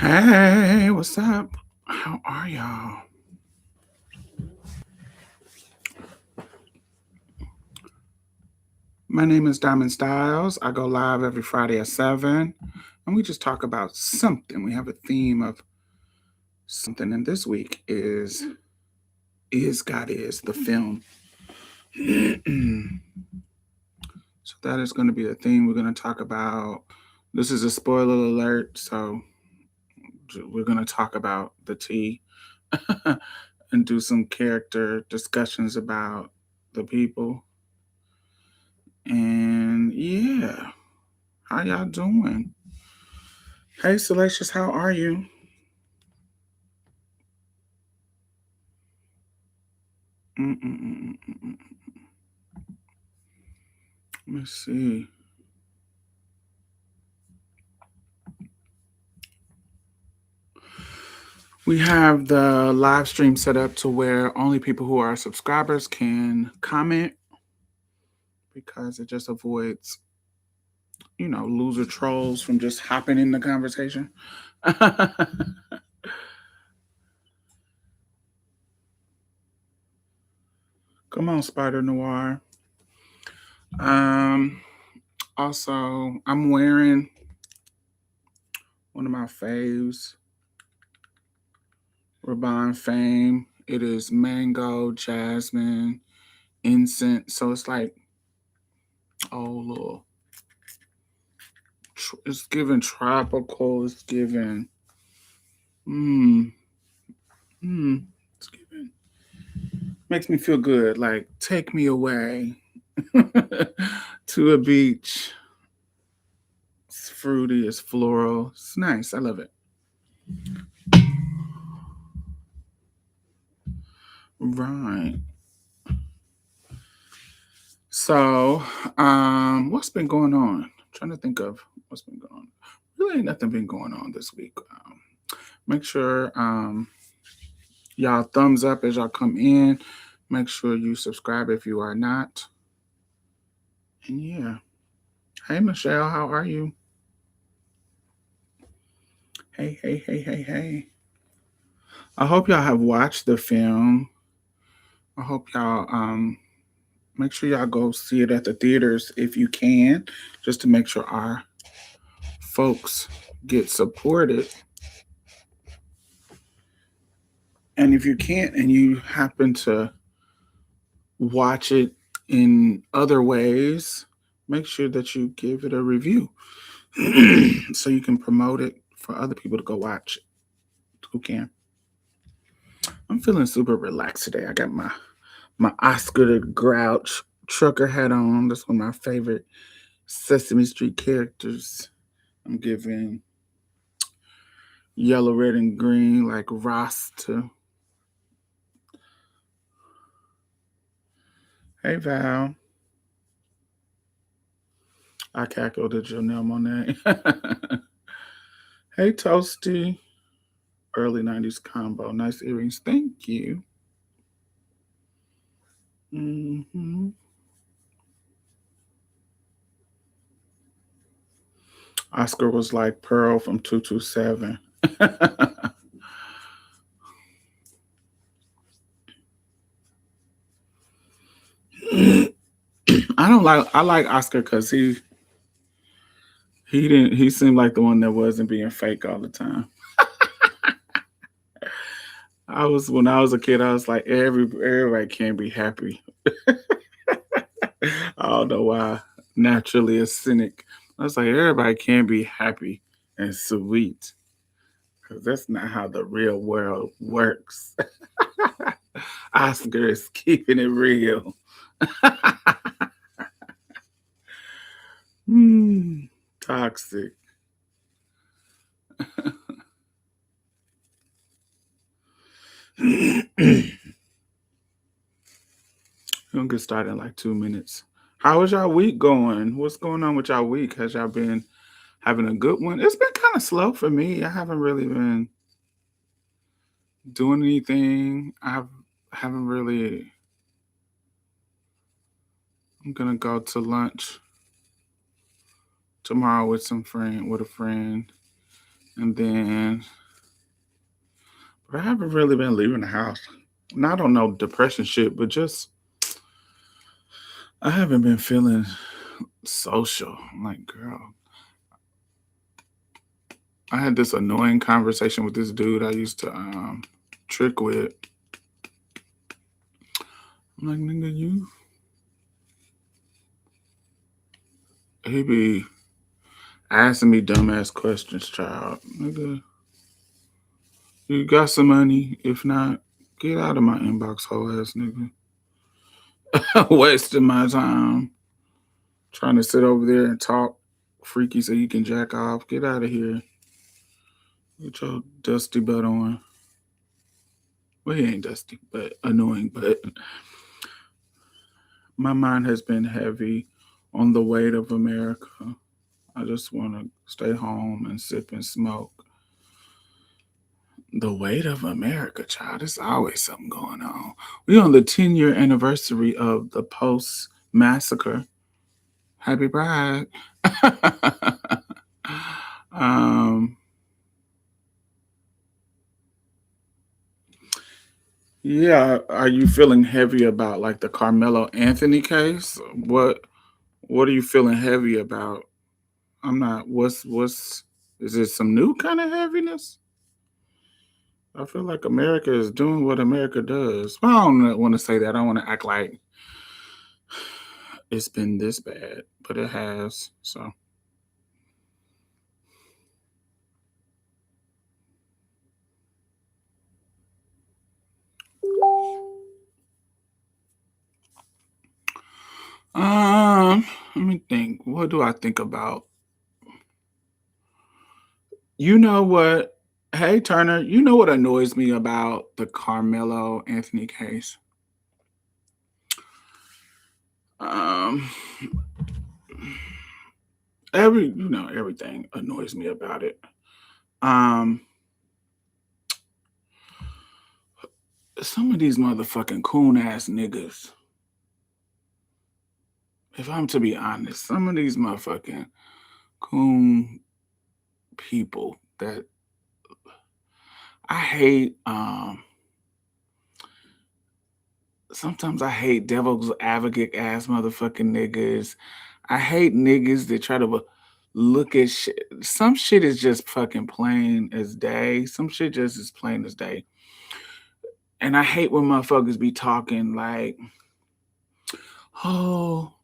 Hey, what's up? How are y'all? My name is Diamond Stylz. I go live every Friday at 7, and we just talk about something. We have a theme of something, and this week is God Is, the film. So that is going to be the theme we're going to talk about. This is a spoiler alert, so we're going to talk about the tea and do some character discussions about the people. And yeah, how y'all doing? Hey, Salacious, how are you? Mm-mm-mm-mm-mm. Let me see. We have the live stream set up to where only people who are subscribers can comment because it just avoids, loser trolls from just hopping in the conversation. Come on, Spider Noir. Um, Also, I'm wearing one of my faves, Raban Fame. It is mango, jasmine, incense. So it's like, oh, little. It's giving tropical. It's giving, mm, mm. It's giving. Makes me feel good. Like, take me away to a beach. It's fruity. It's floral. It's nice. I love it. Right. So, what's been going on? I'm trying to think of what's been going on. Really, ain't nothing been going on this week. Make sure y'all thumbs up as y'all come in. Make sure you subscribe if you are not. And yeah. Hey, Michelle, how are you? Hey, hey, hey, hey, hey. I hope y'all have watched the film. I hope y'all make sure y'all go see it at the theaters if you can, just to make sure our folks get supported. And if you can't and you happen to watch it in other ways, make sure that you give it a review so you can promote it for other people to go watch it who can. I'm feeling super relaxed today. I got my Oscar the Grouch trucker hat on. That's one of my favorite Sesame Street characters. I'm giving yellow, red, and green like Ross to. Hey Val. I cackled at Janelle Monet. Hey Toasty. Early 90s combo. Nice earrings. Thank you. Hmm. Oscar was like Pearl from 227. I like Oscar because he seemed like the one that wasn't being fake all the time. When I was a kid, I was like everybody can't be happy. I don't know why. Naturally a cynic. I was like, everybody can't be happy and sweet. Because that's not how the real world works. Oscar is keeping it real. Toxic. We're gonna get started in like 2 minutes. How is y'all week going? What's going on with y'all week? Has y'all been having a good one? It's been kind of slow for me. I haven't really been doing anything. Haven't really. I'm gonna go to lunch tomorrow with a friend, And then, but I haven't really been leaving the house. Not on no depression shit, but just I haven't been feeling social. I'm like, girl, I had this annoying conversation with this dude I used to trick with. I'm like, nigga, he be asking me dumbass questions, child. Nigga, you got some money? If not, get out of my inbox, whole ass nigga. Wasting my time trying to sit over there and talk freaky so you can jack off. Get out of here. Get your dusty butt on. Well, he ain't dusty, but annoying. But my mind has been heavy on the weight of America. I just want to stay home and sip and smoke. The weight of America, child. There's always something going on. We on the 10-year anniversary of the Post massacre. Happy Pride. um, yeah, are you feeling heavy about like the Carmelo Anthony case? What are you feeling heavy about? I'm not. What's is it some new kind of heaviness? I feel like America is doing what America does. Well, I don't want to say that. I don't want to act like it's been this bad, but it has. So, let me think. What do I think about? You know what? Hey, Turner, you know what annoys me about the Carmelo Anthony case? Um, everything annoys me about it. Um, some of these motherfucking coon ass niggas. If I'm to be honest, some of these motherfucking coon people that I hate. Sometimes I hate devil's advocate ass motherfucking niggas. I hate niggas that try to look at shit. Some shit is just fucking plain as day. Some shit just is plain as day. And I hate when motherfuckers be talking like, oh,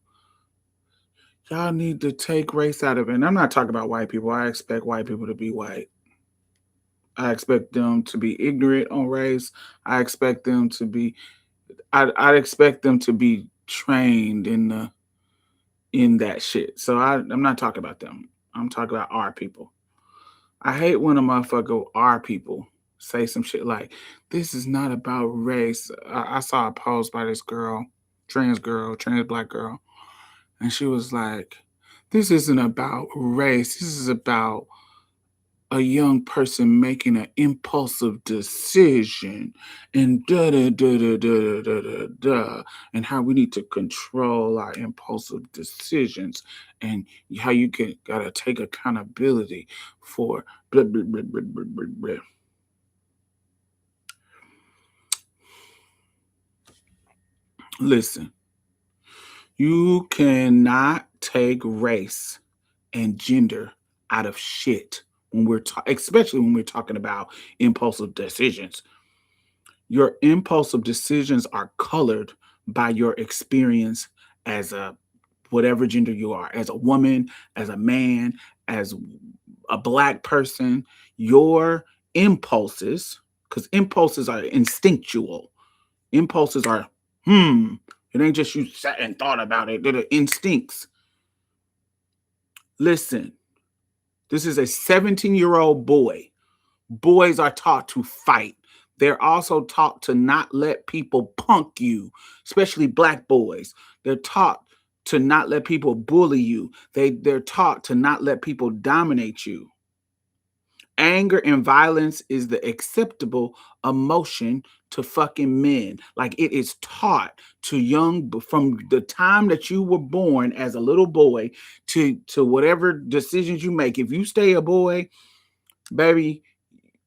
y'all need to take race out of it. And I'm not talking about white people. I expect white people to be white. I expect them to be ignorant on race. I expect them to be. I expect them to be trained in that shit. So I'm not talking about them. I'm talking about our people. I hate when a motherfucker, our people, say some shit like, this is not about race. I saw a post by this trans black girl, and she was like, this isn't about race. This is about a young person making an impulsive decision and da da da da da da da da, and how we need to control our impulsive decisions and how you gotta take accountability for blah blah blah blah blah blah blah. Listen, you cannot take race and gender out of shit when especially when we're talking about impulsive decisions. Your impulsive decisions are colored by your experience as a whatever gender you are, as a woman, as a man, as a black person. Your impulses, because impulses are instinctual. Impulses are, it ain't just you sat and thought about it. They're the instincts. Listen, this is a 17-year-old boy. Boys are taught to fight. They're also taught to not let people punk you, especially black boys. They're taught to not let people bully you. They're taught to not let people dominate you. Anger and violence is the acceptable emotion to fucking men. Like it is taught to young from the time that you were born as a little boy to whatever decisions you make. If you stay a boy, Baby,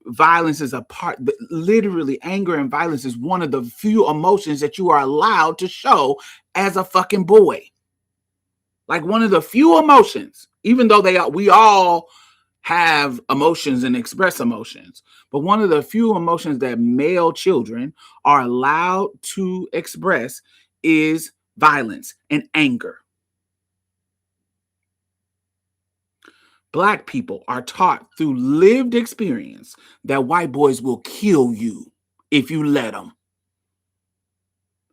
violence is a part, literally anger and violence is one of the few emotions that you are allowed to show as a fucking boy. Like one of the few emotions, even though we all have emotions and express emotions, but one of the few emotions that male children are allowed to express is violence and anger. Black people are taught through lived experience that white boys will kill you if you let them.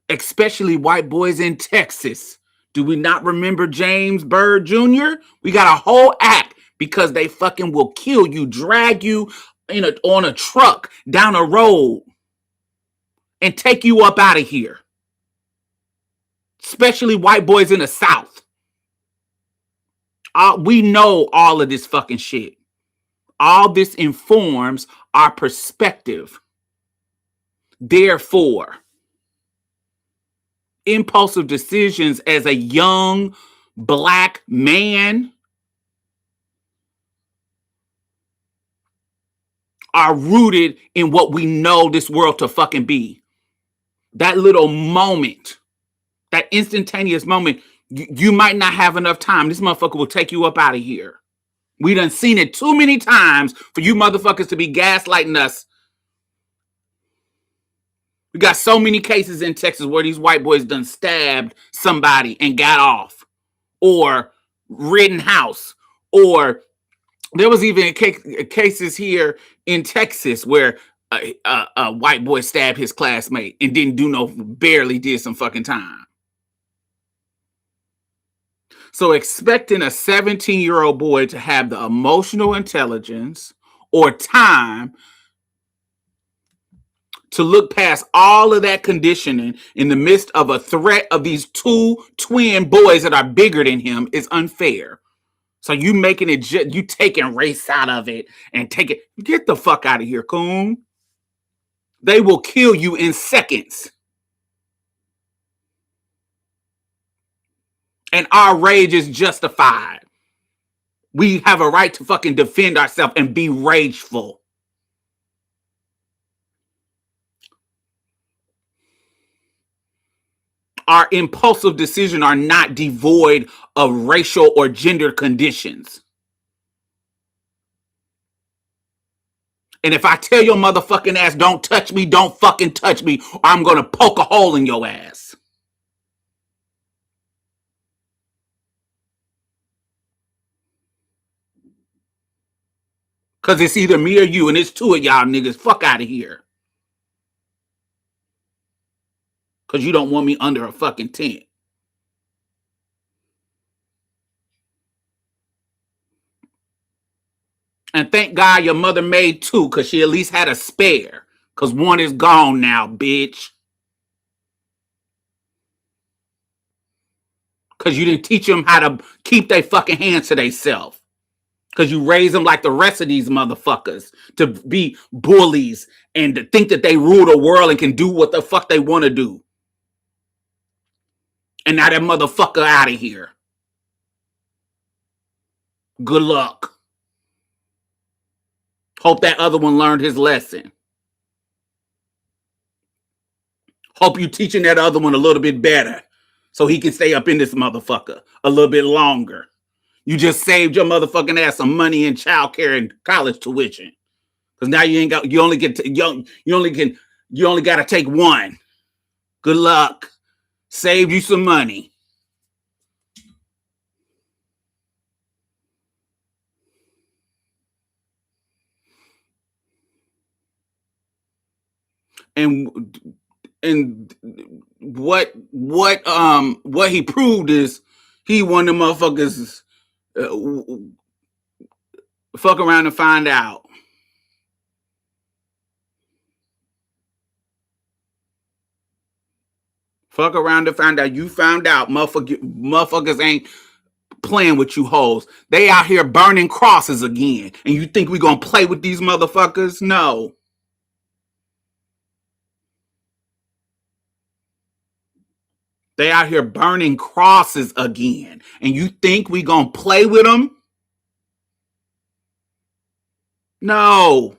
Especially white boys in Texas. Do we not remember James Byrd Jr.? We got a whole act because they fucking will kill you, drag you on a truck down a road and take you up out of here. Especially white boys in the South. We know all of this fucking shit. All this informs our perspective. Therefore, impulsive decisions as a young black man are rooted in what we know this world to fucking be. That little moment, that instantaneous moment, you might not have enough time. This motherfucker will take you up out of here. We done seen it too many times for you motherfuckers to be gaslighting us. We got so many cases in Texas where these white boys done stabbed somebody and got off, or Rittenhouse, or there was even cases here in Texas where a white boy stabbed his classmate and barely did some fucking time. So expecting a 17-year-old boy to have the emotional intelligence or time to look past all of that conditioning in the midst of a threat of these two twin boys that are bigger than him is unfair. So you making it, you taking race out of it and get the fuck out of here, coon. They will kill you in seconds. And our rage is justified. We have a right to fucking defend ourselves and be rageful. Our impulsive decisions are not devoid of racial or gender conditions. And if I tell your motherfucking ass, don't touch me, don't fucking touch me, or I'm going to poke a hole in your ass. Because it's either me or you, and it's two of y'all niggas. Fuck out of here. Because you don't want me under a fucking tent. And thank God your mother made two, because she at least had a spare. Because one is gone now, bitch. Because you didn't teach them how to keep their fucking hands to themselves. Because you raise them like the rest of these motherfuckers to be bullies and to think that they rule the world and can do what the fuck they want to do. And now that motherfucker out of here. Good luck. Hope that other one learned his lesson. Hope you teaching that other one a little bit better so he can stay up in this motherfucker a little bit longer. You just saved your motherfucking ass some money in childcare and college tuition. Because now you only got to take one. Good luck. Saved you some money. And what he proved is he one of them motherfuckers fuck around and find out. Fuck around and find out. You found out motherfuckers ain't playing with you hoes. They out here burning crosses again. And you think we gonna play with these motherfuckers? No. They out here burning crosses again. And you think we gonna play with them? No.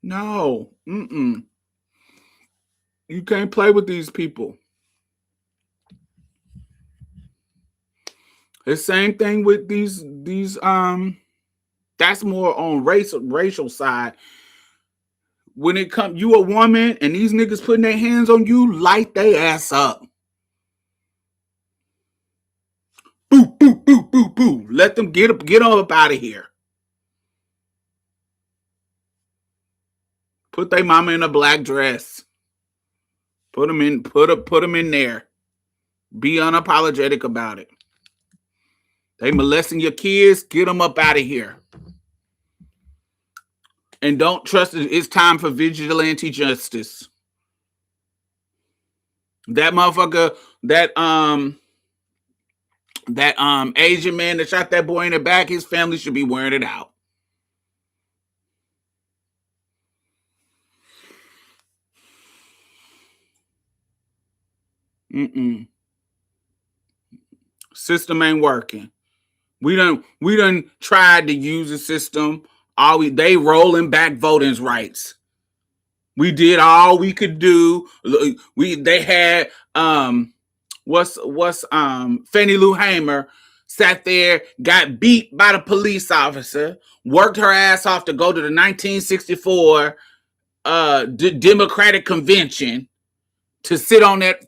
No. Mm-mm. You can't play with these people. The same thing with these that's more on racial side. When it comes, you a woman and these niggas putting their hands on you, light they ass up. Boo, boo, boo, boo, boo. Let them get up out of here. Put their mama in a black dress. Put them in there. Be unapologetic about it. They molesting your kids, get them up out of here. And don't trust it. It's time for vigilante justice. That motherfucker, that Asian man that shot that boy in the back, his family should be wearing it out. Mm-mm. System ain't working. We done tried to use the system. They rolling back voting rights. We did all we could do. They had Fannie Lou Hamer sat there, got beat by the police officer, worked her ass off to go to the 1964 Democratic Convention to sit on that,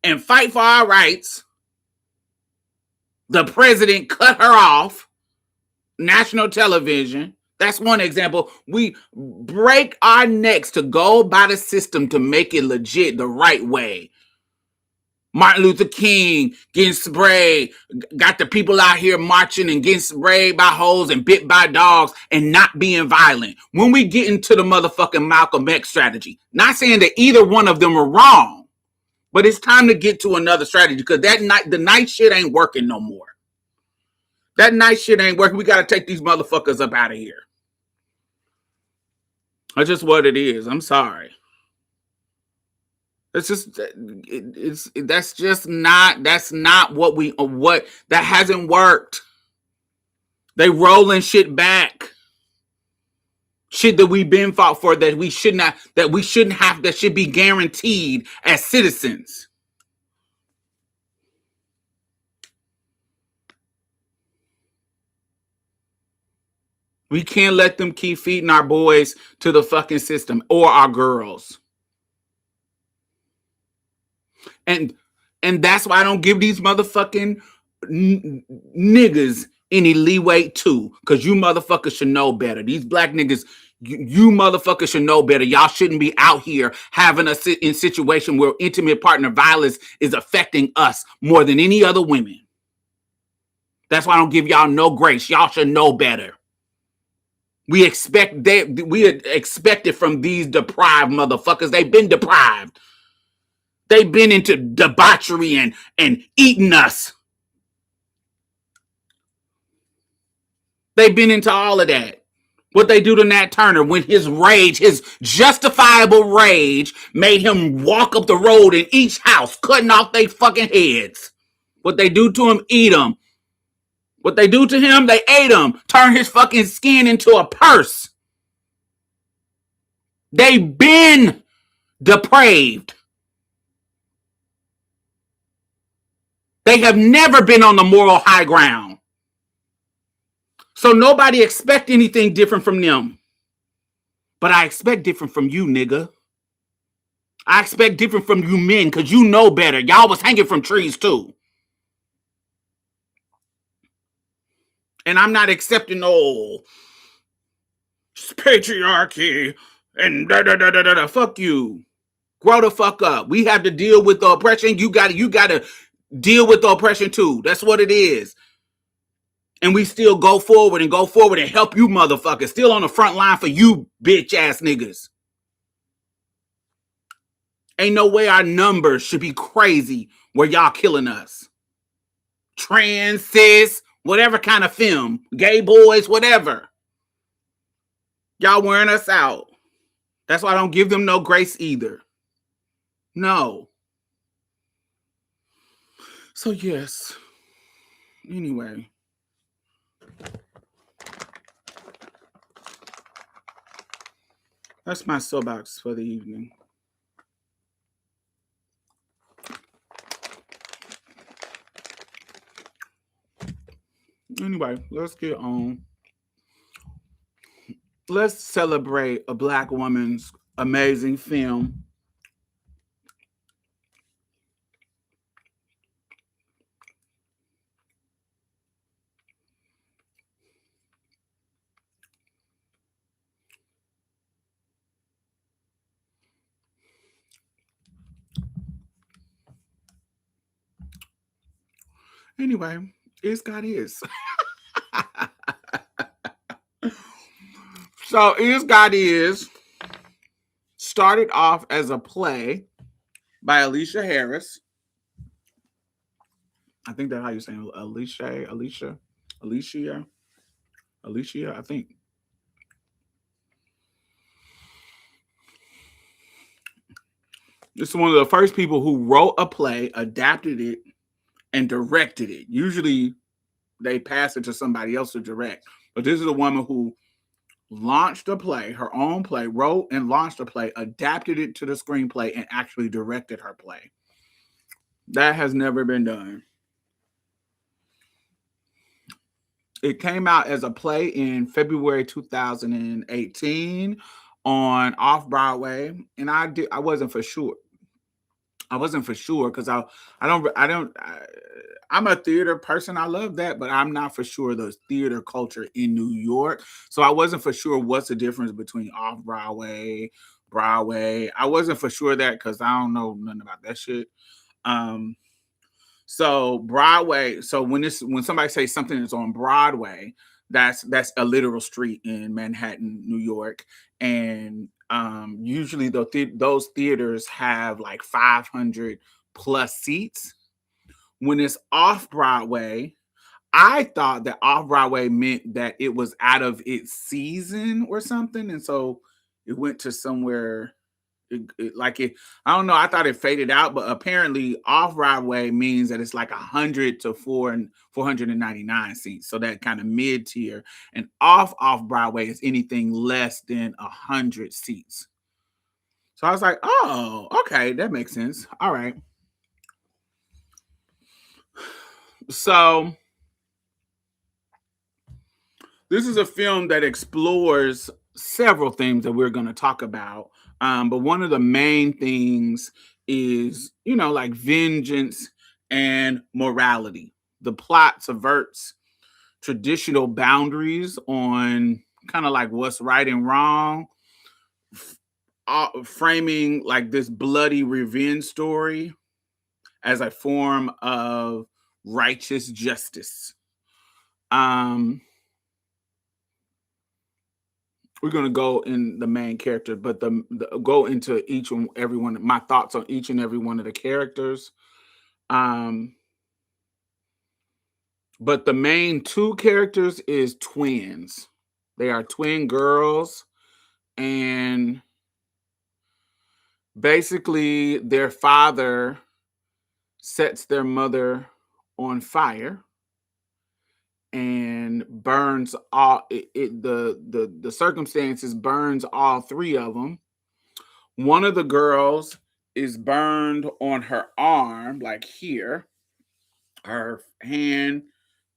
and fight for our rights. The president cut her off. National television. That's one example. We break our necks to go by the system to make it legit the right way. Martin Luther King getting sprayed, got the people out here marching and getting sprayed by hoes and bit by dogs and not being violent. When we get into the motherfucking Malcolm X strategy, not saying that either one of them are wrong, but it's time to get to another strategy because the night shit ain't working no more. That night shit ain't working. We got to take these motherfuckers up out of here. That's just what it is. I'm sorry. That's not what that hasn't worked. They rolling shit back. Shit that we've been fought for that we shouldn't have, that should be guaranteed as citizens. We can't let them keep feeding our boys to the fucking system or our girls. And that's why I don't give these motherfucking niggas any leeway too, because you motherfuckers should know better. These black niggas, you motherfuckers should know better. Y'all shouldn't be out here having us in situation where intimate partner violence is affecting us more than any other women. That's why I don't give y'all no grace. Y'all should know better. We expect it from these deprived motherfuckers. They've been deprived. They've been into debauchery and eating us. They've been into all of that. What they do to Nat Turner when his justifiable rage, made him walk up the road in each house, cutting off their fucking heads. What they do to him, eat him. What they do to him, they ate him. Turn his fucking skin into a purse. They've been depraved. They have never been on the moral high ground. So nobody expect anything different from them. But I expect different from you, nigga. I expect different from you men because you know better. Y'all was hanging from trees too. And I'm not accepting patriarchy and da. Fuck you. Grow the fuck up. We have to deal with the oppression. You gotta deal with the oppression too. That's what it is. And we still go forward and help you motherfuckers. Still on the front line for you bitch ass niggas. Ain't no way our numbers should be crazy where y'all killing us. Trans, cis, whatever kind of film, gay boys, whatever. Y'all wearing us out. That's why I don't give them no grace either. No. So yes. Anyway. That's my soapbox for the evening. Anyway, let's get on. Let's celebrate a Black woman's amazing film. Anyway, Is God Is. So Is God Is started off as a play by Alicia Harris. I think that's how you say it. Alicia, I think. This is one of the first people who wrote a play, adapted it, and directed it. Usually they pass it to somebody else to direct. But this is a woman who launched a play, her own play, wrote and launched a play, adapted it to the screenplay, and actually directed her play. That has never been done. It came out as a play in February 2018 on Off Broadway, and I wasn't for sure. I wasn't for sure because I'm a theater person. I love that, but I'm not for sure the theater culture in New York. So I wasn't for sure what's the difference between off Broadway, Broadway. I wasn't for sure that because I don't know nothing about that shit. So Broadway. So when somebody says something is on Broadway, that's a literal street in Manhattan, New York, and usually those theaters have like 500 plus seats. When it's off Broadway, I thought that off Broadway meant that it was out of its season or something, and so it went to somewhere. I don't know. I thought it faded out, but apparently off Broadway means that it's like 100 to 499 seats. So that kind of mid tier, and off Broadway is anything less than 100 seats. So I was like, oh, okay, that makes sense. All right. So this is a film that explores several themes that we're going to talk about. But one of the main things is, like vengeance and morality. The plot subverts traditional boundaries on kind of like what's right and wrong, framing like this bloody revenge story as a form of righteous justice. We're going to go in the main character, but go into each and every one. My thoughts on each and every one of the characters. But the main two characters is twins. They are twin girls, and basically their father sets their mother on fire and burns all the circumstances burns all three of them. One of the girls is burned on her arm, like here. Her hand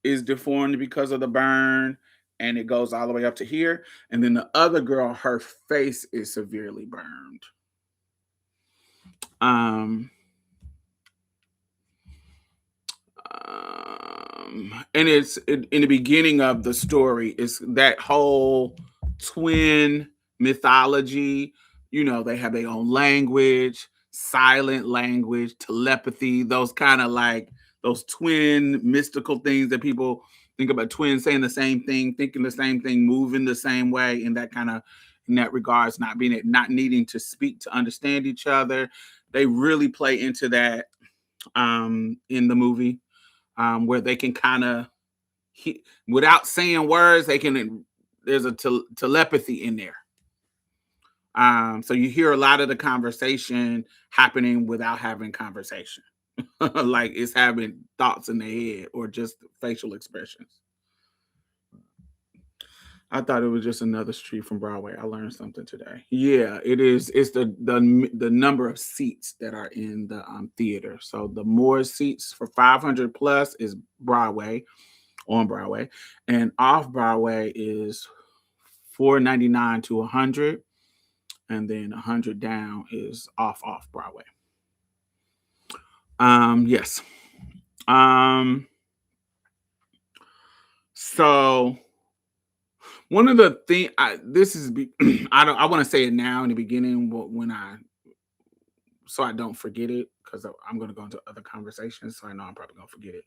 is deformed because of the burn, and it goes all the way up to here. And then the other girl, her face is severely burned. And it's in the beginning of the story, it's that whole twin mythology. They have their own language, silent language, telepathy, those kind of like those twin mystical things that people think about, twins saying the same thing, thinking the same thing, moving the same way, in that regards, not needing to speak to understand each other. They really play into that in the movie. Where they can kind of, without saying words, they can telepathy in there. So you hear a lot of the conversation happening without having conversation. Like it's having thoughts in the head or just facial expressions. I thought it was just another street from Broadway. I learned something today. Yeah, it is. It's the number of seats that are in the theater. So the more seats for 500 plus is Broadway, on Broadway, and off Broadway is 499 to 100, and then 100 down is off Broadway. Yes. So one of the things I want to say it now in the beginning so I don't forget it, because I'm going to go into other conversations, so I know I'm probably going to forget it.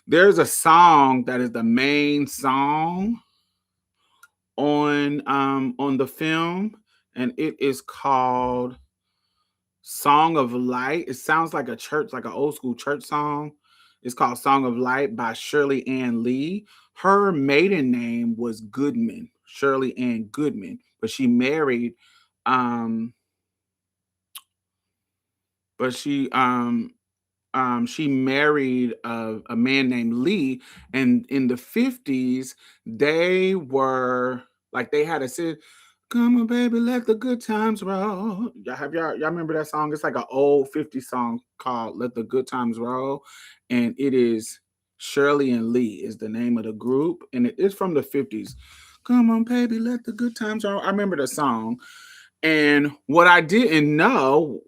There's a song that is the main song on the film, and it is called Song of Light. It sounds like like an old school church song. It's called Song of Light by Shirley Ann Lee. Her maiden name was Goodman, Shirley Ann Goodman, but she married she married a man named Lee, and in the 50s they were like, they had a sit, come on baby, let the good times roll. Y'all remember that song? It's like an old 50s song called Let the Good Times Roll, and it is Shirley and Lee is the name of the group, and it is from the 50s. Come on baby, let the good times roll. I remember the song. And what I didn't know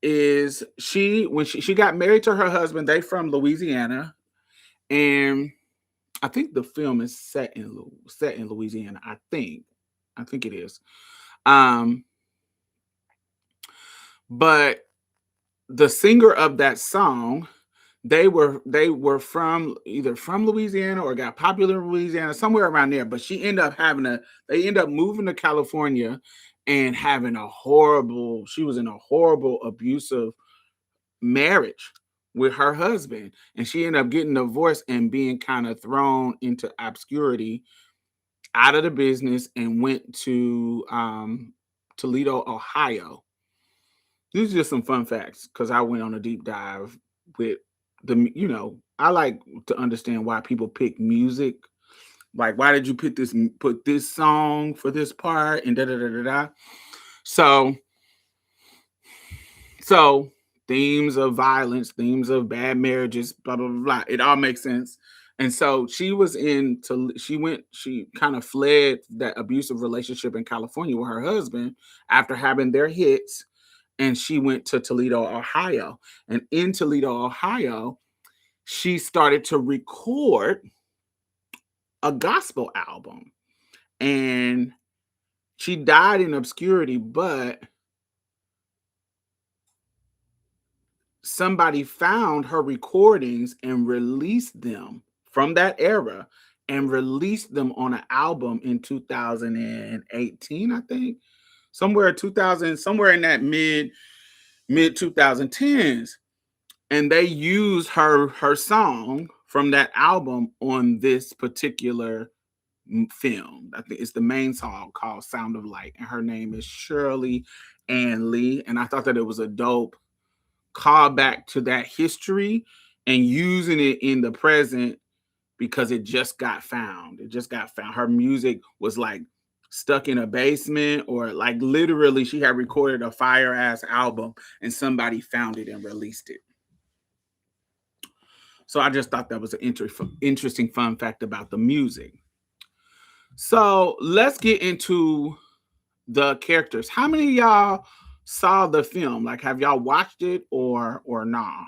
is when she got married to her husband, they from Louisiana, and I think the film is set in Louisiana. I think it is. But the singer of that song, they were either from Louisiana or got popular in Louisiana, somewhere around there. But they end up moving to California and having she was in a horrible abusive marriage with her husband, and she ended up getting divorced and being kind of thrown into obscurity, out of the business, and went to Toledo, Ohio. These are just some fun facts, because I went on a deep dive with I like to understand why people pick music. Like, why did you put this song for this part, and da da da da da. So themes of violence, themes of bad marriages, blah blah blah, blah. It all makes sense. And so she kind of fled that abusive relationship in California with her husband after having their hits, and she went to Toledo, Ohio. And in Toledo, Ohio, she started to record a gospel album. And she died in obscurity, but somebody found her recordings and released them from that era, and released them on an album in 2018, I think. Somewhere in that mid 2010s. And they used her song from that album on this particular film. I think it's the main song called Sound of Light, and her name is Shirley Ann Lee. And I thought that it was a dope call back to that history and using it in the present, because it just got found. Her music was like stuck in a basement, or like literally she had recorded a fire ass album and somebody found it and released it. So I just thought that was an interesting fun fact about the music. So let's get into the characters. How many of y'all saw the film? Like, have y'all watched it or nah?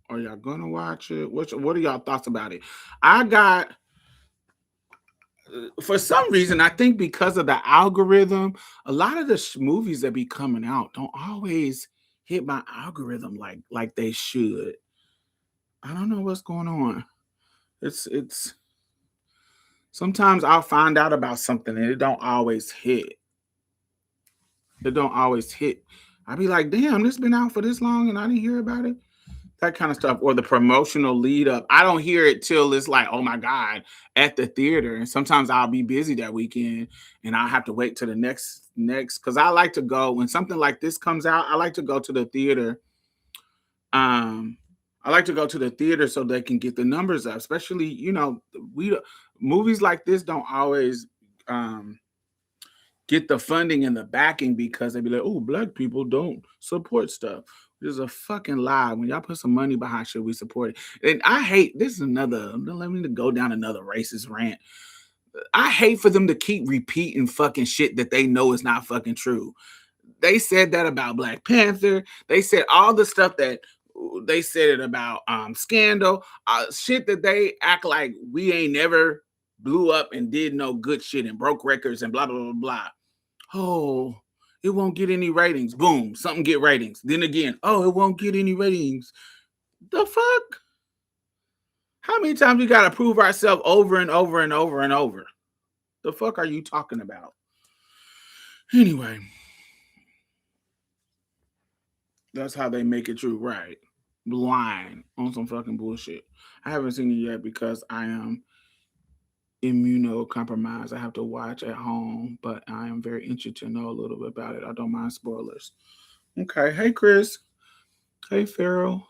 Are y'all gonna watch it? What are y'all thoughts about it? For some reason, I think because of the algorithm, a lot of the movies that be coming out don't always hit my algorithm like they should. I don't know what's going on. It's sometimes I'll find out about something and it don't always hit. I'll be like, damn, this been out for this long and I didn't hear about it. that kind of stuff, or the promotional lead up. I don't hear it till it's like, oh my God, at the theater. And sometimes I'll be busy that weekend and I'll have to wait to the next because I like to go when something like this comes out. I like to go to the theater. I like to go to the theater so they can get the numbers up, especially, we movies like this don't always get the funding and the backing because they be like, oh, black people don't support stuff. There's a fucking lie. When y'all put some money behind shit, we support it. And I hate this is another. Let me go down another racist rant. I hate for them to keep repeating fucking shit that they know is not fucking true. They said that about Black Panther. They said all the stuff that they said it about Scandal, shit that they act like we ain't never blew up and did no good shit and broke records and blah blah blah blah. Oh, it won't get any ratings. Boom, something get ratings. Then again, oh, it won't get any ratings. The fuck? How many times we gotta prove ourselves over and over and over and over? The fuck are you talking about? Anyway, that's how they make it true, right? Blind on some fucking bullshit. I haven't seen it yet because I am immunocompromised. I have to watch at home, but I am very interested to know a little bit about it. I don't mind spoilers. Okay. Hey, Chris. Hey, Farrell.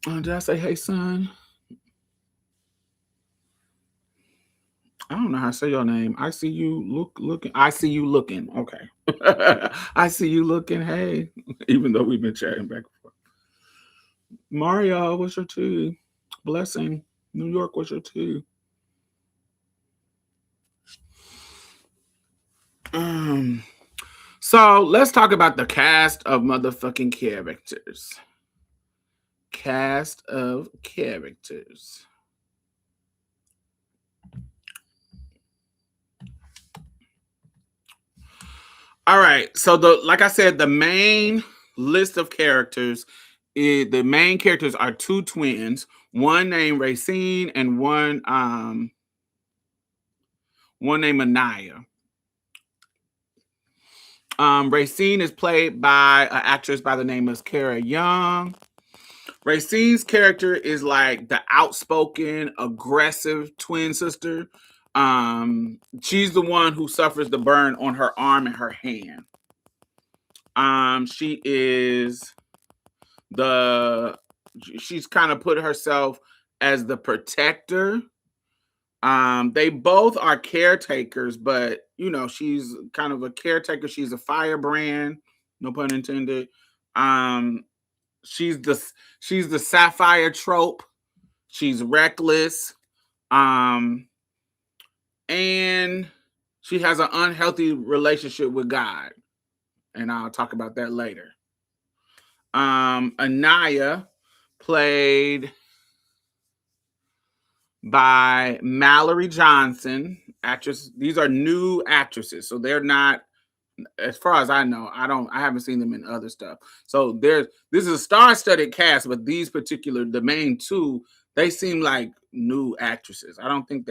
Did I say hey, son? I don't know how to say your name. I see you looking. I see you looking. Okay. I see you looking. Hey, even though we've been chatting back and forth. Mario, what's your tea? Blessing. New York, what's your tea? So let's talk about the cast of motherfucking characters. Cast of characters. All right. So like I said, the main list of characters the main characters are two twins, one named Racine and one named Anaya. Racine is played by an actress by the name of Kara Young. Racine's character is like the outspoken, aggressive twin sister. She's the one who suffers the burn on her arm and her hand. She's kind of put herself as the protector. They both are caretakers, but she's kind of a caretaker. She's a firebrand, no pun intended. She's the sapphire trope. She's reckless. And she has an unhealthy relationship with God. And I'll talk about that later. Anaya, played by Mallory Johnson, actress. These are new actresses, so they're not, as far as I know, I haven't seen them in other stuff. So this is a star-studded cast, but the main two, they seem like new actresses. I don't want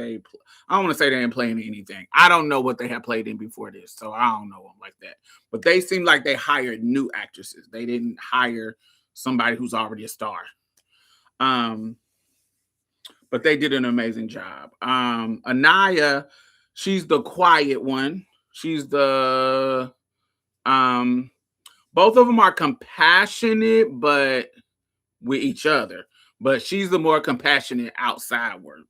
to say they ain't playing anything. I don't know what they have played in before this, so I don't know them like that. But they seem like they hired new actresses. They didn't hire somebody who's already a star. But they did an amazing job. Anaya, she's the quiet one. She's the both of them are compassionate, but with each other. But she's the more compassionate outside world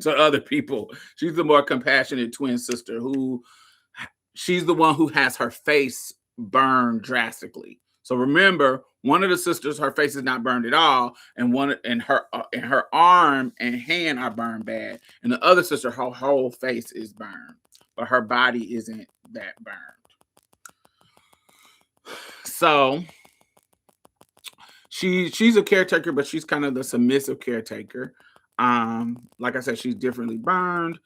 to other people. She's the more compassionate twin sister she's the one who has her face burned drastically. So remember, one of the sisters, her face is not burned at all, and her arm and hand are burned bad, and the other sister, her whole face is burned, but her body isn't that burned. So she's a caretaker, but she's kind of the submissive caretaker. Like I said, she's differently burned.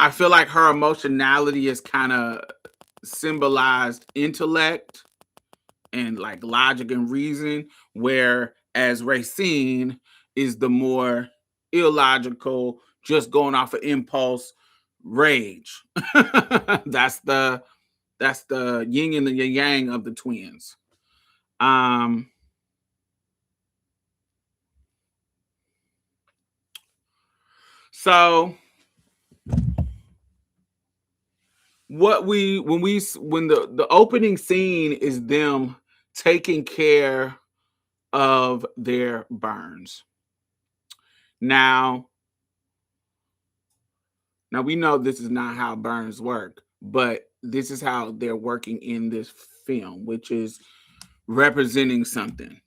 I feel like her emotionality is kind of symbolized intellect and like logic and reason, whereas Racine is the more illogical, just going off of impulse, rage. That's the That's the yin and the yang of the twins. Um, so when the opening scene is them taking care of their burns. Now we know this is not how burns work, but this is how they're working in this film, which is representing something.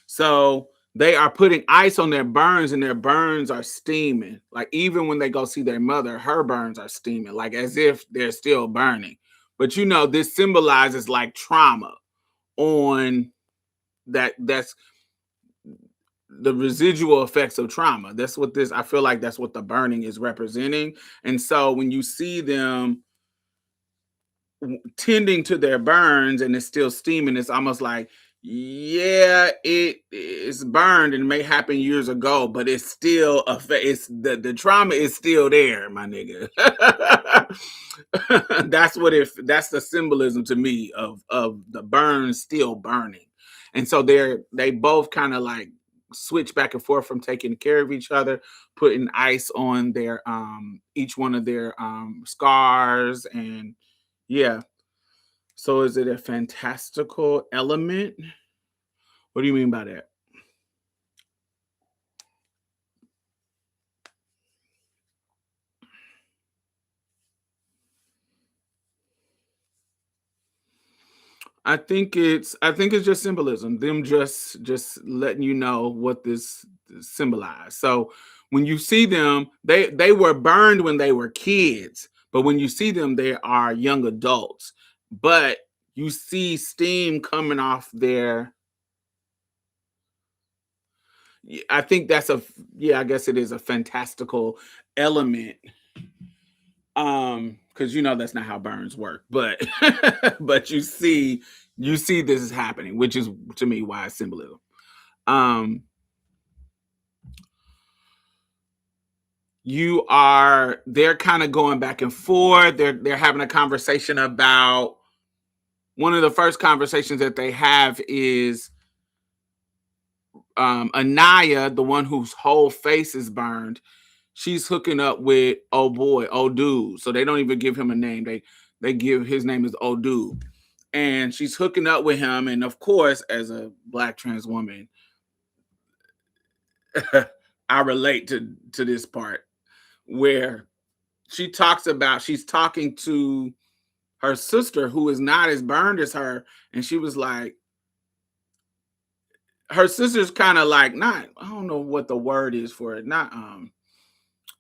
So they are putting ice on their burns, and their burns are steaming. Like even when they go see their mother, her burns are steaming, like as if they're still burning. But this symbolizes like trauma on that's the residual effects of trauma. That's what I feel like that's what the burning is representing. And so when you see them tending to their burns and it's still steaming, it's almost like, yeah, it is burned and it may happen years ago, but it's still it's the trauma is still there, my nigga. That's the symbolism to me of the burn still burning. And so they both kind of like switch back and forth from taking care of each other, putting ice on their each one of their scars. And yeah. So is it a fantastical element? What do you mean by that? I think it's just symbolism. Them just letting you know what this symbolize. So when you see them, they were burned when they were kids, but when you see them, they are young adults. But you see steam coming off their. I think that's I guess it is a fantastical element. Because that's not how burns work, but but you see this is happening, which is to me why it's symbolism. Um, they're kind of going back and forth. They're having a conversation about one of the first conversations that they have is Anaya, the one whose whole face is burned. She's hooking up with old dude. So they don't even give him a name. They give his name is old dude. And she's hooking up with him. And of course, as a Black trans woman, I relate to this part where she's talking to her sister who is not as burned as her. And she was like, her sister's kind of like, not, I don't know what the word is for it. Not,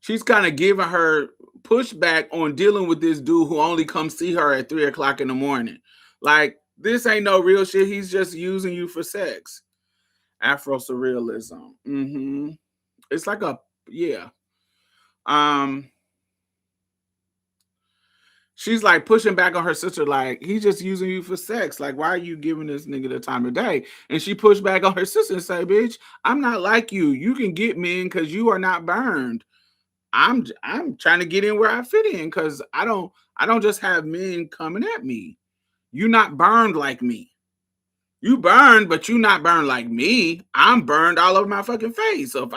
she's kind of giving her pushback on dealing with this dude who only comes see her at 3:00 in the morning. Like, this ain't no real shit. He's just using you for sex. Afro surrealism. It's like yeah. Um, she's like pushing back on her sister, like, he's just using you for sex. Like, why are you giving this nigga the time of day? And she pushed back on her sister and say, bitch, I'm not like you. You can get men because you are not burned. I'm trying to get in where I fit in because I don't just have men coming at me. You're not burned like me. You burned, but you not burned like me. I'm burned all over my fucking face. So if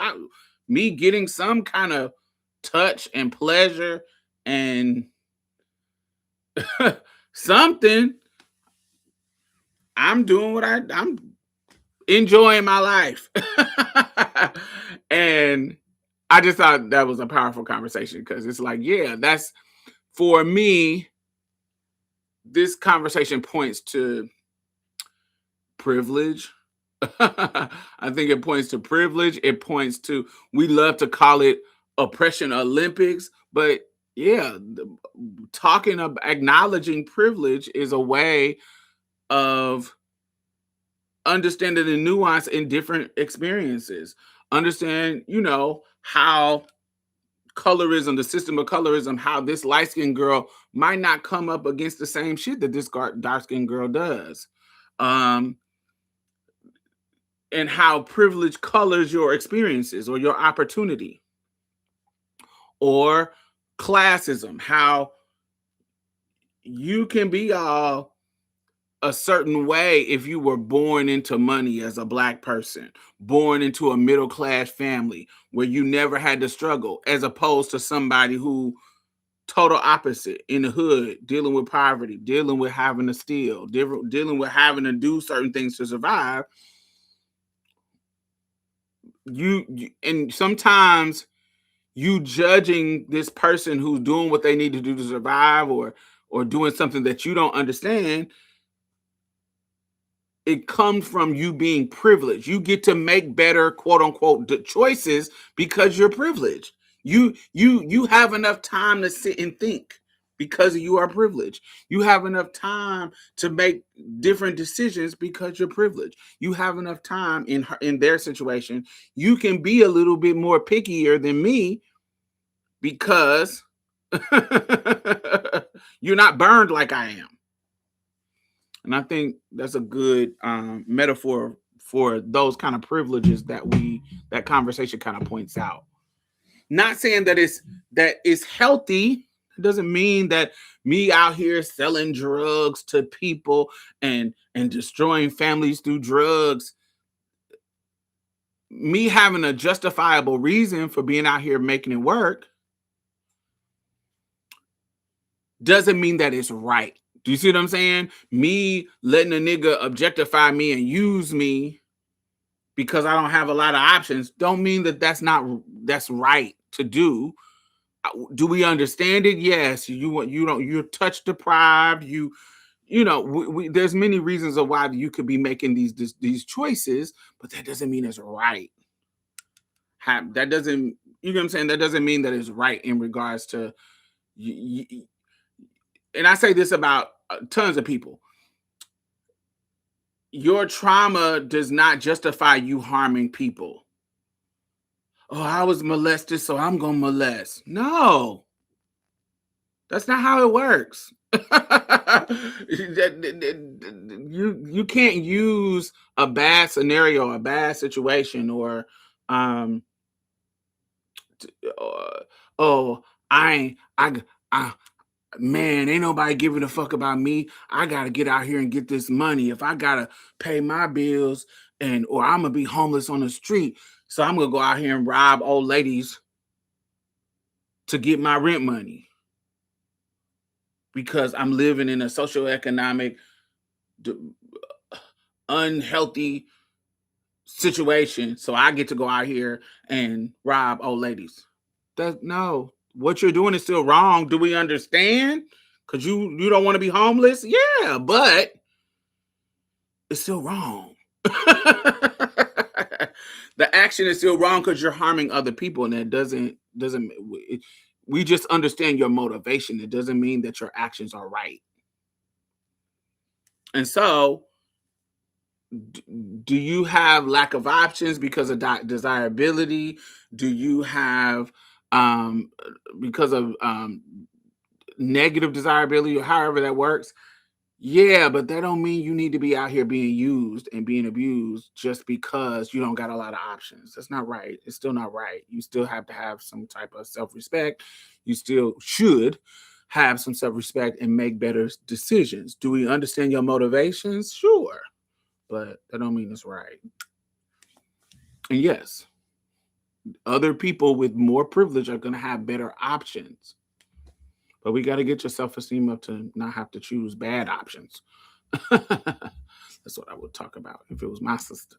me getting some kind of touch and pleasure and something, I'm doing I'm enjoying my life. And I just thought that was a powerful conversation because it's like, yeah, that's for me. This conversation points to privilege. I think it points to privilege. It points to, we love to call it oppression Olympics, but yeah, talking of acknowledging privilege is a way of understanding the nuance in different experiences. Understand, how colorism, the system of colorism, how this light-skinned girl might not come up against the same shit that this dark-skinned girl does. And how privilege colors your experiences or your opportunity. Or classism, how you can be all a certain way if you were born into money as a Black person, born into a middle class family where you never had to struggle, as opposed to somebody who total opposite in the hood, dealing with poverty, dealing with having to steal, dealing with having to do certain things to survive. And sometimes you judging this person who's doing what they need to do to survive, or doing something that you don't understand, it comes from you being privileged. You get to make better, quote unquote, choices because you're privileged. You have enough time to sit and think because you are privileged. You have enough time to make different decisions because you're privileged. You have enough time in their situation. You can be a little bit more pickier than me because you're not burned like I am. And I think that's a good metaphor for those kind of privileges that conversation kind of points out. Not saying that it's healthy. It doesn't mean that me out here selling drugs to people and destroying families through drugs. Me having a justifiable reason for being out here making it work doesn't mean that it's right. Do you see what I'm saying? Me letting a nigga objectify me and use me because I don't have a lot of options don't mean that that's right to do. Do we understand it? Yes. You're touch deprived. There's many reasons of why you could be making these choices, but that doesn't mean it's right. That doesn't, you know what I'm saying? That doesn't mean that it's right in regards to and I say this about tons of people. Your trauma does not justify you harming people. Oh, I was molested, so I'm gonna molest. No, that's not how it works. You can't use a bad scenario, a bad situation, or um, oh, I man, ain't nobody giving a fuck about me. I gotta get out here and get this money. If I gotta pay my bills or I'm gonna be homeless on the street, so I'm gonna go out here and rob old ladies to get my rent money because I'm living in a socioeconomic unhealthy situation. So I get to go out here and rob old ladies. No, what you're doing is still wrong. Do we understand? Because you don't want to be homeless? Yeah, but it's still wrong. The action is still wrong because you're harming other people, and it doesn't we just understand your motivation. It doesn't mean that your actions are right. And so, do you have lack of options because of desirability? Do you have because of negative desirability, or however that works? Yeah, but that don't mean you need to be out here being used and being abused just because you don't got a lot of options. That's not right. It's still not right. You still have to have some type of self-respect. You still should have some self-respect and make better decisions. Do we understand your motivations? Sure, but that don't mean it's right. And yes, other people with more privilege are going to have better options. But we got to get your self-esteem up to not have to choose bad options. That's what I would talk about if it was my sister.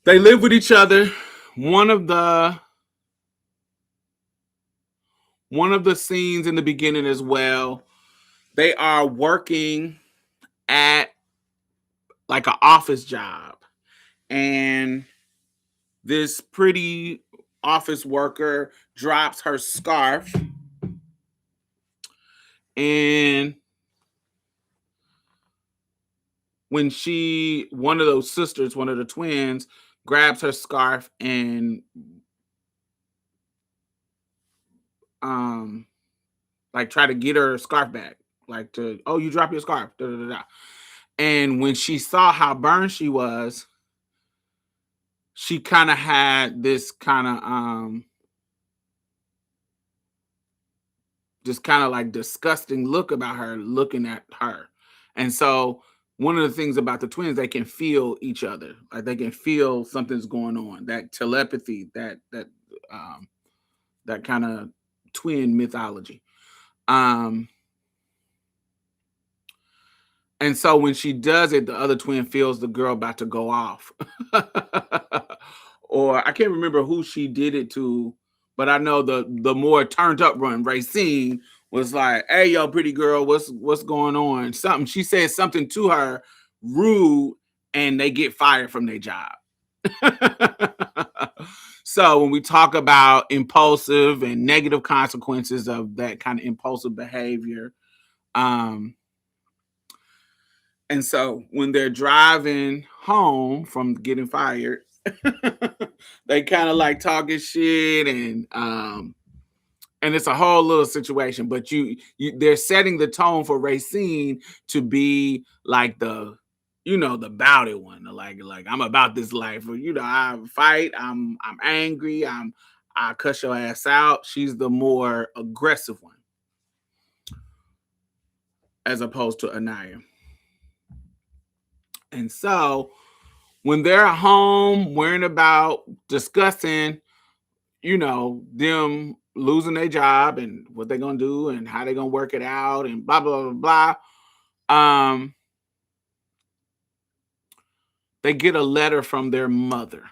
They live with each other. One of the scenes in the beginning as well, they are working at like an office job, and this pretty office worker drops her scarf, and when one of those sisters, one of the twins, grabs her scarf and like try to get her scarf back, like oh, you drop your scarf, da, da, da, da. And when she saw how burned she was, she kind of had this kind of just kind of like disgusting look about her looking at her. And so one of the things about the twins, they can feel each other. Like they can feel something's going on. That telepathy, um that kind of twin mythology. Um and so when she does it, the other twin feels the girl about to go off. Or I can't remember who she did it to, but I know the more turned up one, Racine, was like, "Hey, yo, pretty girl, what's going on?" Something she said something to her rude, and they get fired from their job. So when we talk about impulsive and negative consequences of that kind of impulsive behavior, um, and so when they're driving home from getting fired, they kind of like talking shit and it's a whole little situation. But you they're setting the tone for Racine to be like the bout it one, like I'm about this life. Or, I fight, I'm angry, I cuss your ass out. She's the more aggressive one as opposed to Anaya. And so when they're at home worrying about discussing, them losing their job and what they're gonna do and how they're gonna work it out and blah blah blah blah. They get a letter from their mother.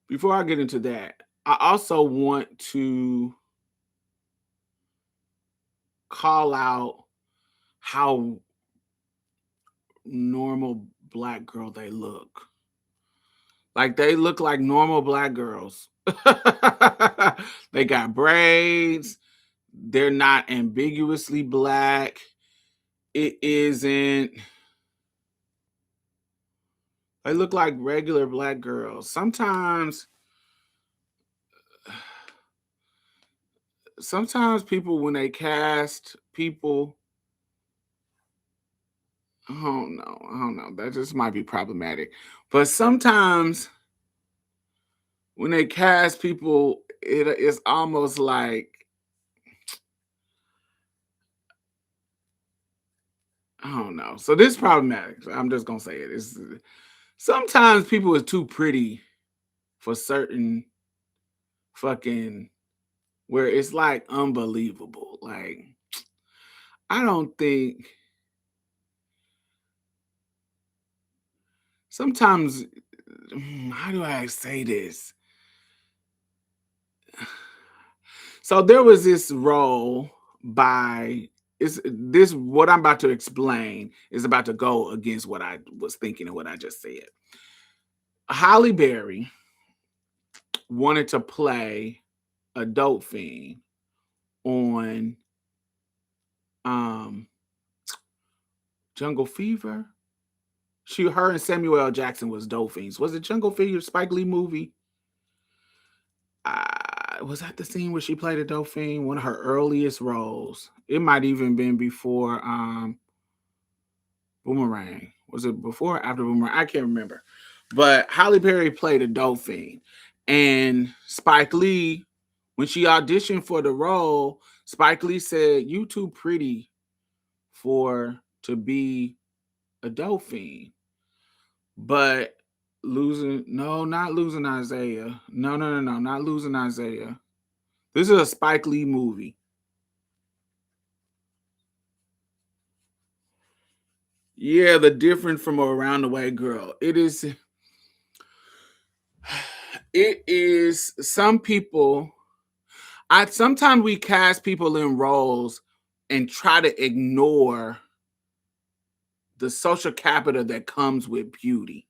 Before I get into that, I also want to call out how normal black girl they look. Like they look like normal black girls. They got braids. They're not ambiguously black. It isn't. They look like regular black girls. Sometimes people, when they cast people, I don't know. That just might be problematic. But sometimes when they cast people, it's almost like, I don't know. So this is problematic. I'm just gonna say it. Sometimes people are too pretty for certain fucking, where it's like unbelievable. Like, I don't think sometimes, how do I say this? So there was this role by, is this what I'm about to explain is about to go against what I was thinking and what I just said. Holly Berry wanted to play a dope fiend on um Jungle Fever. Her and Samuel L. Jackson was dope fiends. Was it Jungle Fever, Spike Lee movie? Was that the scene where she played a dope fiend? One of her earliest roles. It might even been before Boomerang. Was it before or after Boomerang? I can't remember. But Halle Berry played a dope fiend. And Spike Lee, when she auditioned for the role, Spike Lee said, "You too pretty to be a dope fiend." But not losing Isaiah. No, not losing Isaiah. This is a Spike Lee movie. Yeah, the different from Around the Way Girl. It is some people. I sometimes we cast people in roles and try to ignore the social capital that comes with beauty.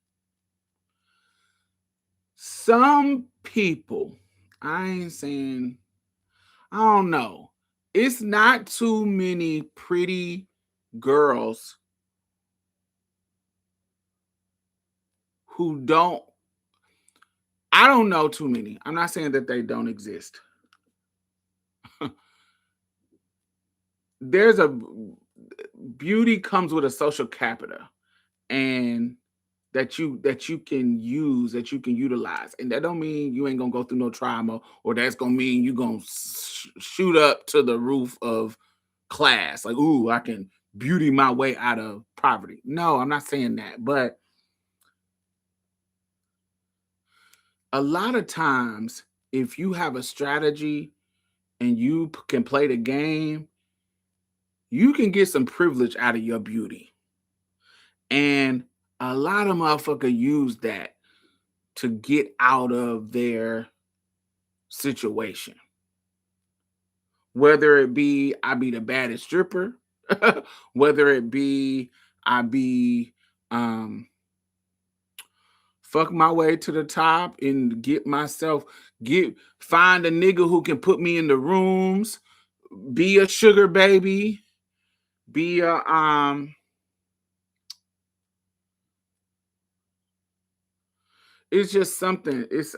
Some people, I ain't saying, I don't know. It's not too many pretty girls who don't, I don't know too many. I'm not saying that they don't exist. There's a beauty comes with a social capita, and that you can use, that you can utilize. And that don't mean you ain't gonna go through no trauma, or that's gonna mean you gonna shoot up to the roof of class. Like, ooh, I can beauty my way out of poverty. No, I'm not saying that. But a lot of times, if you have a strategy and you can play the game, you can get some privilege out of your beauty. And a lot of motherfuckers use that to get out of their situation. Whether it be I be the baddest stripper, whether it be I be fuck my way to the top and find a nigga who can put me in the rooms, be a sugar baby, be a it's just something. It's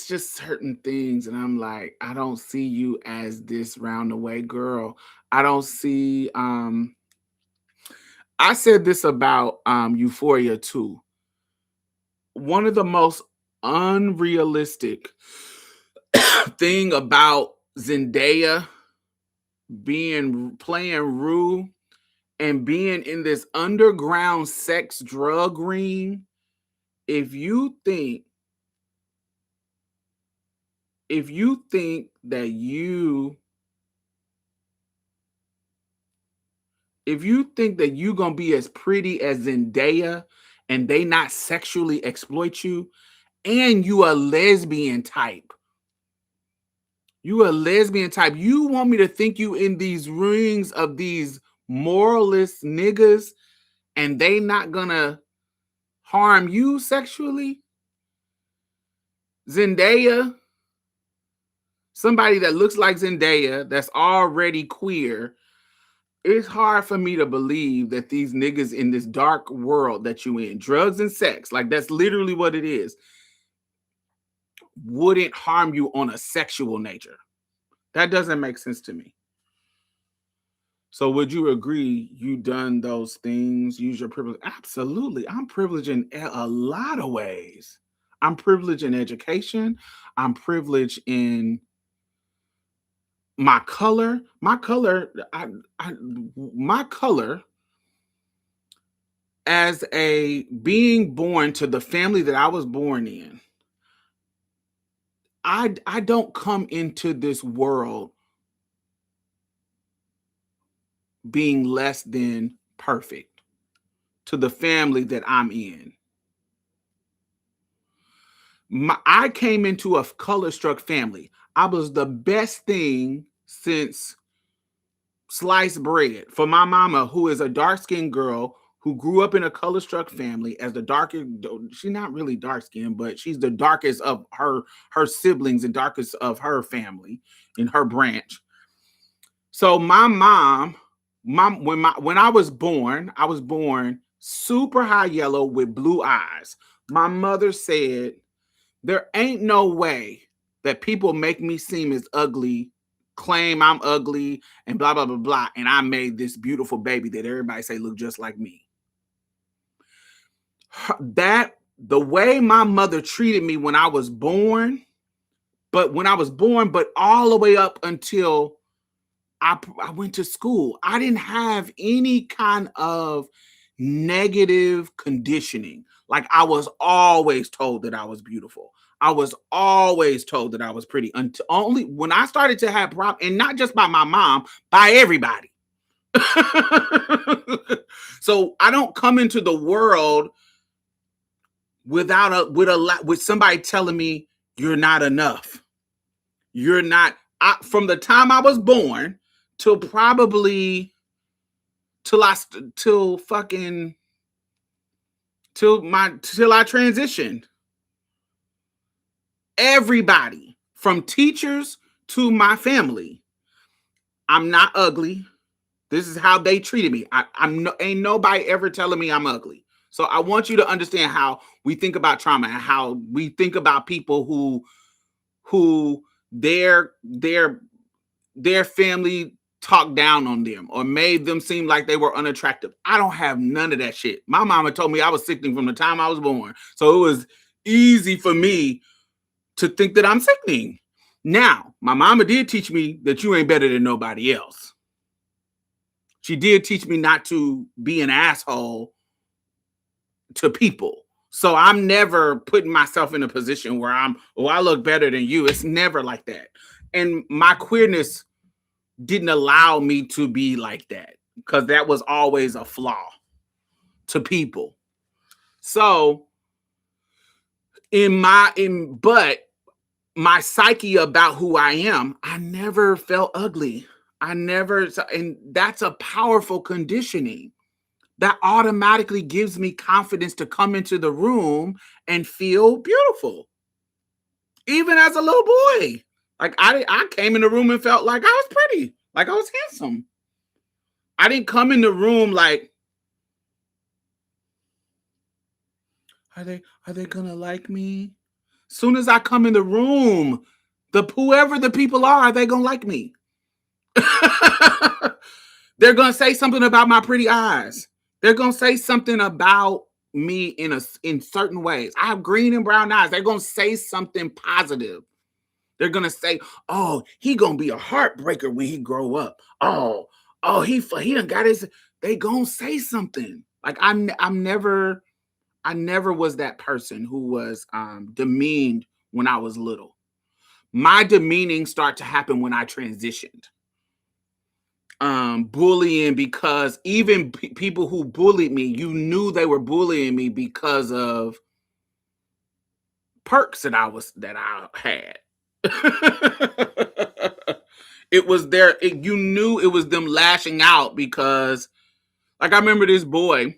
just certain things, and I'm like, I don't see you as this round the way girl. I don't see I said this about Euphoria too. One of the most unrealistic thing about Zendaya playing Rue and being in this underground sex drug ring. If you think that you gonna be as pretty as Zendaya and they not sexually exploit you, and you a lesbian type. You want me to think you in these rings of these moralist niggas and they not gonna harm you sexually? Zendaya, somebody that looks like Zendaya, that's already queer. It's hard for me to believe that these niggas in this dark world that you in, drugs and sex, like that's literally what it is, wouldn't harm you on a sexual nature. That doesn't make sense to me. So would you agree you done those things, use your privilege? Absolutely. I'm privileged in a lot of ways. I'm privileged in education. I'm privileged in my color. My color as a being born to the family that I was born in. I don't come into this world being less than perfect to the family that I'm in. I came into a color-struck family. I was the best thing since sliced bread for my mama, who is a dark-skinned girl who grew up in a color-struck family as the darkest. She's not really dark-skinned, but she's the darkest of her siblings and darkest of her family in her branch. So my mom, when I was born super high yellow with blue eyes. My mother said, there ain't no way that people make me seem as ugly, claim I'm ugly, and blah, blah, blah, blah. And I made this beautiful baby that everybody say look just like me. The way my mother treated me when I was born, but all the way up until I went to school, I didn't have any kind of negative conditioning. Like, I was always told that I was beautiful. I was always told that I was pretty. Until only when I started to have problems, and not just by my mom, by everybody. So I don't come into the world with somebody telling me you're not enough. You're not. From the time I was born till probably till I transitioned. Everybody, from teachers to my family, I'm not ugly. This is how they treated me. Ain't nobody ever telling me I'm ugly. So I want you to understand how we think about trauma and how we think about people who their family talked down on them or made them seem like they were unattractive. I don't have none of that shit. My mama told me I was sickening from the time I was born. So it was easy for me to think that I'm sickening. Now, my mama did teach me that you ain't better than nobody else. She did teach me not to be an asshole to people. So I'm never putting myself in a position where I look better than you. It's never like that. And my queerness didn't allow me to be like that because that was always a flaw to people. So but my psyche about who I am, I never felt ugly. And that's a powerful conditioning that automatically gives me confidence to come into the room and feel beautiful. Even as a little boy, like I came in the room and felt like I was pretty, like I was handsome. I didn't come in the room like, are they gonna like me? Soon as I come in the room, whoever the people are they gonna like me? They're gonna say something about my pretty eyes. They're gonna say something about me in certain ways. I have green and brown eyes. They're gonna say something positive. They're gonna say, "Oh, he gonna be a heartbreaker when he grow up." Oh, he done got his. They gonna say something. Like I never was that person who was demeaned when I was little. My demeaning started to happen when I transitioned. Bullying, because even people who bullied me, you knew they were bullying me because of perks that I had. It was you knew it was them lashing out because, like, I remember this boy.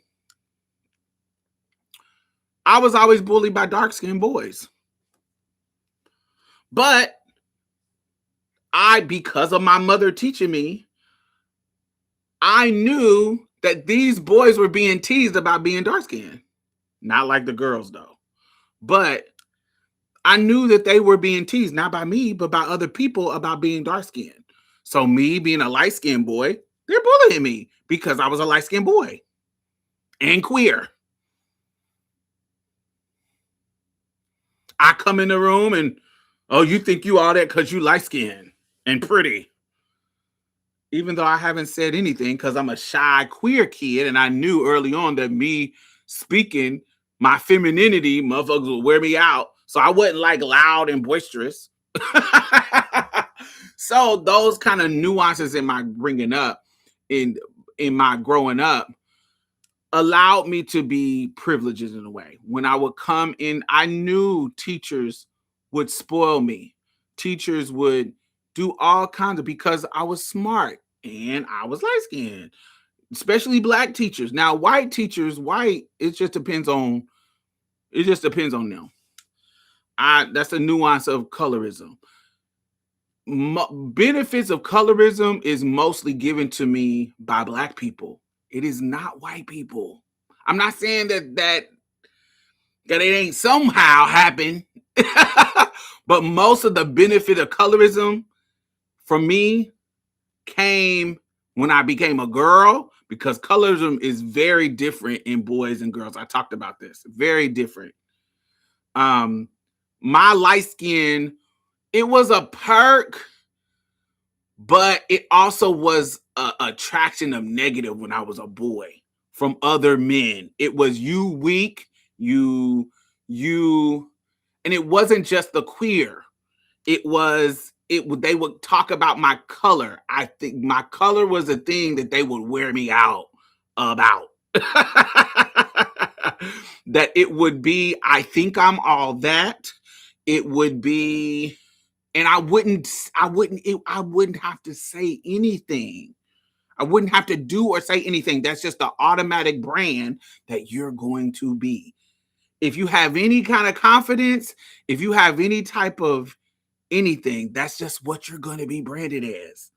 I was always bullied by dark-skinned boys. But because of my mother teaching me, I knew that these boys were being teased about being dark-skinned. Not like the girls, though. But I knew that they were being teased, not by me, but by other people about being dark-skinned. So me being a light-skinned boy, they're bullying me because I was a light-skinned boy and queer. I come in the room and, oh, you think you all that because you light-skinned and pretty. Even though I haven't said anything because I'm a shy queer kid, and I knew early on that me speaking my femininity, motherfuckers would wear me out. So I wasn't like loud and boisterous. So those kind of nuances in my bringing up, in my growing up, allowed me to be privileged in a way. When I would come in, I knew teachers would spoil me. Teachers would do all kinds of, because I was smart and I was light skinned, especially black teachers. Now, white teachers, it just depends on them. That's the nuance of colorism. Benefits of colorism is mostly given to me by black people. It is not white people. I'm not saying that it ain't somehow happened, but most of the benefit of colorism for me came when I became a girl, because colorism is very different in boys and girls. I talked about this. Very different. My light skin, it was a perk, but it also was a attraction of negative when I was a boy from other men. It was you weak, you, and it wasn't just the queer. They would talk about my color. I think my color was a thing that they would wear me out about. That it would be, I think I'm all that. It would be, and I wouldn't have to say anything. I wouldn't have to do or say anything. That's just the automatic brand that you're going to be. If you have any kind of confidence, if you have any type of anything, that's just what you're going to be branded as.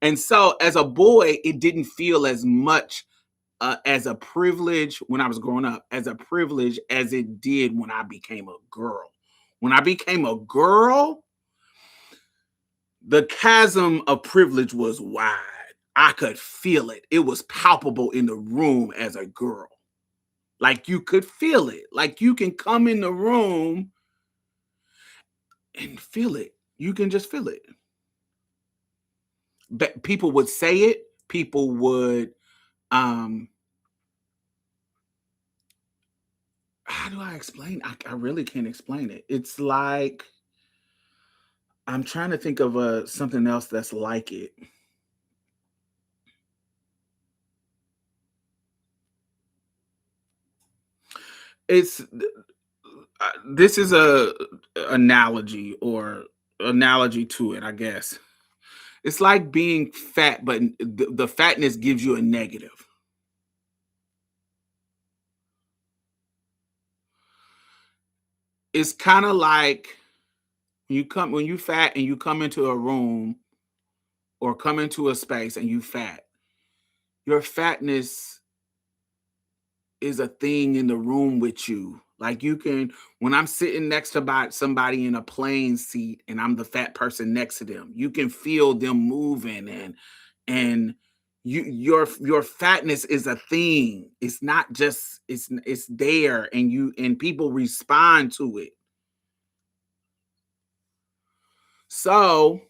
And so as a boy, it didn't feel as much as a privilege when I was growing up, as a privilege as it did when I became a girl. When I became a girl, The chasm of privilege was wide. I could feel it. It was palpable in the room as a girl. Like you could feel it. Like you can come in the room and feel it. You can just feel it. But people would say it. People would how do I explain? I really can't explain it. It's like I'm trying to think of something else that's like it. It's this is a analogy or analogy to it, I guess. It's like being fat, but the fatness gives you a negative. It's kind of like when you fat and you come into a room or come into a space and you fat. Your fatness is a thing in the room with you. Like you can, when I'm sitting next to somebody in a plane seat and I'm the fat person next to them, you can feel them moving and your fatness is a thing. It's not just it's there and people respond to it. So,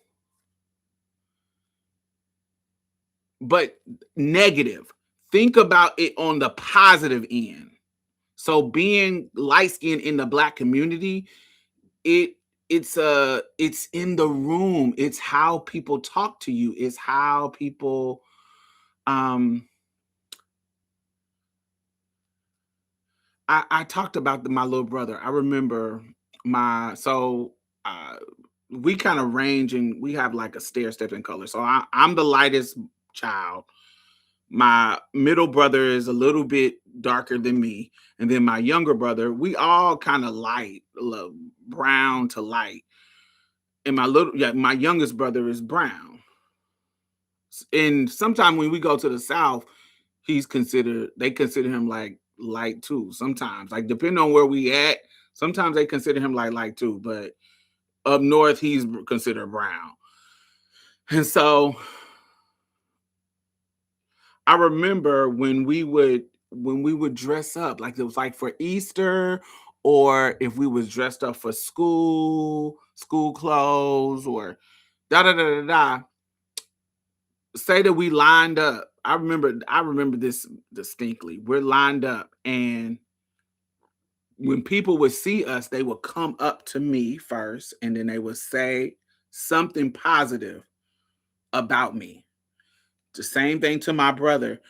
but negative. Think about it on the positive end. So being light skinned in the black community, it it's in the room. It's how people talk to you. It's how people um I talked about my little brother. I remember my so uh we kind of range and we have like a stair step in color. So I'm the lightest child. My middle brother is a little bit darker than me, and then my younger brother, we all kind of light, brown to light. And my youngest brother is brown. And sometime when we go to the south, they consider him like light too. Sometimes, like depending on where we at, sometimes they consider him like light too. But up north, he's considered brown. And so I remember when we would dress up, like it was like for Easter, or if we was dressed up for school clothes, or da da da da da. Say that we lined up. I remember this distinctly. We're lined up, and when people would see us, they would come up to me first, and then they would say something positive about me. The same thing to my brother.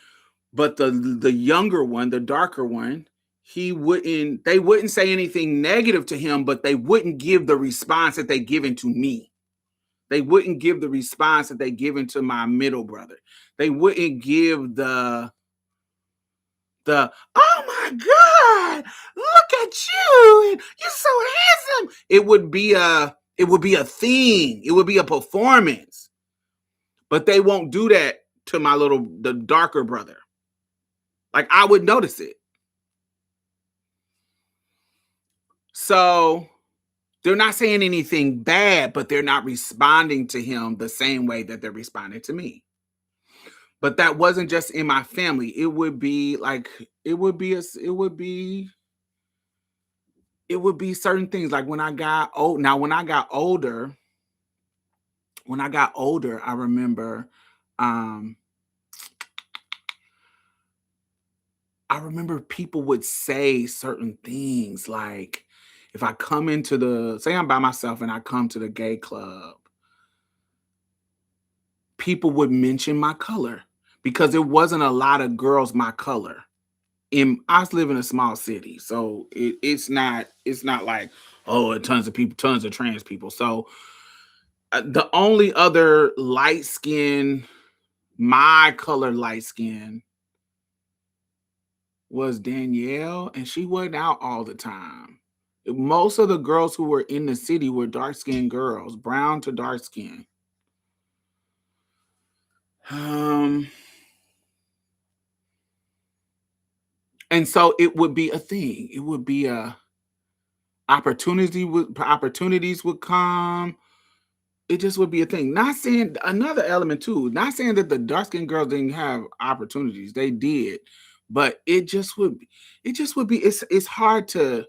But the younger one, the darker one, they wouldn't say anything negative to him, but they wouldn't give the response that they given to me. They wouldn't give the response that they given to my middle brother. They wouldn't give the oh my god, look at you, and you're so handsome. It would be a thing. It would be a performance. But they won't do that to the darker brother. Like I would notice it. So they're not saying anything bad, but they're not responding to him the same way that they're responding to me. But that wasn't just in my family. It would be like it would be certain things like when I got old. Now when I got older, I remember um people would say certain things like if I come into say I'm by myself and I come to the gay club, people would mention my color because there wasn't a lot of girls my color. I live in a small city, so it's not like oh, tons of people, tons of trans people. So the only other light skin, my color light skin was Danielle, and she wasn't out all the time. Most of the girls who were in the city were dark skinned girls, brown to dark skin. Um, and so it would be a thing. It would be a opportunities would come. it just would be a thing. Not saying another element too. Not saying that the dark skinned girls didn't have opportunities. They did, but it just would. It just would be. It's hard to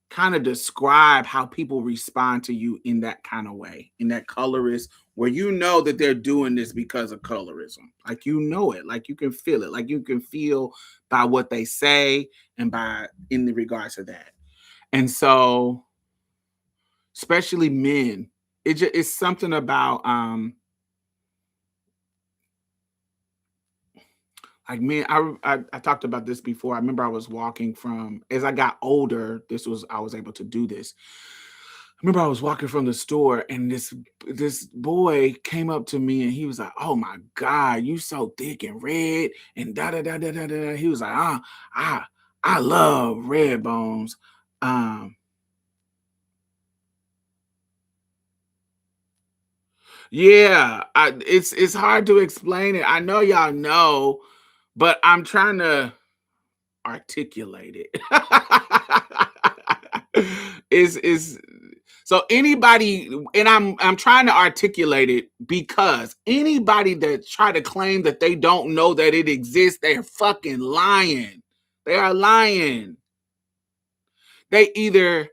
kind of describe how people respond to you in that kind of way, in that colorist, where you know that they're doing this because of colorism. Like you know it, like you can feel it, like you can feel by what they say and by in the regards to that. And so, especially men, it's something about like me, I talked about this before. I remember I was walking from as I got older. I was able to do this. I remember I was walking from the store and this boy came up to me and he was like, "Oh my God, you so thick and red and da da da da da da." He was like, I I love red bones." Um, yeah, it's hard to explain it. I know y'all know, but I'm trying to articulate it. Is so anybody, and I'm trying to articulate it because anybody that try to claim that they don't know that it exists, they're fucking lying. They are lying. They either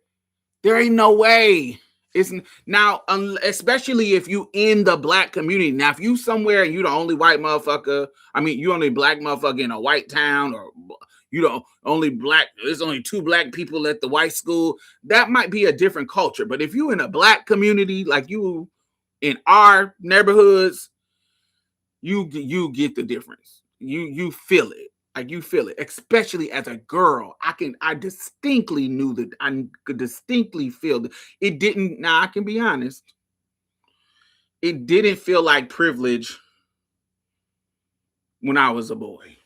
there ain't no way. It's now, especially if you in the black community. Now, if you somewhere and you the only white motherfucker, I mean, you only black motherfucker in a white town, or you don't only black. There's only two black people at the white school. That might be a different culture. But if you in a black community, like you in our neighborhoods, you get the difference. You feel it. Like you feel it, especially as a girl. I distinctly knew that I could distinctly feel that it didn't. Now I can be honest, it didn't feel like privilege when I was a boy.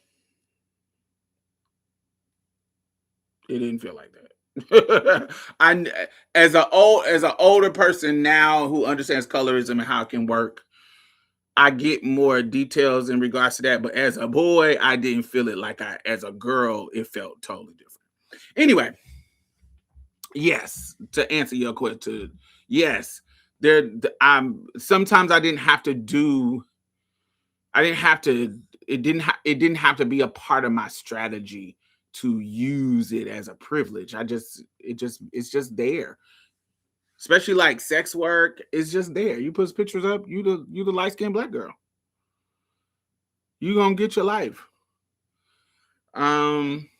It didn't feel like that. I as an older person now who understands colorism and how it can work, I get more details in regards to that. But as a boy, I didn't feel it like I as a girl, it felt totally different. Anyway, yes, to answer your question, yes, I'm sometimes I didn't have to do. I didn't have to. It didn't have to be a part of my strategy to use it as a privilege. It's just there. Especially like sex work, it's just there. You put pictures up. You the light skinned black girl. You gonna get your life. Um,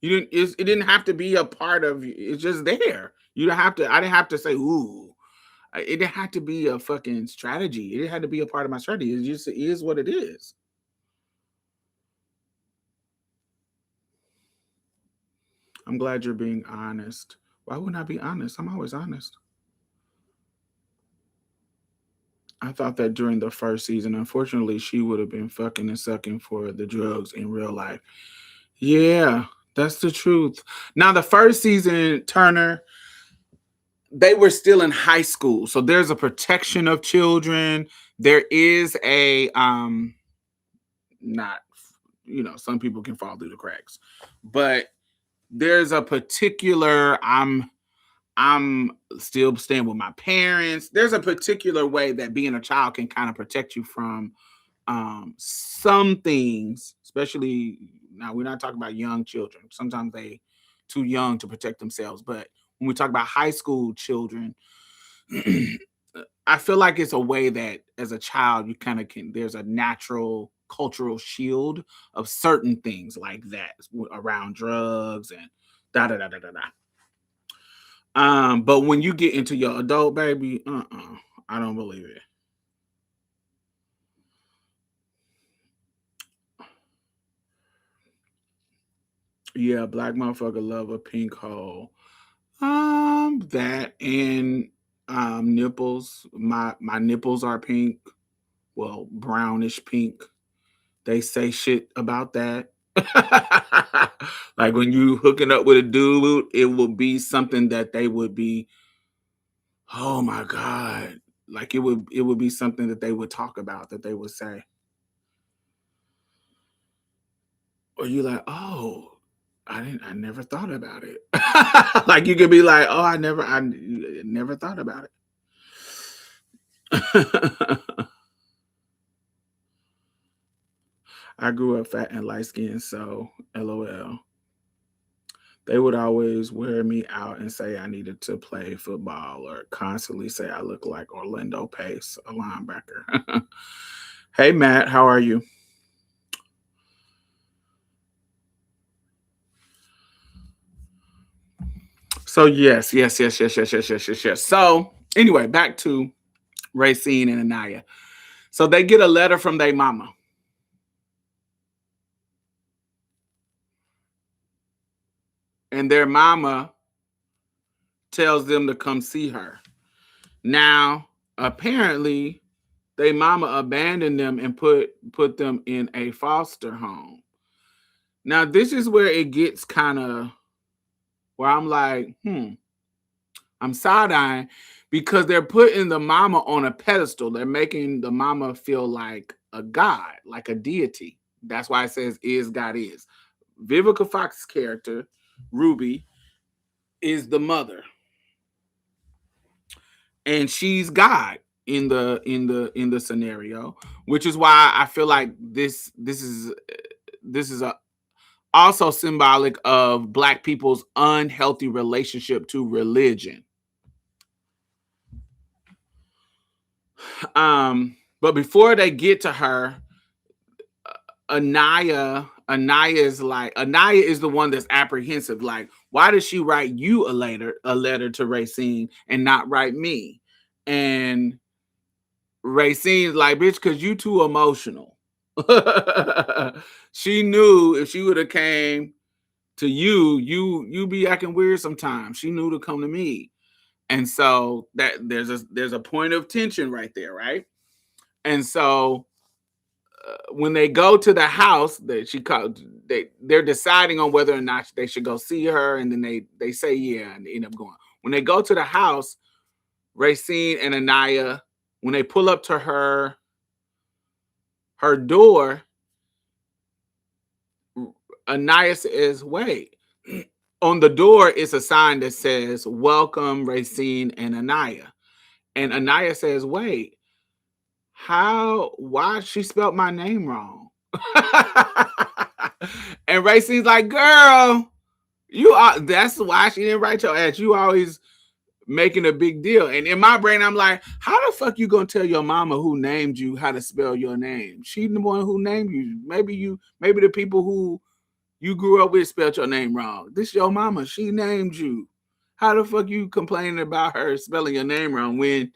it didn't have to be a part of you. It's just there. You don't have to. I didn't have to say, "Ooh." It didn't have to be a fucking strategy. It had to be a part of my strategy. It just is what it is. I'm glad you're being honest. Why wouldn't I be honest? I'm always honest. I thought that during the first season, unfortunately, she would have been fucking and sucking for the drugs in real life. Yeah, that's the truth. Now, the first season, Turner, they were still in high school. So there's a protection of children. There is a not some people can fall through the cracks. But there's a particular I'm still staying with my parents. There's a particular way that being a child can kind of protect you from some things, especially now we're not talking about young children. Sometimes they too young to protect themselves. But when we talk about high school children, I feel like it's a way that as a child you kind of can there's a natural cultural shield of certain things like that around drugs and da da da da da da. But when you get into your adult baby, I don't believe it. Yeah, black motherfucker love a pink hole. That and nipples. My nipples are pink. Well, brownish pink. They say shit about that. Like when you hooking up with a dude, it will be something that they would be, oh my God. Like it would be something that they would talk about, that they would say. Or you like, oh, I never thought about it. Like you could be like, oh, I never thought about it. I grew up fat and light skinned, so LOL. They would always wear me out and say I needed to play football or constantly say I look like Orlando Pace, a linebacker. Hey, Matt, how are you? So, yes. So, anyway, back to Racine and Anaya. So, they get a letter from their mama. And their mama tells them to come see her. Now, apparently, their mama abandoned them and put them in a foster home. Now, this is where it gets kind of where I'm like, I'm side-eyeing because they're putting the mama on a pedestal. They're making the mama feel like a god, like a deity. That's why it says is God is. Vivica Fox's character, Ruby, is the mother. And she's God in the scenario, which is why I feel like this is also symbolic of Black people's unhealthy relationship to religion. But before they get to her, Anaya is the one that's apprehensive. Like, why did she write you a letter to Racine and not write me? And Racine's like, bitch, because you too emotional. She knew if she would have came to you be acting weird sometimes. She knew to come to me. And so that there's a point of tension right there, right? And so when they go to the house that they're deciding on whether or not they should go see her, and then they say yeah, and they end up going. When they go to the house, Racine and Anaya, when they pull up to her door, Anaya says, wait. On the door is a sign that says, welcome Racine and Anaya. And Anaya says, wait, why she spelled my name wrong? And Racine's like, girl, that's why she didn't write your ass. You always making a big deal. And in my brain, I'm like, how the fuck you gonna tell your mama who named you how to spell your name? She's the one who named you. Maybe the people who you grew up with spelled your name wrong. This your mama. She named you. How the fuck you complaining about her spelling your name wrong when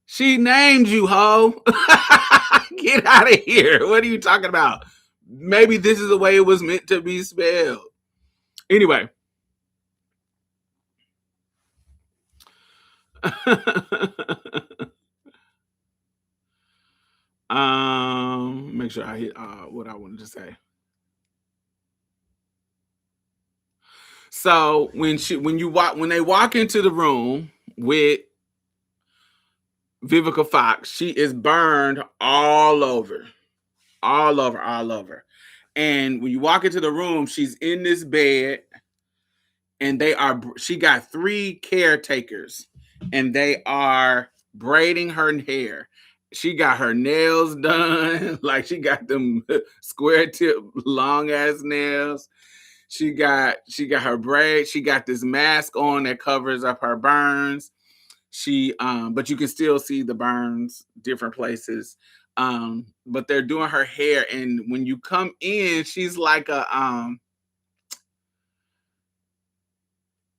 she named you, ho? Get out of here. What are you talking about? Maybe this is the way it was meant to be spelled. Anyway. Make sure I hit what I wanted to say. So when they walk into the room with Vivica Fox, she is burned all over. And when you walk into the room, she's in this bed, and she got 3 caretakers, and they are braiding her hair. She got her nails done, like she got them square tip, long ass nails. She got her braid. She got this mask on that covers up her burns. But you can still see the burns different places. But they're doing her hair, and when you come in, she's like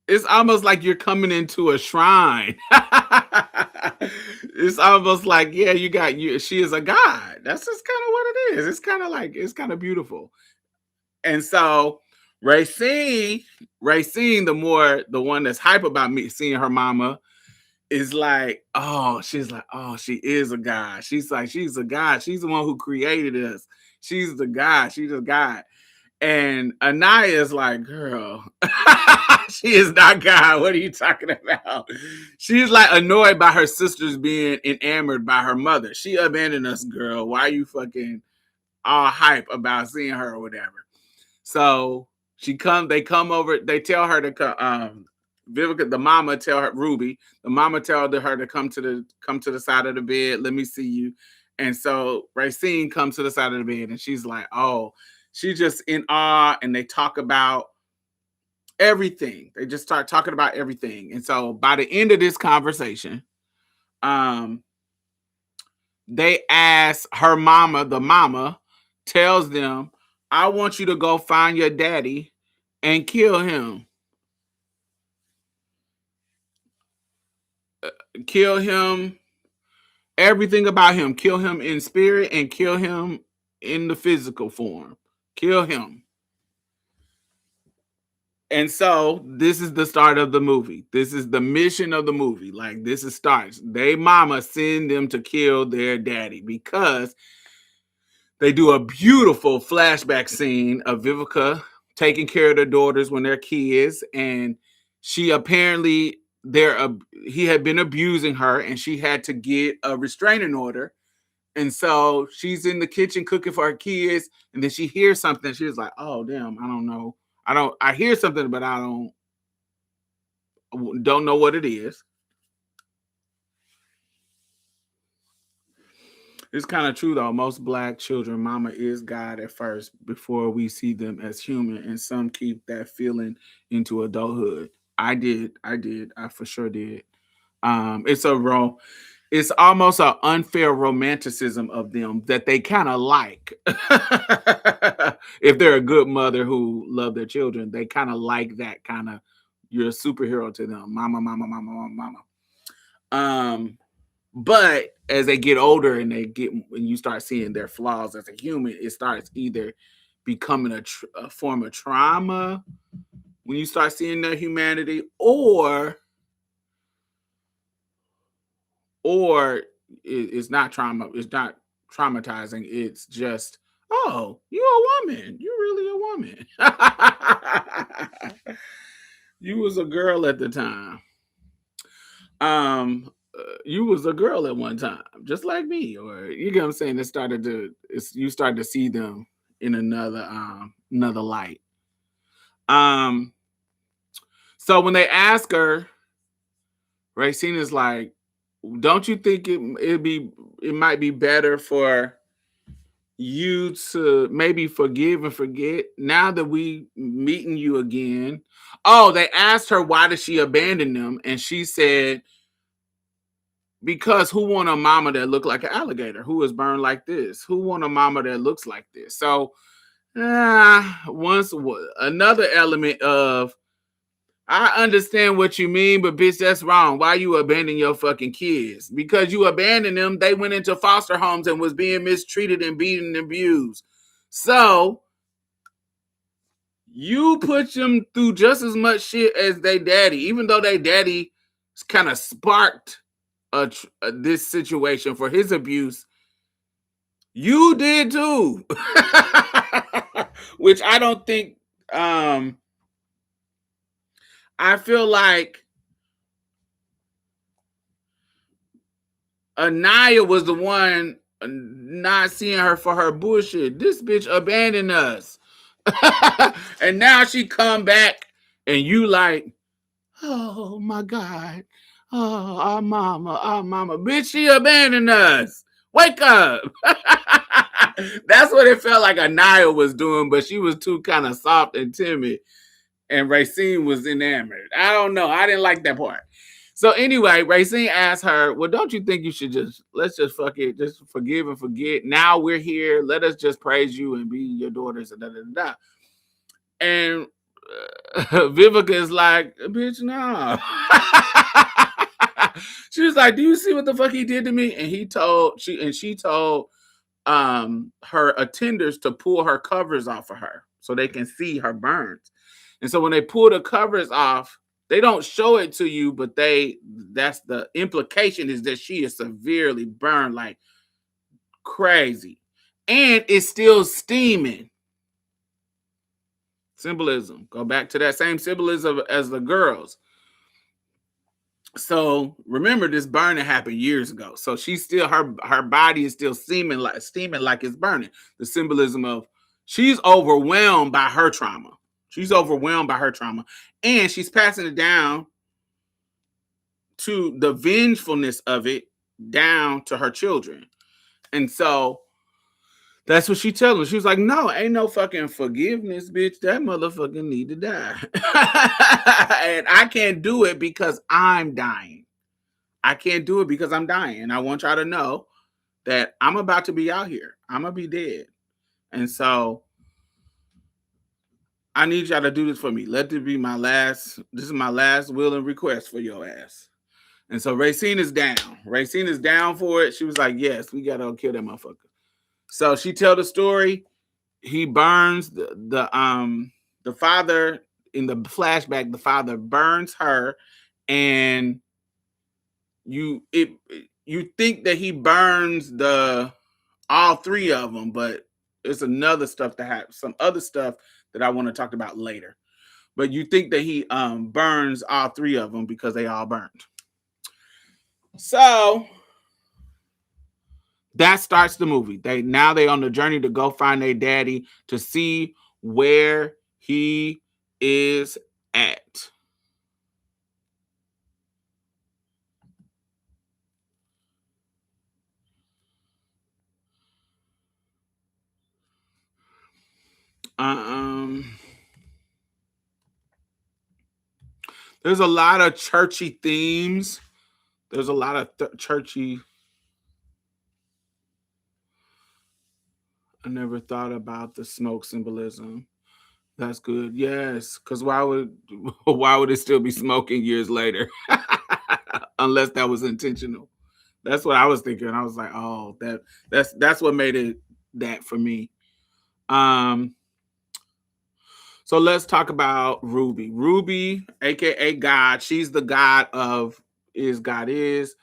it's almost like you're coming into a shrine. It's almost like, yeah, she is a god. That's just kind of what it is. It's kind of beautiful. And so Racine, the one that's hype about me seeing her mama, is like, she's like, she is a god. She's like, she's a god. She's the one who created us. She's the god. She's a god. And Anaya is like, girl, she is not God. What are you talking about? She's like annoyed by her sisters being enamored by her mother. She abandoned us, girl. Why are you fucking all hype about seeing her or whatever? So they come over, they tell her to come, Vivica, the mama, tell her Ruby, the mama tell her to come to the side of the bed. Let me see you. And so Racine comes to the side of the bed, and she's like, oh, she's just in awe. And they talk about everything. They just start talking about everything. And so by the end of this conversation, they ask her mama, the mama tells them, I want you to go find your daddy and kill him. Kill him, everything about him. Kill him in spirit and kill him in the physical form. Kill him. And so this is the start of the movie. This is the mission of the movie. Like, this is starts. They mama send them to kill their daddy because they do a beautiful flashback scene of Vivica taking care of their daughters when they're kids, and she apparently he had been abusing her, and she had to get a restraining order. And so she's in the kitchen cooking for her kids, and then she hears something. She was like, "Oh damn, I don't know. I hear something, but I don't know what it is." It's kind of true though. Most Black children, mama is God at first before we see them as human, and some keep that feeling into adulthood. I did. I for sure did. It's almost an unfair romanticism of them that they kind of like. If they're a good mother who love their children, they kind of like that kind of, you're a superhero to them, mama, mama, mama, mama, mama. But as they get older and when you start seeing their flaws as a human, it starts either becoming a form of trauma when you start seeing their humanity, or it's not trauma. It's not traumatizing. It's just, oh, you're a woman. You're really a woman. You was a girl at the time. You was a girl at one time, just like me, or you get what I'm saying. You started to see them in another light. So when they ask her, Racine is like, don't you think it might be better for you to maybe forgive and forget now that we meeting you again? Oh, they asked her why did she abandon them, and she said, because who want a mama that look like an alligator, who is burned like this? Who want a mama that looks like this? So another element of, I understand what you mean, but bitch, that's wrong. Why you abandon your fucking kids? Because you abandoned them. They went into foster homes and was being mistreated and beaten and abused. So you put them through just as much shit as they daddy, even though they daddy kind of sparked this situation for his abuse. You did too. Which I don't think, I feel like Anaya was the one not seeing her for her bullshit. This bitch abandoned us. And now she come back and you like, oh my God. Oh, our mama. Bitch, she abandoned us. Wake up. That's what it felt like Anaya was doing, but she was too kind of soft and timid. And Racine was enamored. I don't know. I didn't like that part. So anyway, Racine asked her, well, don't you think you should let's just fuck it, just forgive and forget. Now we're here. Let us just praise you and be your daughters. And And Vivica is like, bitch, no. She was like, do you see what the fuck he did to me? And she told her attenders to pull her covers off of her so they can see her burns. And so when they pull the covers off, they don't show it to you, but that's the implication, is that she is severely burned like crazy. And it's still steaming. Symbolism. Go back to that same symbolism as the girls. So remember, this burning happened years ago. So she's still, her body is still steaming like it's burning. The symbolism of she's overwhelmed by her trauma. She's overwhelmed by her trauma, and she's passing it down to the vengefulness of it down to her children. And so that's what she telling me. She was like, no, ain't no fucking forgiveness, bitch. That motherfucker need to die. And I can't do it because I'm dying. I can't do it because I'm dying. And I want y'all to know that I'm about to be out here. I'm going to be dead. And so I need y'all to do this for me. Let this be my last, this is my last will and request for your ass. And so Racine is down. Racine is down for it. She was like, yes, we got to kill that motherfucker. So she tell the story. He burns the father in the flashback. The father burns her, and you think that he burns the all three of them, but it's another stuff that happens. Some other stuff that I want to talk about later. But you think that he burns all three of them because they all burned. So that starts the movie. They on the journey to go find their daddy to see where he is at. There's a lot of churchy themes. There's a lot of churchy. I never thought about the smoke symbolism. That's good. Yes, because why would it still be smoking years later? Unless that was intentional. That's what I was thinking. I was like, oh, that's what made it that for me. So let's talk about Ruby. Ruby, aka God. She's the god of Is God Is,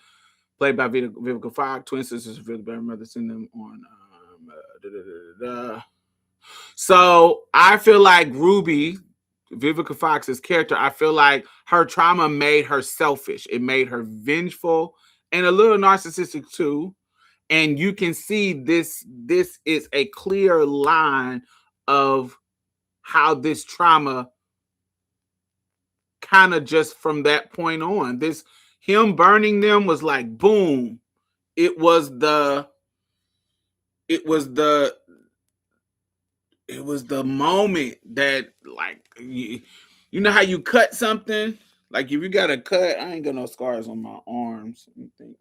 played by Vivica Fox. Twin sisters, Vivica Mother, seen them on. So I feel like Ruby, Vivica Fox's character, I feel like her trauma made her selfish. It made her vengeful and a little narcissistic too. And you can see this is a clear line of how this trauma kind of just from that point on. This him burning them was like boom. It was the moment that like you know how you cut something? Like if you got a cut, I ain't got no scars on my arms. Let me think.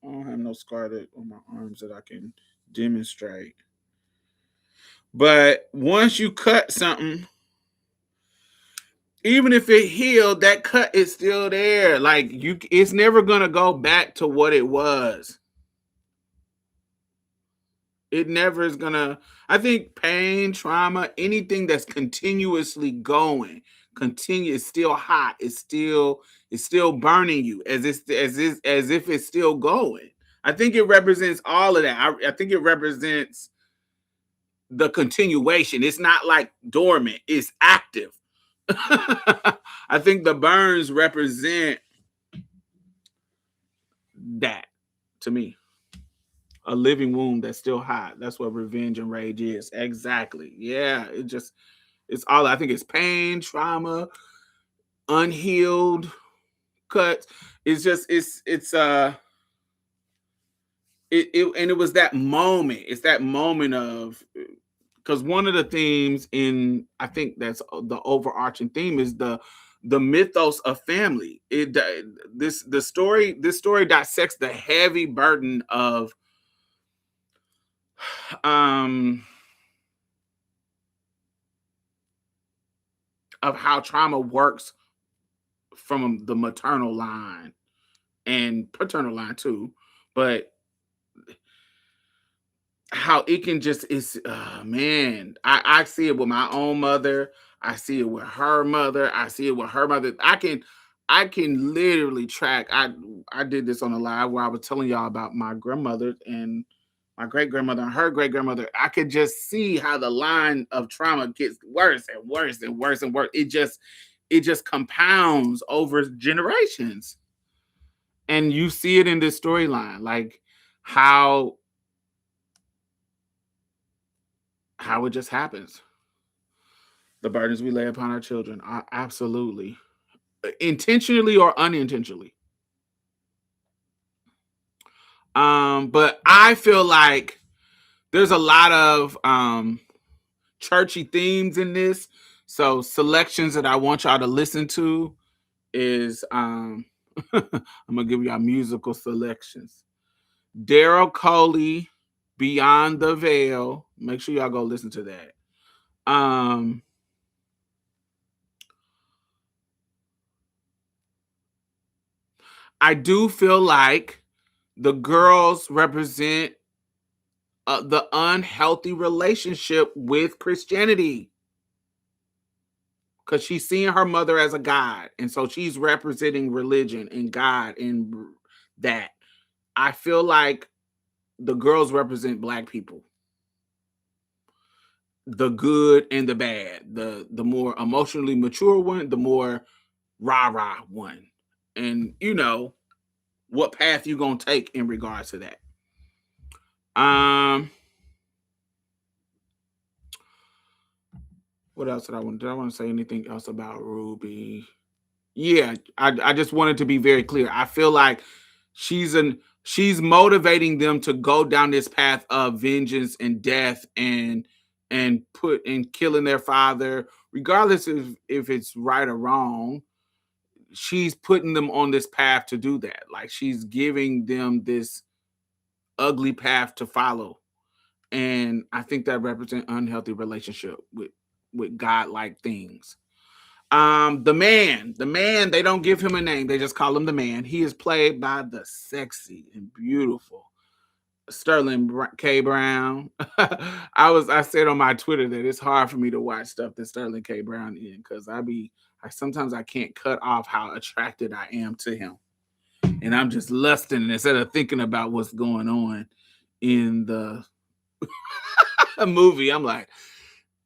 I don't have no scar on my arms that I can demonstrate. But once you cut something, even if it healed, that cut is still there. Like it's never gonna go back to what it was. It never is gonna. I think pain, trauma, anything that's continuously going, is still hot. It's still burning you as if it's still going. I think it represents all of that. I think it represents the continuation. It's not like dormant. It's active. I think the burns represent that to me. A living wound that's still hot. That's what revenge and rage is. Exactly. Yeah. It's all, I think it's pain, trauma, unhealed cuts. It's just, and it was that moment. It's that moment of, because one of the themes in, I think that's the overarching theme is the mythos of family. This story dissects the heavy burden of how trauma works from the maternal line and paternal line too, but how it can just is man, I see it with my own mother. I see it with her mother. I see it with her mother. I can literally track. I did this on a live where I was telling y'all about my grandmother and my great grandmother and her great grandmother. I could just see how the line of trauma gets worse and worse and worse and worse. It just compounds over generations. And you see it in this storyline, like how it just happens. The burdens we lay upon our children. Absolutely. intentionally or unintentionally. But I feel like there's a lot of churchy themes in this. So selections that I want y'all to listen to is I'm gonna give y'all musical selections. Daryl Coley, Beyond the Veil. Make sure y'all go listen to that. I do feel like the girls represent the unhealthy relationship with Christianity, because she's seeing her mother as a god, and so she's representing religion and God and that. I feel like the girls represent Black people, the good and the bad, the more emotionally mature one, the more rah-rah one, and what path you gonna take in regards to that. What else did I want? Did I want to say anything else about Ruby? Yeah, I just wanted to be very clear. I feel like she's motivating them to go down this path of vengeance and death and killing their father, regardless of if it's right or wrong. She's putting them on this path to do that. Like, she's giving them this ugly path to follow. And I think that represents unhealthy relationship with God-like things. The man, they don't give him a name. They just call him the man. He is played by the sexy and beautiful Sterling K. Brown. I said on my Twitter that it's hard for me to watch stuff that Sterling K. Brown in, because sometimes I can't cut off how attracted I am to him. And I'm just lusting instead of thinking about what's going on in the movie. I'm like,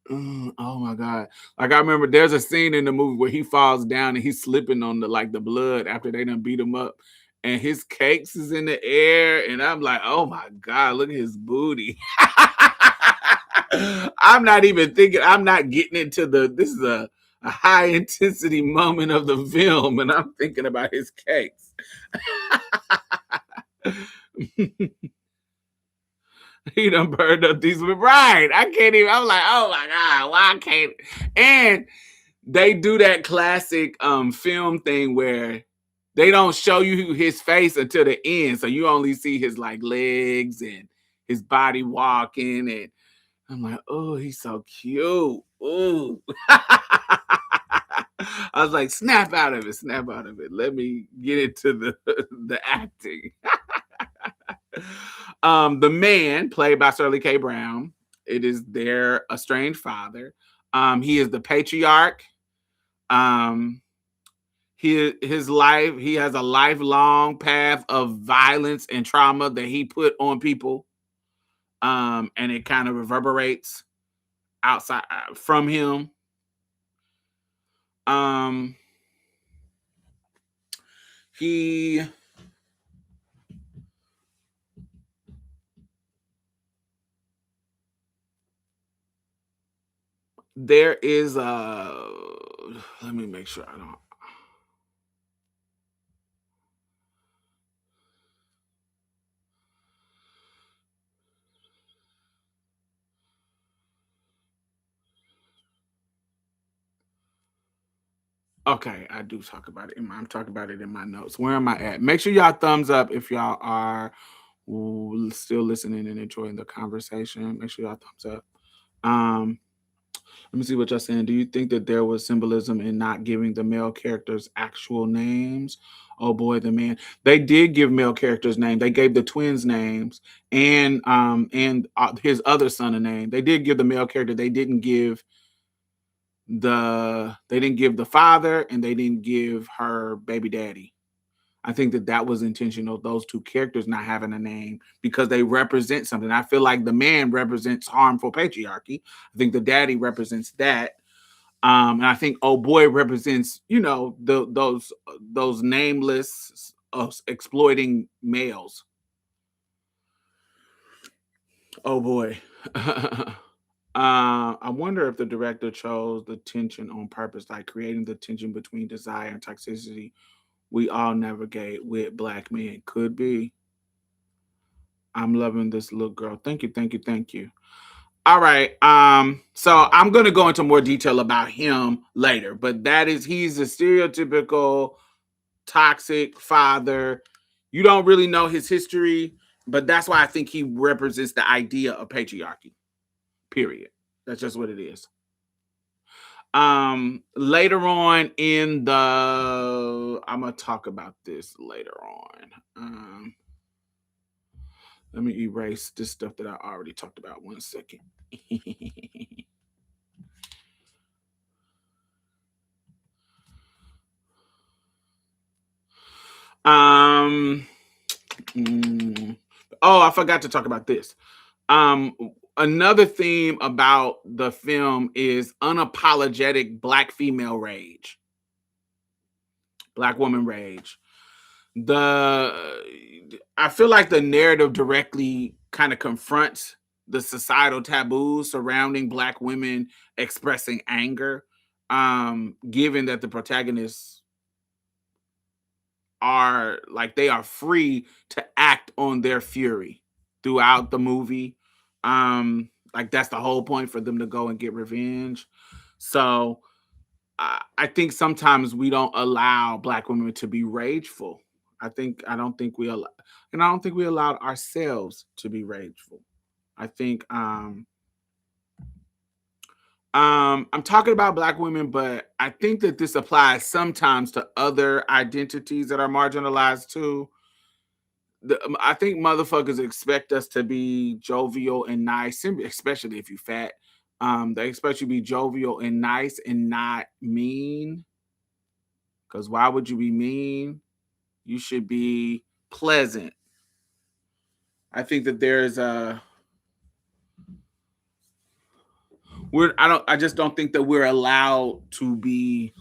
oh my God. Like, I remember there's a scene in the movie where he falls down and he's slipping on the blood after they done beat him up, and his cakes is in the air, and I'm like, oh my God, look at his booty. I'm not getting into this is a high intensity moment of the film, and I'm thinking about his cakes. He done burned up these, right? I can't even. I'm like, oh my God, why I can't? And they do that classic film thing where they don't show you his face until the end, so you only see his legs and his body walking, and I'm like, oh, he's so cute. Ooh. I was like, snap out of it. Let me get into the acting. The man, played by Sterling K. Brown, it is their estranged father. He is the patriarch. His life, he has a lifelong path of violence and trauma that he put on people. And it kind of reverberates outside from him. He there is let me make sure I don't. Okay, I do talk about it. I'm talking about it in my notes. Where am I at? Make sure y'all thumbs up if y'all are still listening and enjoying the conversation. Make sure y'all thumbs up. Let me see what y'all saying. Do you think that there was symbolism in not giving the male characters actual names? Oh boy, the man. They did give male characters names. They gave the twins names and his other son a name. They did give the male character. They didn't give the father, and they didn't give her baby daddy. I think that was intentional, those two characters not having a name, because they represent something. I feel like the man represents harmful patriarchy. I think the daddy represents that. And I think oh boy represents, those nameless exploiting males. Oh boy. I wonder if the director chose the tension on purpose, like creating the tension between desire and toxicity we all navigate with black men. Could be. I'm loving this little girl. Thank you, thank you, thank you. All right. So I'm gonna go into more detail about him later, but he's a stereotypical toxic father. You don't really know his history, but that's why I think he represents the idea of patriarchy. Period. That's just what it is. Later on in the I'm gonna talk about this later on. Let me erase this stuff that I already talked about. 1 second. um oh, I forgot to talk about this. Um Another theme about the film is unapologetic black female rage. Black woman rage. I feel like the narrative directly kind of confronts the societal taboos surrounding black women expressing anger, given that the protagonists are like they are free to act on their fury throughout the movie. Like that's the whole point for them to go and get revenge. So I think sometimes we don't allow black women to be rageful. I don't think we allow, and I don't think we allowed ourselves to be rageful. I think I'm talking about black women, but I think that this applies sometimes to other identities that are marginalized too. I think motherfuckers expect us to be jovial and nice, especially if you fat. They expect you to be jovial and nice and not mean. Because why would you be mean? You should be pleasant. I think that there's a I just don't think that we're allowed to be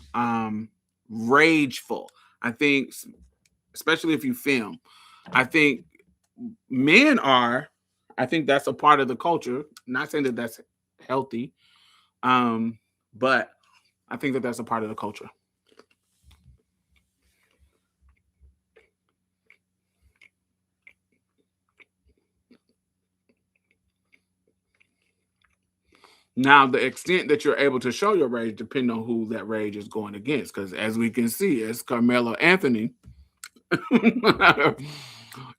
rageful. I think especially if you film. I think men are. I think that's a part of the culture. Not saying that that's healthy, but I think that that's a part of the culture. Now, the extent that you're able to show your rage depends on who that rage is going against. Because as we can see, it's Carmelo Anthony.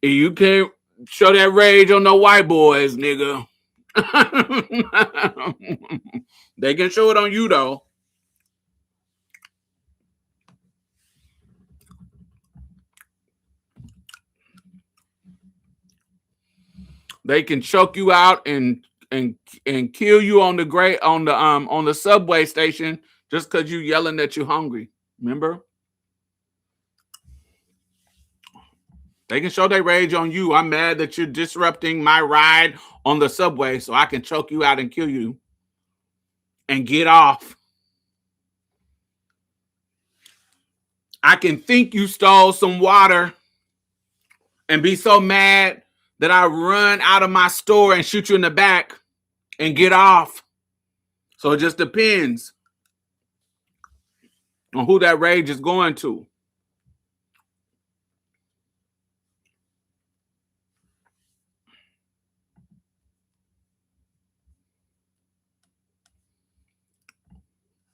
You can't show that rage on no white boys, nigga. They can show it on you though. They can choke you out and kill you on the subway station just because you yelling that you're hungry. Remember? They can show their rage on you. I'm mad that you're disrupting my ride on the subway, so I can choke you out and kill you and get off. I can think you stole some water and be so mad that I run out of my store and shoot you in the back and get off. So it just depends on who that rage is going to.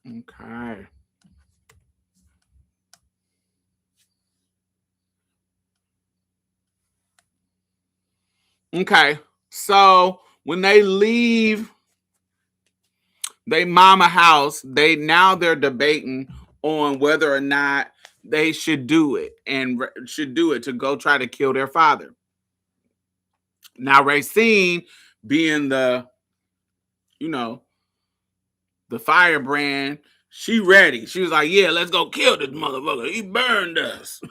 Okay. Okay. So when they leave they mama house, they're debating on whether or not they should do it and should do it to go try to kill their father. Now Racine being you know, the firebrand, she ready. She was like, yeah, let's go kill this motherfucker. He burned us.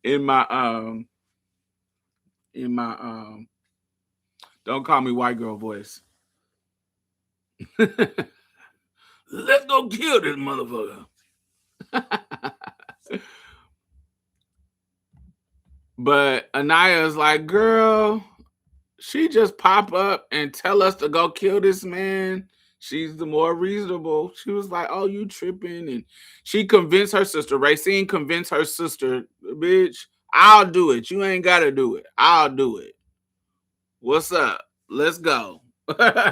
in my in my don't call me white girl voice. Let's go kill this motherfucker. But Anaya's like, girl, she just pop up and tell us to go kill this man. She's the more reasonable. She was like, "Oh, you tripping?" And she convinced her sister. Racine convinced her sister, "Bitch, I'll do it. You ain't gotta do it. I'll do it. What's up? Let's go.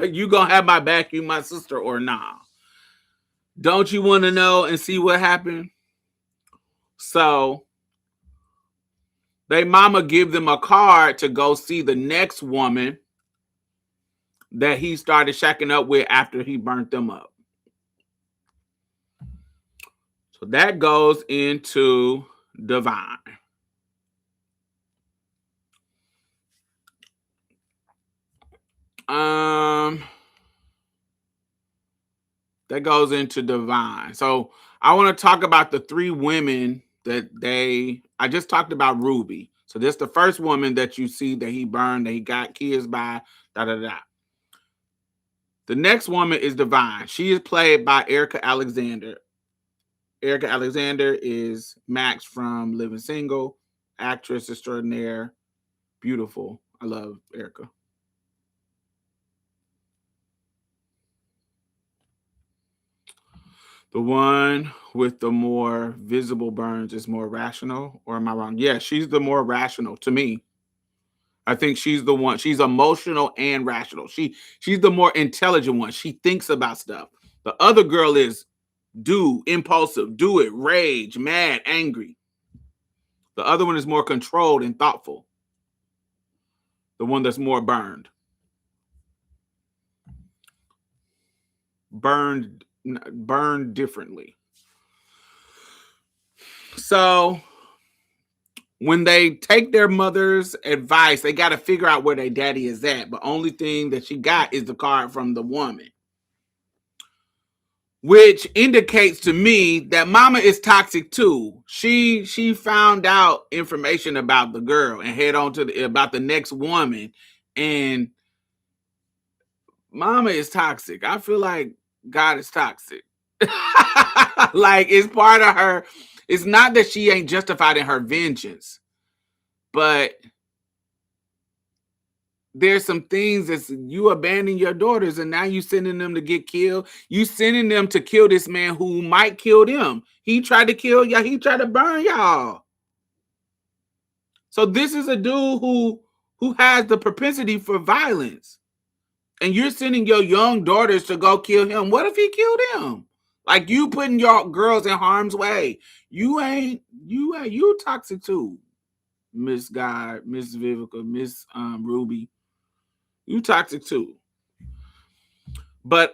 You gonna have my back, you my sister, or nah? Don't you want to know and see what happened?" So they mama give them a card to go see the next woman that he started shacking up with after he burnt them up. So that goes into Divine. That goes into Divine. So I want to talk about the three women that I just talked about Ruby. So this is the first woman that you see that he burned, that he got kids by, da da da. The next woman is Divine. She is played by Erica Alexander. Erica Alexander is Max from Living Single, actress extraordinaire, beautiful. I love Erica. The one with the more visible burns is more rational, or am I wrong? Yeah, she's the more rational to me. I think she's the one. She's emotional and rational. She's the more intelligent one. She thinks about stuff. The other girl is impulsive, do it, rage, mad, angry. The other one is more controlled and thoughtful. The one that's more burned differently. So when they take their mother's advice, they got to figure out where their daddy is at. But only thing that she got is the card from the woman, which indicates to me that mama is toxic too. She found out information about the girl and head on to about the next woman, and mama is toxic. I feel like God is toxic. Like it's part of her. It's not that she ain't justified in her vengeance, but there's some things that you abandon your daughters and now you sending them to get killed. You sending them to kill this man who might kill them. He tried to kill y'all. He tried to burn y'all. So this is a dude who has the propensity for violence. And you're sending your young daughters to go kill him. What if he killed him? Like you putting your girls in harm's way. You toxic too, Miss God, Miss Vivica, Miss Ruby. You toxic too. But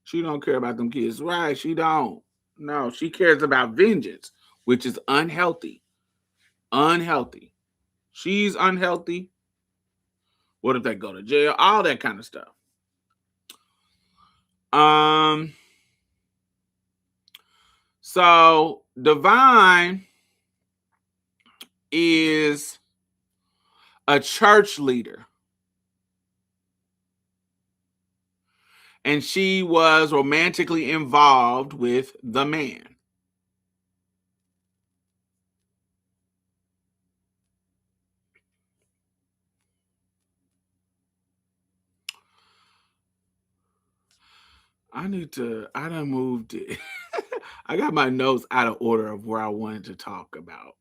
she don't care about them kids. Right, she don't. No, she cares about vengeance, which is unhealthy. Unhealthy. She's unhealthy. What if they go to jail? All that kind of stuff. So Divine is a church leader. And she was romantically involved with the man. I done moved it. I got my notes out of order of where I wanted to talk about.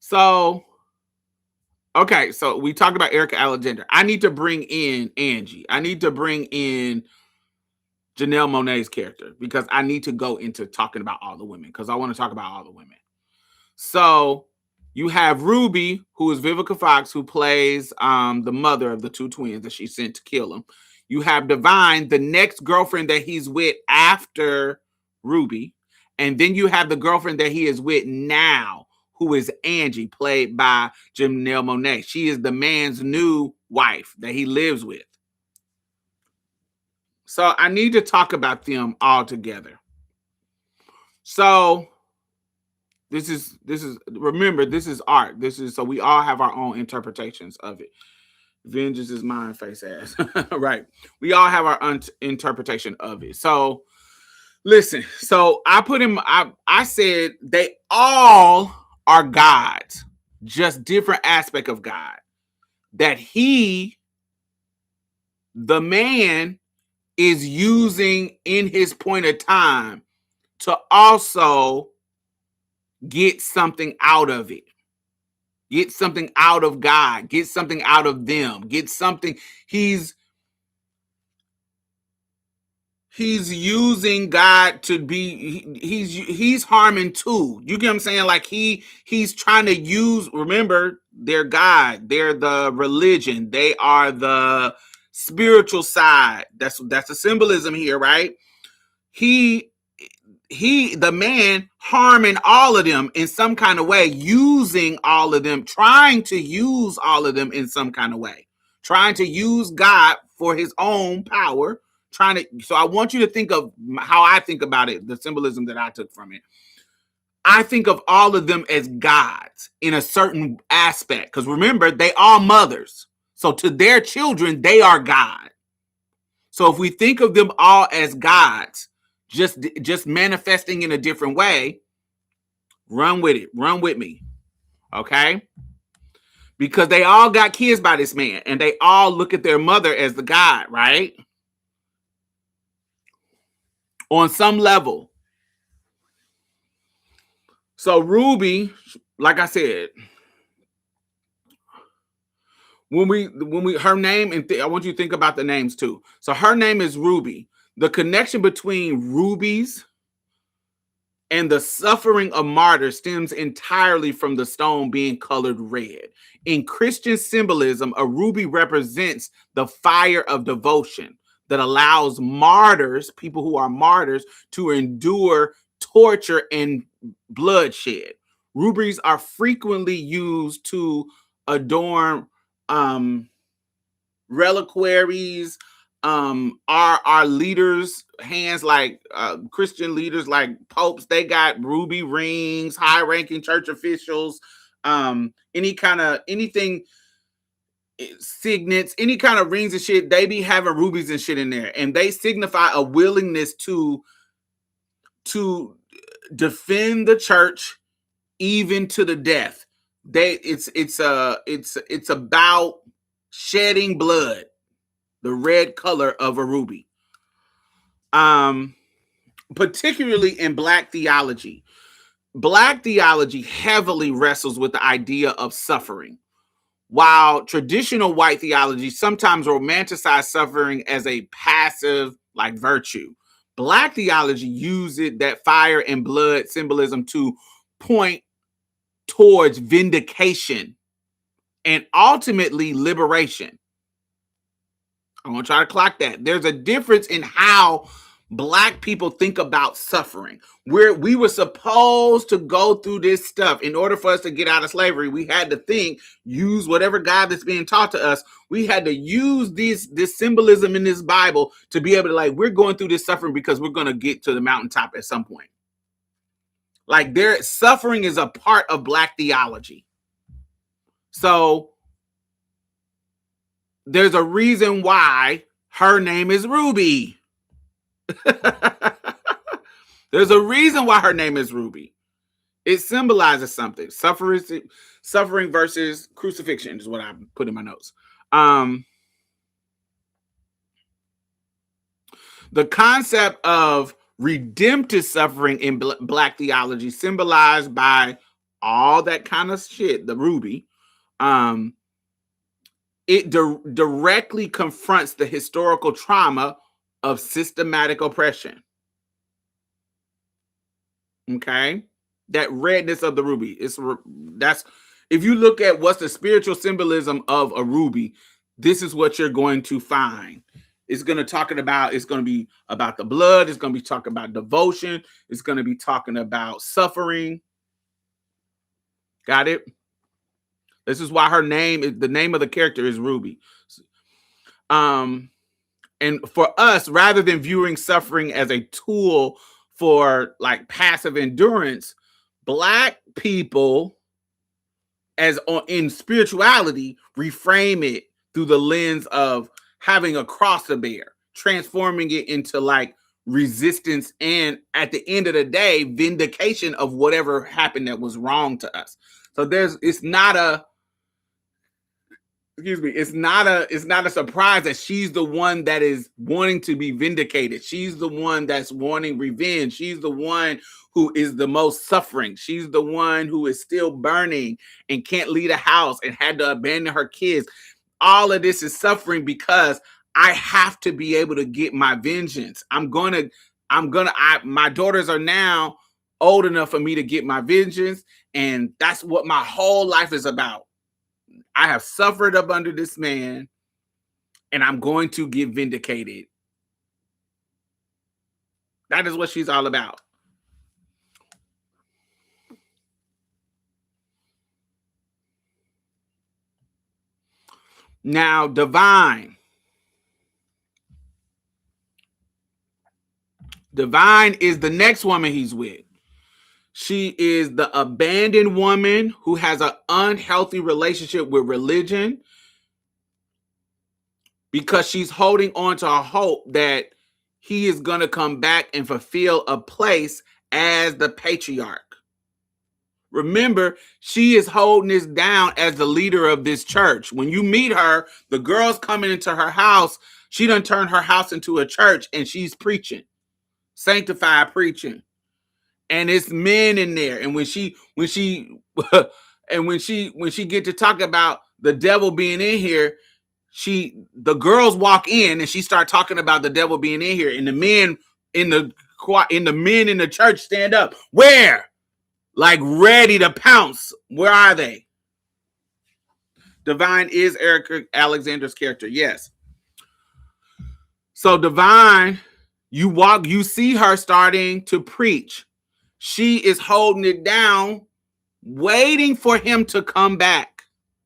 So, okay, so we talked about Erica Alexander. I need to bring in Angie. I need to bring in Janelle Monáe's character because I need to go into talking about all the women because I want to talk about all the women. So you have Ruby, who is Vivica Fox, who plays the mother of the two twins that she sent to kill him. You have Divine, the next girlfriend that he's with after Ruby. And then you have the girlfriend that he is with now, who is Angie, played by Janelle Monáe. She is the man's new wife that he lives with. So I need to talk about them all together. So this is remember, this is art. So we all have our own interpretations of it. Vengeance is mine, face ass. Right. We all have our interpretation of it. So listen, so I said they all are gods. just different aspect of God that he, the man, is using in his point of time to also get something out of it. Get something out of God. Get something out of them. Get something. He's using God to be. He's harming too. You get what I'm saying? Like he's trying to use. Remember, they're God. They're the religion. They are the spiritual side. That's a symbolism here, right? The man harming all of them in some kind of way, using all of them, trying to use all of them in some kind of way, trying to use God for his own power, so I want you to think of how I think about it, the symbolism that I took from it. I think of all of them as gods in a certain aspect, because remember, they are mothers. So to their children, they are God. So if we think of them all as gods, just manifesting in a different way, run with it. Run with me. Okay? Because they all got kids by this man, and they all look at their mother as the God, right? On some level. So Ruby, like I said, when we her name, and I want you to think about the names too. So her name is Ruby. The connection between rubies and the suffering of martyrs stems entirely from the stone being colored red. In Christian symbolism, a ruby represents the fire of devotion that allows martyrs, people who are martyrs, to endure torture and bloodshed. Rubies are frequently used to adorn reliquaries, our leaders' hands, like Christian leaders like popes. They got ruby rings. High-ranking church officials, anything, signets, any kind of rings and shit, they be having rubies and shit in there, and they signify a willingness to defend the church even to the death. It's about shedding blood, the red color of a ruby. Particularly in Black theology. Black theology heavily wrestles with the idea of suffering, while traditional white theology sometimes romanticize suffering as a passive, like, virtue. Black theology uses that fire and blood symbolism to point towards vindication and ultimately liberation. I'm going to try to clock that. There's a difference in how Black people think about suffering. We were supposed to go through this stuff in order for us to get out of slavery. We had to use whatever God that's being taught to us. We had to use this symbolism in this Bible to be able to, like, we're going through this suffering because we're going to get to the mountaintop at some point. Like, suffering is a part of Black theology. So there's a reason why her name is Ruby. There's a reason why her name is Ruby. It symbolizes something. Suffering versus crucifixion is what I put in my notes. The concept of redemptive suffering in Black theology, symbolized by all that kind of shit, the ruby, it directly confronts the historical trauma of systematic oppression. Okay, that redness of the ruby, that's if you look at what's the spiritual symbolism of a ruby, this is what you're going to find. It's going to be about the blood. It's going to be talking about devotion. It's going to be talking about suffering. Got it? This is why the name of the character is Ruby. And for us, rather than viewing suffering as a tool for, like, passive endurance, Black people, in spirituality, reframe it through the lens of having a cross to bear, transforming it into, like, resistance, and at the end of the day, vindication of whatever happened that was wrong to us. So it's not a surprise that she's the one that is wanting to be vindicated. She's the one that's wanting revenge. She's the one who is the most suffering. She's the one who is still burning and can't leave a house and had to abandon her kids. All of this is suffering because I have to be able to get my vengeance. My daughters are now old enough for me to get my vengeance. And that's what my whole life is about. I have suffered up under this man, and I'm going to get vindicated. That is what she's all about. Now, Divine. Divine is the next woman he's with. She is the abandoned woman who has an unhealthy relationship with religion because she's holding on to a hope that he is going to come back and fulfill a place as the patriarch. Remember, she is holding this down as the leader of this church. When you meet her, the girl's coming into her house. She done turned her house into a church and she's preaching, sanctified preaching. And it's men in there. And when she get to talk about the devil being in here, the girls walk in and she start talking about the devil being in here, and the men in the church stand up. Where? Like ready to pounce. Where are they? Divine is Erica Alexander's character. Yes. So Divine, you see her starting to preach. She is holding it down, waiting for him to come back.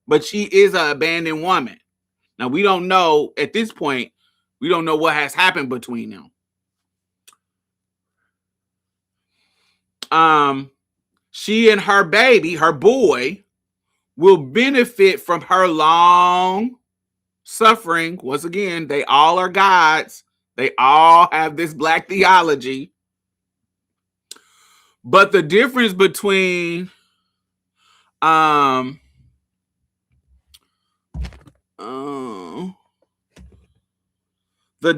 But she is an abandoned woman. Now, we don't know at this point, we don't know what has happened between them. She and her baby, her boy, will benefit from her long suffering. Once again, they all are gods. They all have this black theology. But the difference between the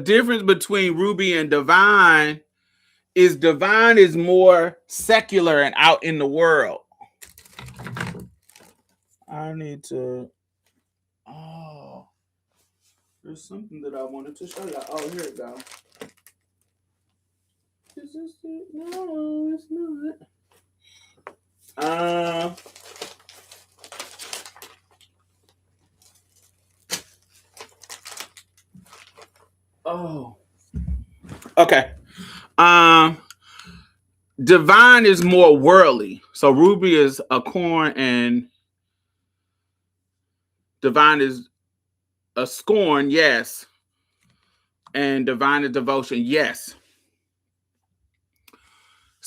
difference between Ruby and Divine is more secular and out in the world. I need to. Oh, there's something that I wanted to show you. Oh, here it goes. Is this it? No, it's not. Oh. Okay. Divine is more worldly. So Ruby is a corn and Divine is a scorn, yes. And Divine is devotion, yes.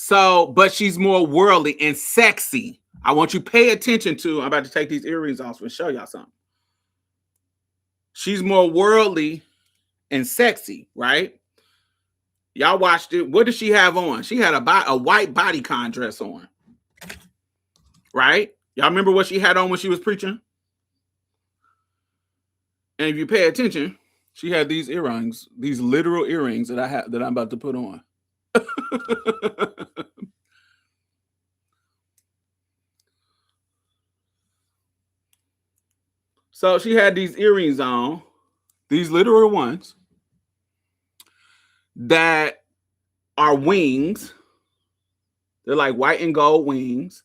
So, but she's more worldly and sexy. I want you to pay attention to, I'm about to take these earrings off and show y'all something. She's more worldly and sexy, right? Y'all watched it. What did she have on? She had a white bodycon dress on, right? Y'all remember what she had on when she was preaching? And if you pay attention, she had these earrings, these literal earrings that I'm about to put on. So she had these earrings on, these literal ones that are wings. They're like white and gold wings,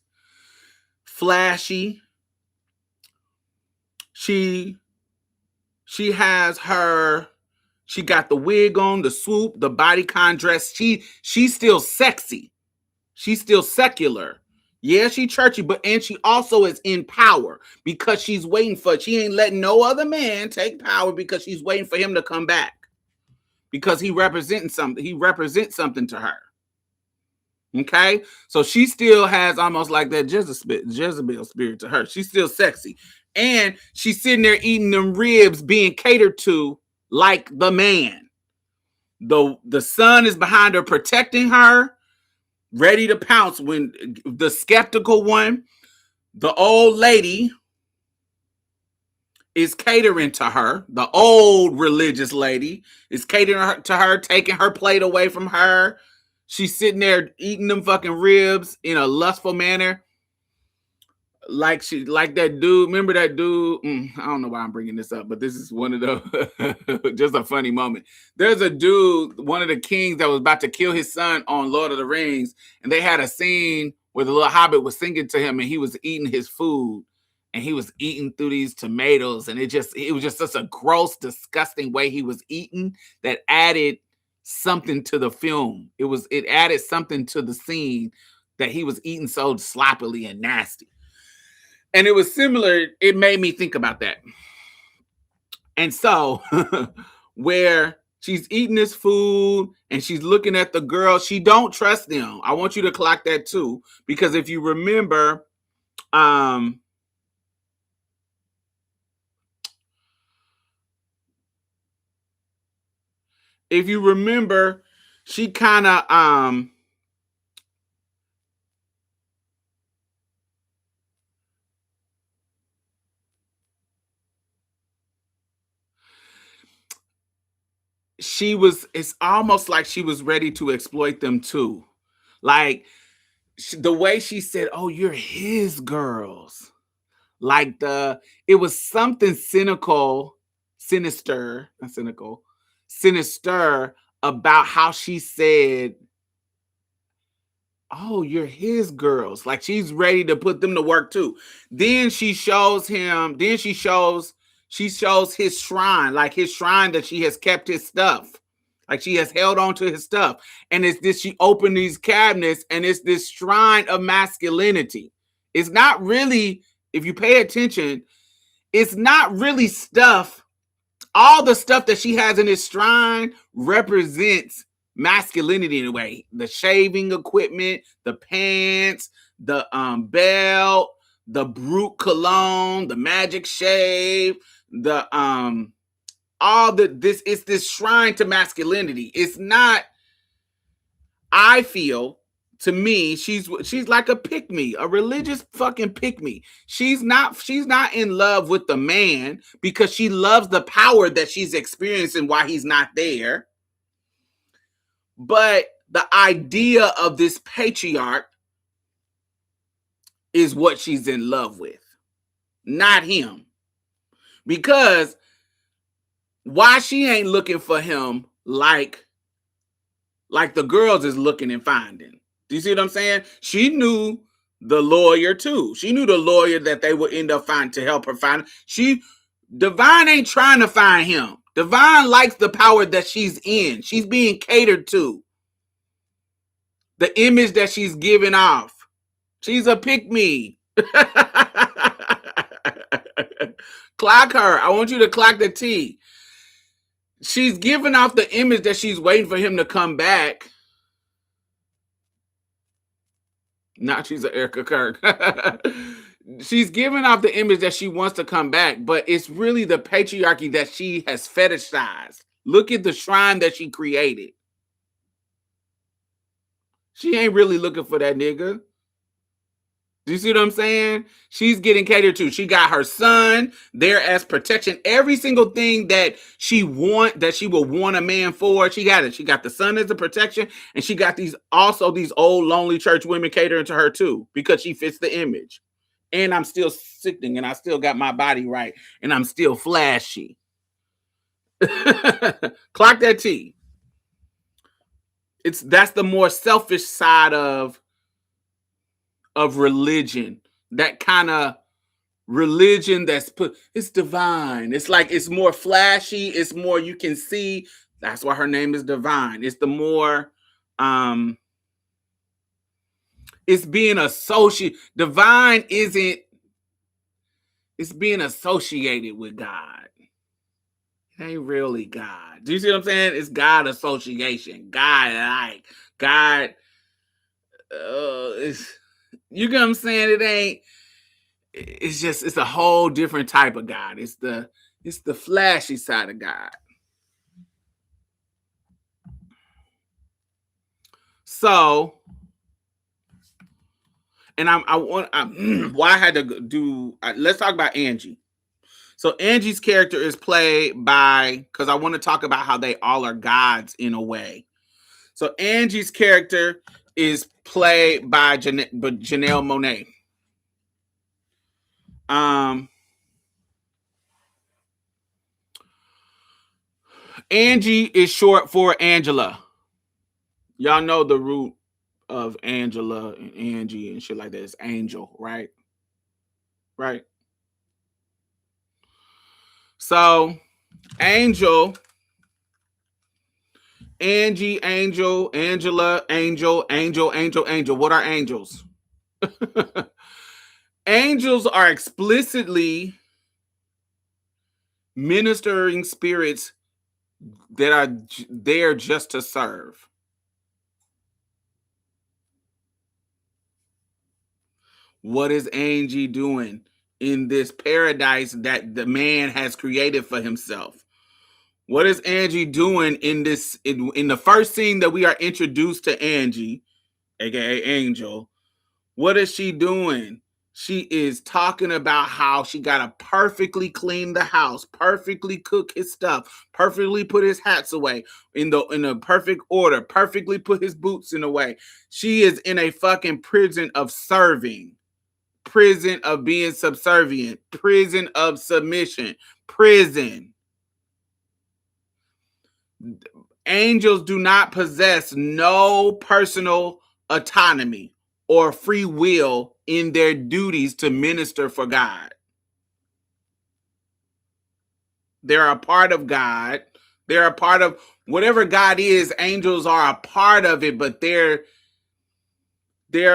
flashy. She got the wig on, the swoop, the bodycon dress. She's still sexy. She's still secular. Yeah, she churchy, and she also is in power because she ain't letting no other man take power because she's waiting for him to come back because he represents something. He represents something to her. Okay, so she still has almost like that Jezebel spirit to her. She's still sexy, and she's sitting there eating them ribs, being catered to like the man. The son is behind her, protecting her, ready to pounce when the skeptical one, The old lady is catering to her. The old religious lady is catering to her, taking her plate away from her. She's sitting there eating them fucking ribs in a lustful manner. Like that dude. Remember that dude? I don't know why I'm bringing this up, but this is one of the just a funny moment. There's a dude, one of the kings that was about to kill his son on Lord of the Rings, and they had a scene where the little hobbit was singing to him, and he was eating his food, and he was eating through these tomatoes, and it was just such a gross, disgusting way he was eating that added something to the film. It added something to the scene that he was eating so sloppily and nasty. And it was similar. It made me think about that. And so, where she's eating this food and she's looking at the girl, she don't trust them. I want you to clock that too, because if you remember, she kind of it's almost like she was ready to exploit them too. Like the way she said, "Oh, you're his girls." Like it was something sinister about how she said, "Oh, you're his girls." Like she's ready to put them to work too. Then she shows his shrine, like his shrine that she has kept his stuff. Like she has held on to his stuff. And it's this, she opened these cabinets and it's this shrine of masculinity. It's not really, if you pay attention, it's not really stuff. All the stuff that she has in this shrine represents masculinity in a way. The shaving equipment, the pants, the belt, the brute cologne, the magic shave, the it's this shrine to masculinity. It's not, I feel, to me, she's like a pick me, a religious fucking pick me. She's not in love with the man because she loves the power that she's experiencing while he's not there. But the idea of this patriarch is what she's in love with, not him. Because why she ain't looking for him like the girls is looking and finding. Do you see what I'm saying? She knew the lawyer too. She knew the lawyer that they would end up finding to help her find. Divine ain't trying to find him. Divine likes the power that she's in. She's being catered to. The image that she's giving off. She's a pick-me. Clock her. I want you to clock the T. She's giving off the image that she's waiting for him to come back. Now she's an Erica Kirk. She's giving off the image that she wants to come back, but it's really the patriarchy that she has fetishized. Look at the shrine that she created. She ain't really looking for that nigga. Do you see what I'm saying? She's getting catered to. She got her son there as protection. Every single thing that she will want a man for, she got it. She got the son as a protection, and she got these old lonely church women catering to her too, because she fits the image. And I'm still sickening, and I still got my body right, and I'm still flashy. Clock that T. That's the more selfish side of religion. That kind of religion it's divine. It's like, it's more flashy, it's more, you can see. That's why her name is Divine. It's the more it's being associated. Divine isn't, it's being associated with God. It ain't really God. Do you see what I'm saying? It's God association. God. You get what I'm saying? It ain't. It's a whole different type of God. It's the flashy side of God. So, And why I had to do. Let's talk about Angie. So Angie's character is played by, because I want to talk about how they all are gods in a way. So Angie's character is played by Janelle Monáe. Angie is short for Angela. Y'all know the root of Angela and Angie and shit like that is Angel, right? Right. So Angel, Angie, Angel, Angela, Angel, Angel, Angel, Angel. What are angels? Angels are explicitly ministering spirits that are there just to serve. What is Angie doing in this paradise that the man has created for himself? What is Angie doing in this in the first scene that we are introduced to Angie, aka Angel? What is she doing? She is talking about how she got to perfectly clean the house, perfectly cook his stuff, perfectly put his hats away in the perfect order, perfectly put his boots in the way. She is in a fucking prison of serving, prison of being subservient, prison of submission, prison. Angels do not possess no personal autonomy or free will in their duties to minister for God. They're a part of God. They're a part of whatever God is. Angels are a part of it, but they're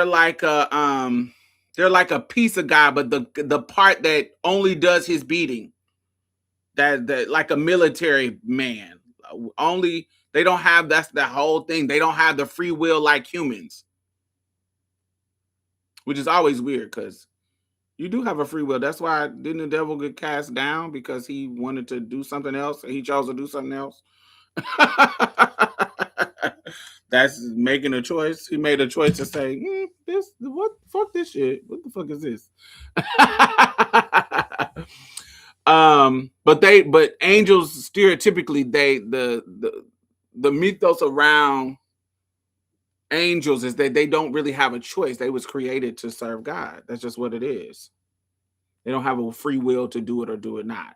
like a piece of God, but the part that only does his beating. That like a military man. Only they don't have, that's the whole thing. They don't have the free will like humans. Which is always weird because you do have a free will. That's why didn't the devil get cast down because he wanted to do something else and he chose to do something else? That's making a choice. He made a choice to say, "This what fuck this shit. What the fuck is this?" But angels stereotypically the mythos around angels is that they don't really have a choice. They was created to serve God. That's just what it is. They don't have a free will to do it or do it not.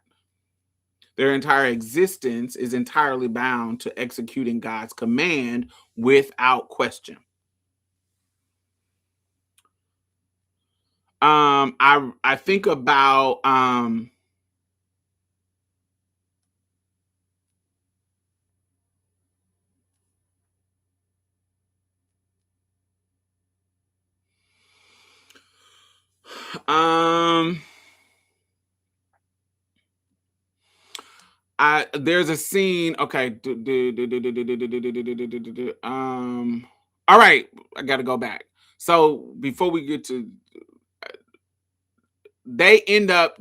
Their entire existence is entirely bound to executing God's command without question. I think about there's a scene. Okay. All right. I got to go back. So before we get to, they end up,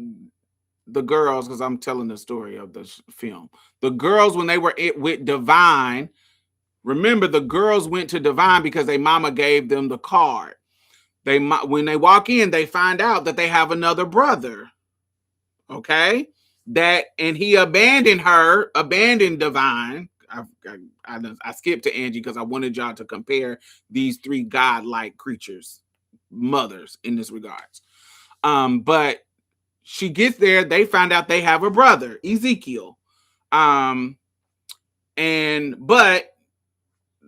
the girls, because I'm telling the story of the film. The girls, when they were with Divine, remember the girls went to Divine because their mama gave them the card. When they walk in, they find out that they have another brother. Okay. And he abandoned Divine. I skipped to Angie because I wanted y'all to compare these three godlike creatures, mothers in this regards. But she gets there, they find out they have a brother, Ezekiel. But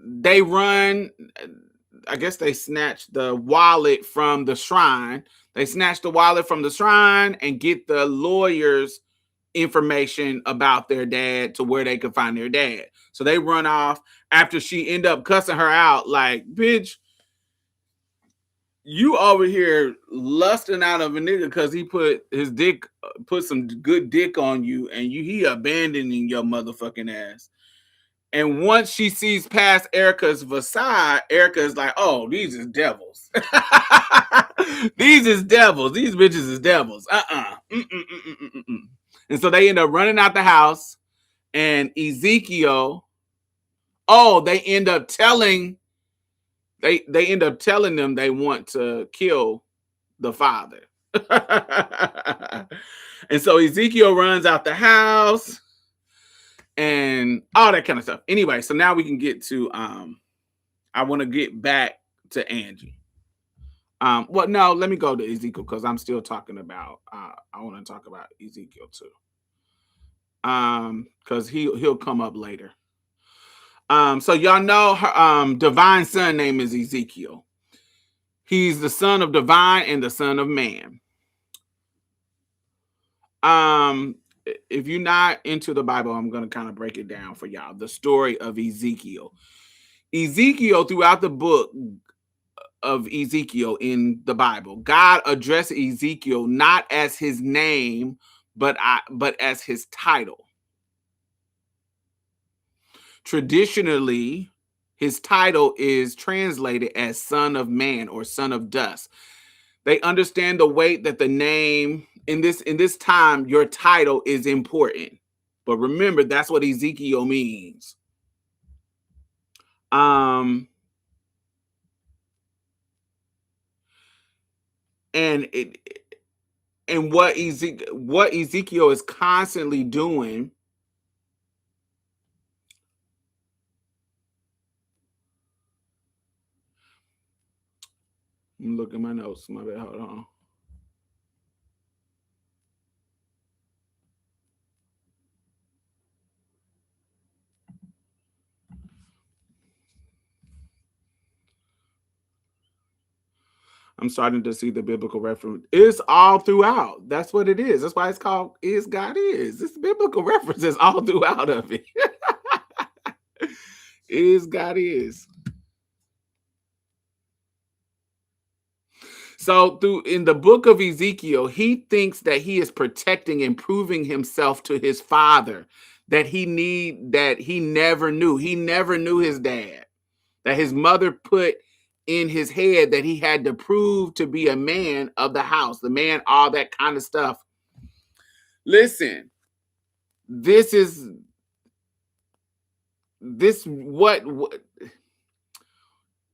they run, I guess they snatched the wallet from the shrine. They snatch the wallet from the shrine and get the lawyer's information about their dad to where they could find their dad. So they run off after she end up cussing her out like, bitch, you over here lusting out of a nigga because he put some good dick on you and he abandoning your motherfucking ass. And once she sees past Erica's facade, Erica is like, oh, these is devils. These is devils. These bitches is devils. And so they end up running out the house, and Ezekiel, they end up telling, they end up telling them they want to kill the father. And so Ezekiel runs out the house and all that kind of stuff. Anyway, so now we can get to I want to get back to Angie. Well, no, let me go to Ezekiel because I'm still talking about I want to talk about Ezekiel too. Because he'll come up later. So y'all know her divine son name is Ezekiel. He's the son of divine and the son of man. If you're not into the Bible, I'm going to kind of break it down for y'all. The story of Ezekiel. Ezekiel, throughout the book of Ezekiel in the Bible, God addressed Ezekiel not as his name, but as his title. Traditionally, his title is translated as son of man or son of dust. They understand the weight that the name in this time, your title is important. But remember, that's what Ezekiel means. And what Ezekiel is constantly doing. Look at my notes. My bad. Hold on. I'm starting to see the biblical reference. It's all throughout. That's what it is. That's why it's called Is God Is. It's biblical references all throughout of it. Is God Is. So in the book of Ezekiel, he thinks that he is protecting and proving himself to his father that he never knew. He never knew his dad. That his mother put in his head that he had to prove to be a man of the house, the man, all that kind of stuff. Listen,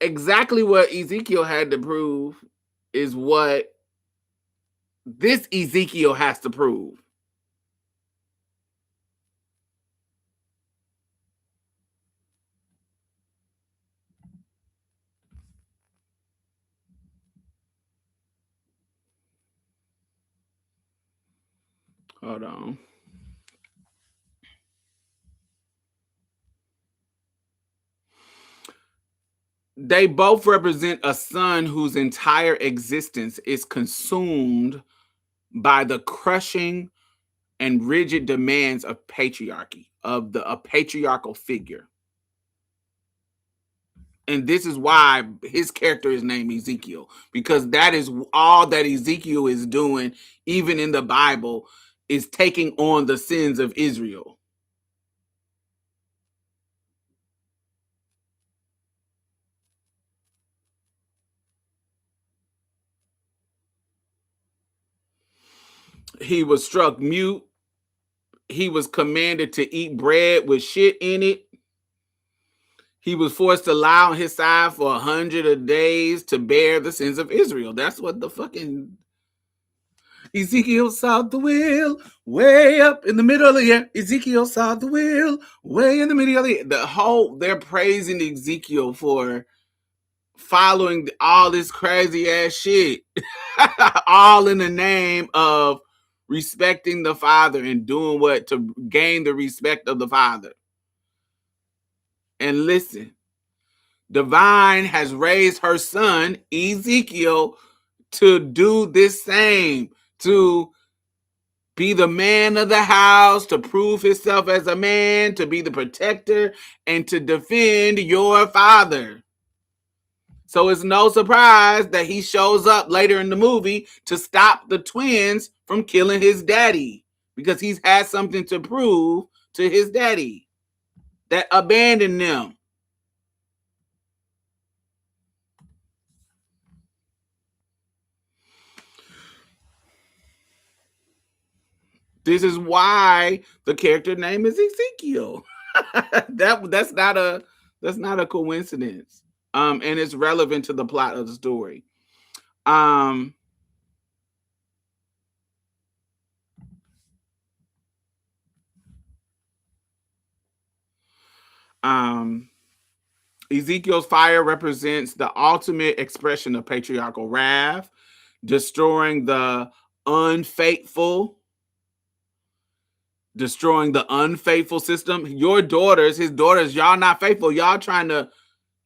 exactly what Ezekiel had to prove is what this Ezekiel has to prove. Hold on. They both represent a son whose entire existence is consumed by the crushing and rigid demands of patriarchy, of a patriarchal figure. And this is why his character is named Ezekiel, because that is all that Ezekiel is doing, even in the Bible, is taking on the sins of Israel. He was struck mute. He was commanded to eat bread with shit in it. He was forced to lie on his side for 100 days to bear the sins of Israel. That's what the fucking Ezekiel saw the wheel way up in the middle of the air. Ezekiel saw the wheel way in the middle of the air. They're praising Ezekiel for following all this crazy ass shit, all in the name of respecting the father and doing what to gain the respect of the father. And listen, Divine has raised her son, Ezekiel, to do this same, to be the man of the house, to prove himself as a man, to be the protector, and to defend your father. So it's no surprise that he shows up later in the movie to stop the twins from killing his daddy, because he's had something to prove to his daddy that abandoned them. This is why the character name is Ezekiel. That's not a coincidence. And it's relevant to the plot of the story. Um, um, Ezekiel's fire represents the ultimate expression of patriarchal wrath, destroying the unfaithful, system. Your daughters, his daughters, y'all not faithful. Y'all trying to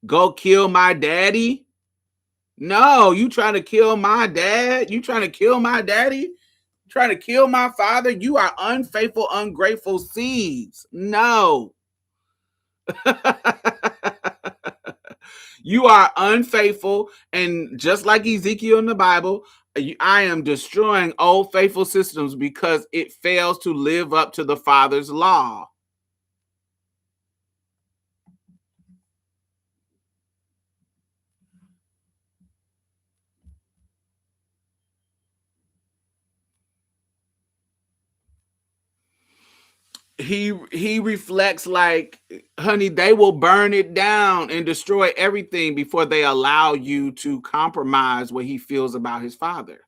go kill my daddy? No, you trying to kill my dad? You trying to kill my daddy? Trying to kill my father? You are unfaithful, ungrateful seeds. No. You are unfaithful, and just like Ezekiel in the Bible, I am destroying old faithful systems because it fails to live up to the Father's law. He reflects like, honey, they will burn it down and destroy everything before they allow you to compromise what he feels about his father.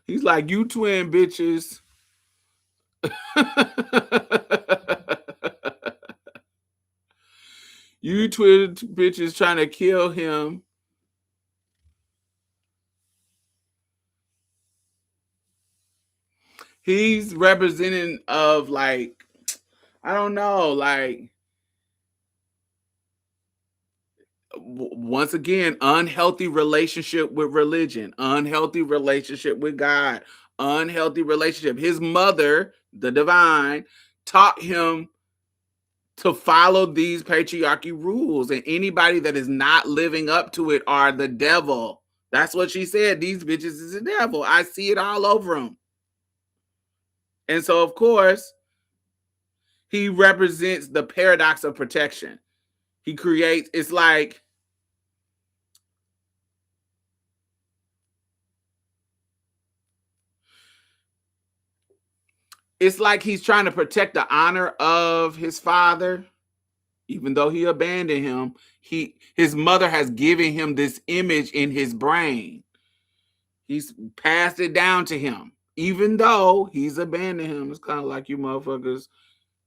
He's like, you twin bitches. You twin bitches trying to kill him. He's representing of like, I don't know, like, once again, unhealthy relationship with religion, unhealthy relationship with God, unhealthy relationship. His mother, the divine, taught him to follow these patriarchy rules, and anybody that is not living up to it are the devil. That's what she said. These bitches is the devil. I see it all over them. And so, of course, he represents the paradox of protection. He creates, it's like, he's trying to protect the honor of his father, even though he abandoned him. His mother has given him this image in his brain. He's passed it down to him, even though he's abandoned him. It's kind of like you motherfuckers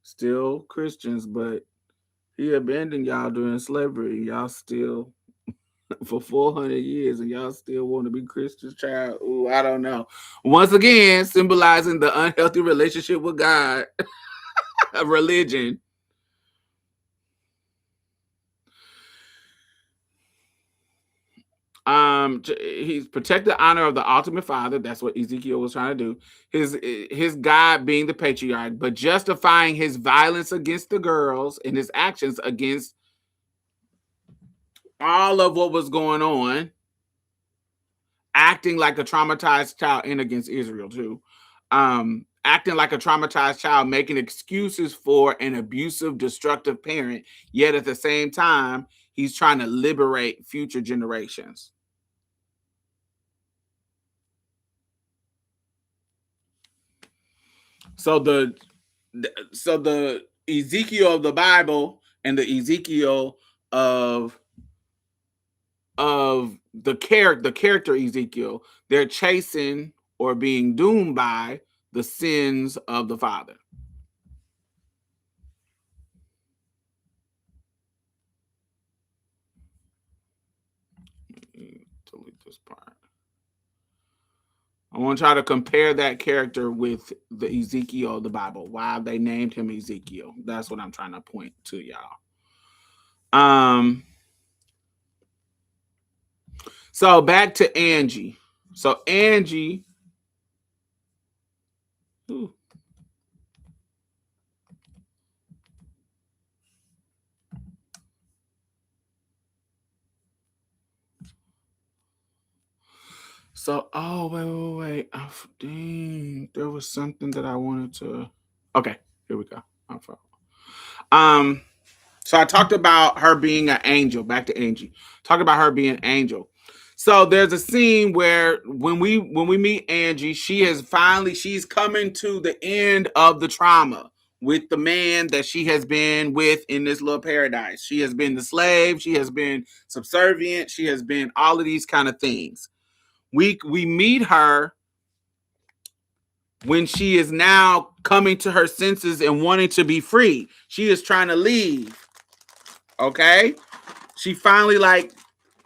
still Christians, but he abandoned y'all during slavery. Y'all still for 400 years, and y'all still want to be Christians, child. Ooh, I don't know. Once again, symbolizing the unhealthy relationship with God, a religion. He's protect the honor of the ultimate father. That's what Ezekiel was trying to do. His God being the patriarch, but justifying his violence against the girls and his actions against all of what was going on, acting like a traumatized child, and against Israel too. Acting like a traumatized child, making excuses for an abusive, destructive parent, yet at the same time, he's trying to liberate future generations. So the Ezekiel of the Bible and the Ezekiel of the character Ezekiel, they're chasing or being doomed by the sins of the father. Delete this part. I want to try to compare that character with the Ezekiel of the Bible. Why they named him Ezekiel. That's what I'm trying to point to y'all. So back to Angie. So Angie. Ooh. So, oh, wait. Oh, dang. There was something that I wanted to. Okay, here we go. So I talked about her being an angel. Back to Angie. Talked about her being an angel. So there's a scene where when we meet Angie, she's coming to the end of the trauma. with the man that she has been with in this little paradise. She has been the slave. She has been subservient. She has been all of these kind of things. We meet her when she is now coming to her senses and wanting to be free. She is trying to leave. Okay? She finally like,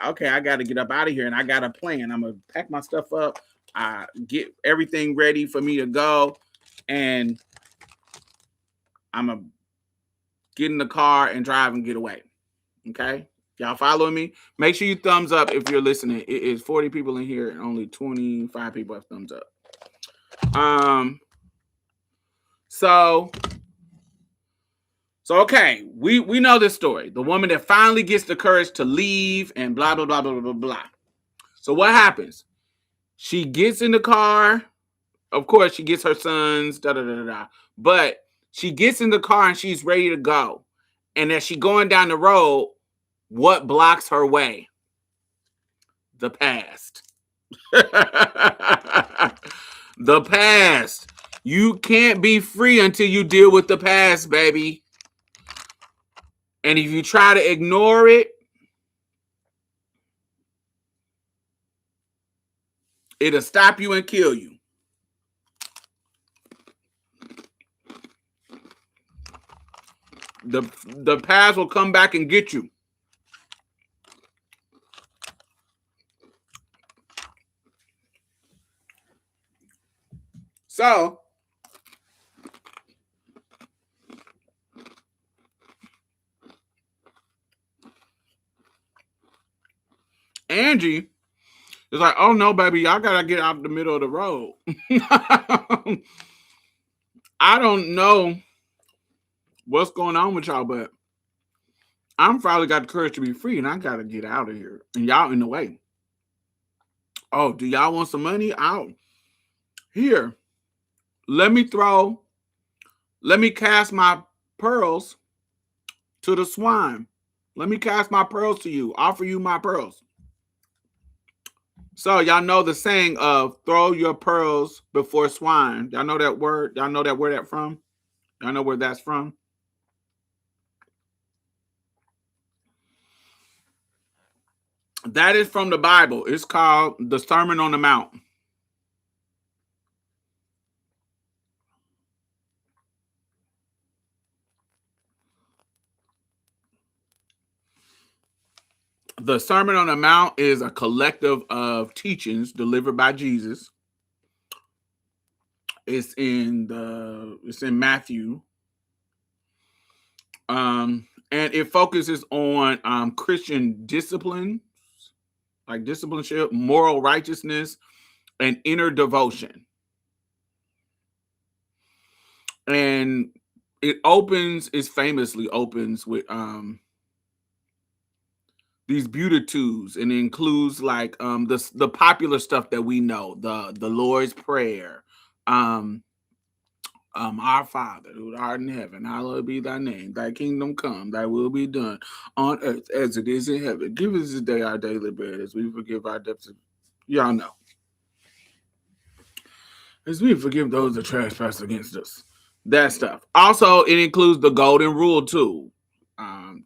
okay, I got to get up out of here and I got a plan. I'm going to pack my stuff up, get everything ready for me to go, and I'm going to get in the car and drive and get away. Okay? Y'all following me? Make sure you thumbs up if you're listening. It is 40 people in here and only 25 people have thumbs up. So okay, we know this story. The woman that finally gets the courage to leave and blah, blah, blah, blah, blah, blah. So what happens? She gets in the car. Of course, she gets her sons, da, da, da, da, da. But she gets in the car and she's ready to go. And as she's going down the road, what blocks her way? The past. The past. You can't be free until you deal with the past, baby. And if you try to ignore it, it'll stop you and kill you. The past will come back and get you. So, Angie is like, oh no, baby, y'all gotta get out the middle of the road. I don't know what's going on with y'all, but I'm finally got the courage to be free and I gotta get out of here. And y'all in the way. Oh, do y'all want some money? Out here. Let me cast my pearls to the swine. Let me cast my pearls to you. Offer you my pearls. So y'all know the saying of throw your pearls before swine. Y'all know that word? Y'all know that where that's from? Y'all know where that's from? That is from the Bible. It's called the Sermon on the Mount. The Sermon on the Mount is a collective of teachings delivered by Jesus. It's in Matthew. And it focuses on Christian disciplines, like discipleship, moral righteousness, and inner devotion. And it famously opens with these beatitudes, and it includes like the popular stuff that we know, the Lord's Prayer, our Father who art in heaven, hallowed be thy name, thy kingdom come, thy will be done on earth as it is in heaven. Give us this day our daily bread, as we forgive our debtors. Y'all know. As we forgive those that trespass against us. That stuff. Also, it includes the golden rule too.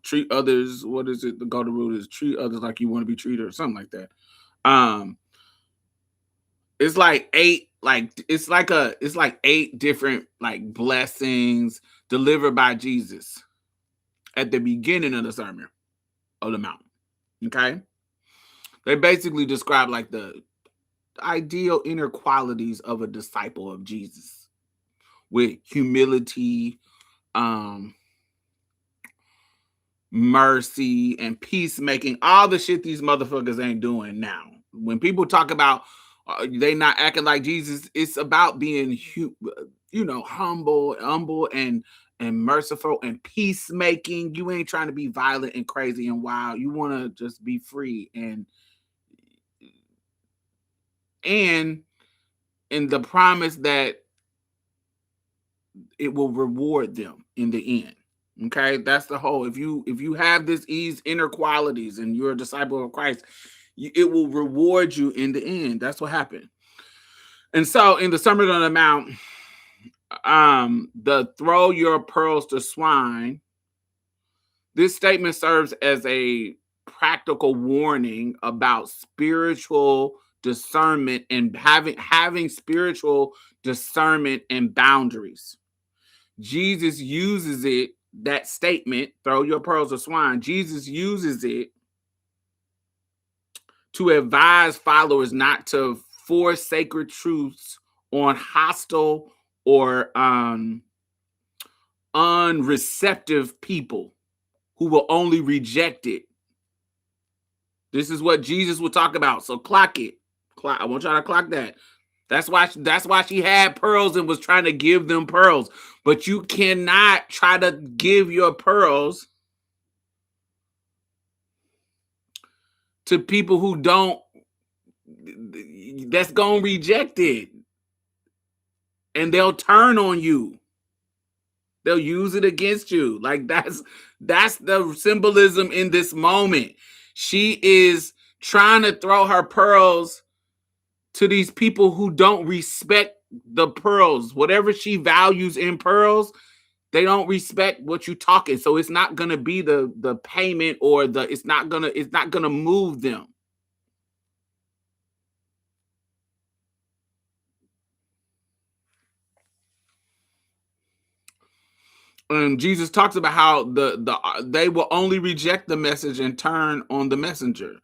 Treat others, what is it? The golden rule is treat others like you want to be treated, or something like that. It's like eight different like blessings delivered by Jesus at the beginning of the Sermon on the Mount. Okay? They basically describe like the ideal inner qualities of a disciple of Jesus, with humility, mercy, and peacemaking, all the shit these motherfuckers ain't doing now. When people talk about they not acting like Jesus, it's about being humble and merciful and peacemaking. You ain't trying to be violent and crazy and wild. You want to just be free and in the promise that it will reward them in the end. Okay, that's the whole. If you have these inner qualities and you're a disciple of Christ, it will reward you in the end. That's what happened. And so in the Sermon on the Mount, the throw your pearls to swine. This statement serves as a practical warning about spiritual discernment and having spiritual discernment and boundaries. Jesus uses it, that statement, throw your pearls to swine. Jesus uses it to advise followers not to force sacred truths on hostile or unreceptive people who will only reject it. This is what Jesus will talk about. So clock it. I want y'all to clock that. That's why she had pearls and was trying to give them pearls. But you cannot try to give your pearls to people who that's gonna reject it. And they'll turn on you. They'll use it against you. Like that's the symbolism in this moment. She is trying to throw her pearls to these people who don't respect the pearls. Whatever she values in pearls, they don't respect what you're talking. So it's not gonna be the payment or it's not gonna move them. Jesus talks about how they will only reject the message and turn on the messenger.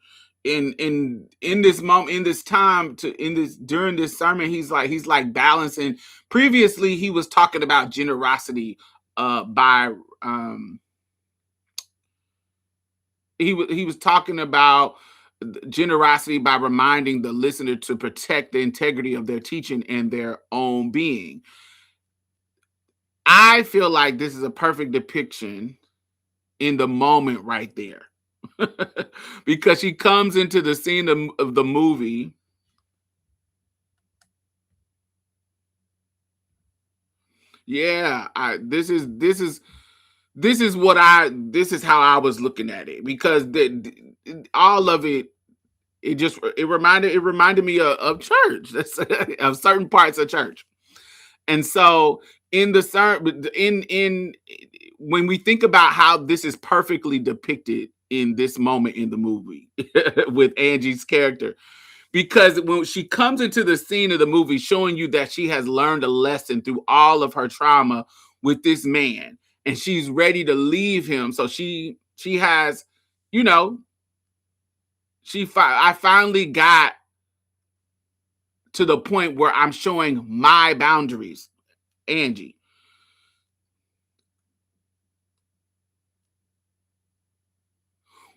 In this moment, in this time, during this sermon, he's like balancing. Previously, he was talking about generosity by he was talking about generosity by reminding the listener to protect the integrity of their teaching and their own being. I feel like this is a perfect depiction in the moment right there. Because she comes into the scene of the movie. Yeah, this is how I was looking at it, because all of it reminded me of church. Of certain parts of church. And so in when we think about how this is perfectly depicted in this moment in the movie with Angie's character, because when she comes into the scene of the movie showing you that she has learned a lesson through all of her trauma with this man, and she's ready to leave him. So she has, I finally got to the point where I'm showing my boundaries, Angie.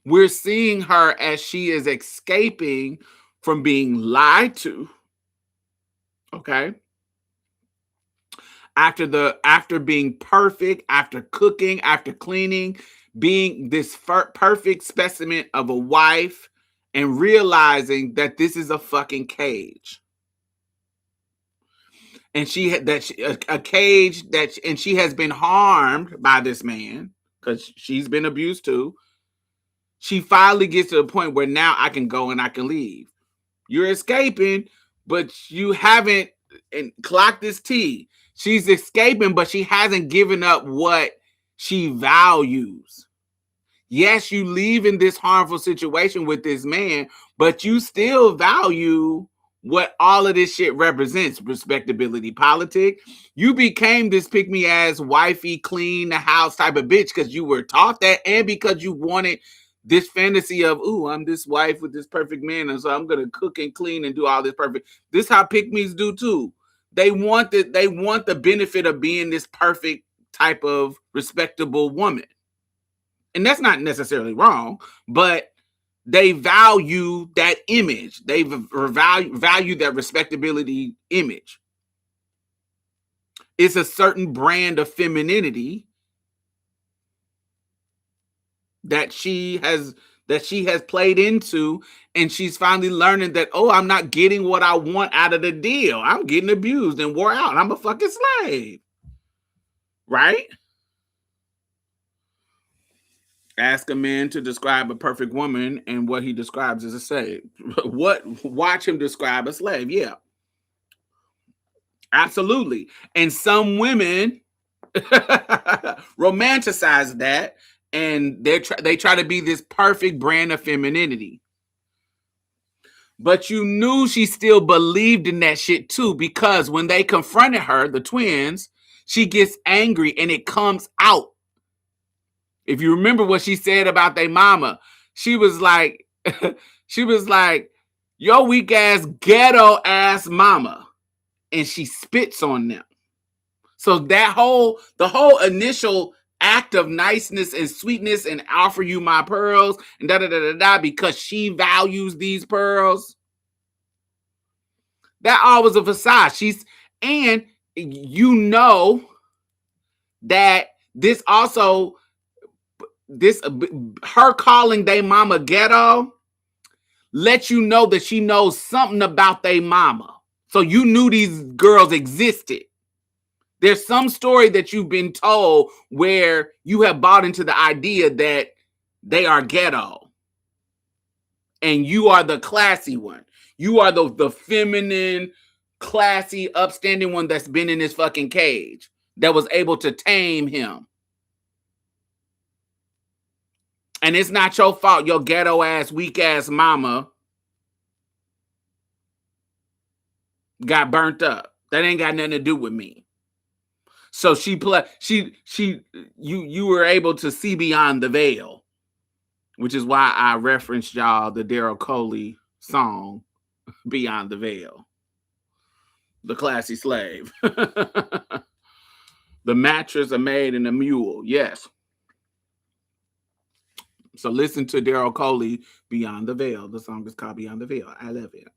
We're seeing her as she is escaping from being lied to. Okay. After being perfect, after cooking, after cleaning, being this perfect specimen of a wife, and realizing that this is a fucking cage. And a cage and she has been harmed by this man because she's been abused too. She finally gets to the point where now I can go and I can leave. You're escaping, but you haven't clocked this T. She's escaping, but she hasn't given up what she values. Yes, you leave in this harmful situation with this man, but you still value what all of this shit represents: respectability, politic. You became this pick-me-ass, wifey, clean the house type of bitch because you were taught that, and because you wanted this fantasy of, ooh, I'm this wife with this perfect man, and so I'm gonna cook and clean and do all this perfect. This how pick-me's do too. They want the benefit of being this perfect type of respectable woman. And that's not necessarily wrong, but they value that image. They value that respectability image. It's a certain brand of femininity that she has played into, and she's finally learning that, oh, I'm not getting what I want out of the deal. I'm getting abused and wore out. I'm a fucking slave. Right? Ask a man to describe a perfect woman, and what he describes as a slave. Watch him describe a slave. Yeah. Absolutely. And some women romanticize that, and they try to be this perfect brand of femininity. But you knew she still believed in that shit too, because when they confronted her, the twins, she gets angry and it comes out. If you remember what she said about their mama, she was like, yo weak ass, ghetto ass mama. And she spits on them. So the whole initial act of niceness and sweetness and offer you my pearls and da da da da da, because she values these pearls, that all was a facade. And you know that this also, her calling they mama ghetto lets you know that she knows something about they mama. So you knew these girls existed. There's some story that you've been told where you have bought into the idea that they are ghetto. And you are the classy one. You are the feminine, classy, upstanding one that's been in his fucking cage, that was able to tame him. And it's not your fault your ghetto ass, weak ass mama got burnt up. That ain't got nothing to do with me. So you were able to see beyond the veil, which is why I referenced y'all the Daryl Coley song, Beyond the Veil. The classy slave. The mattress, a maid, and a mule. Yes. So listen to Daryl Coley, Beyond the Veil. The song is called Beyond the Veil. I love it.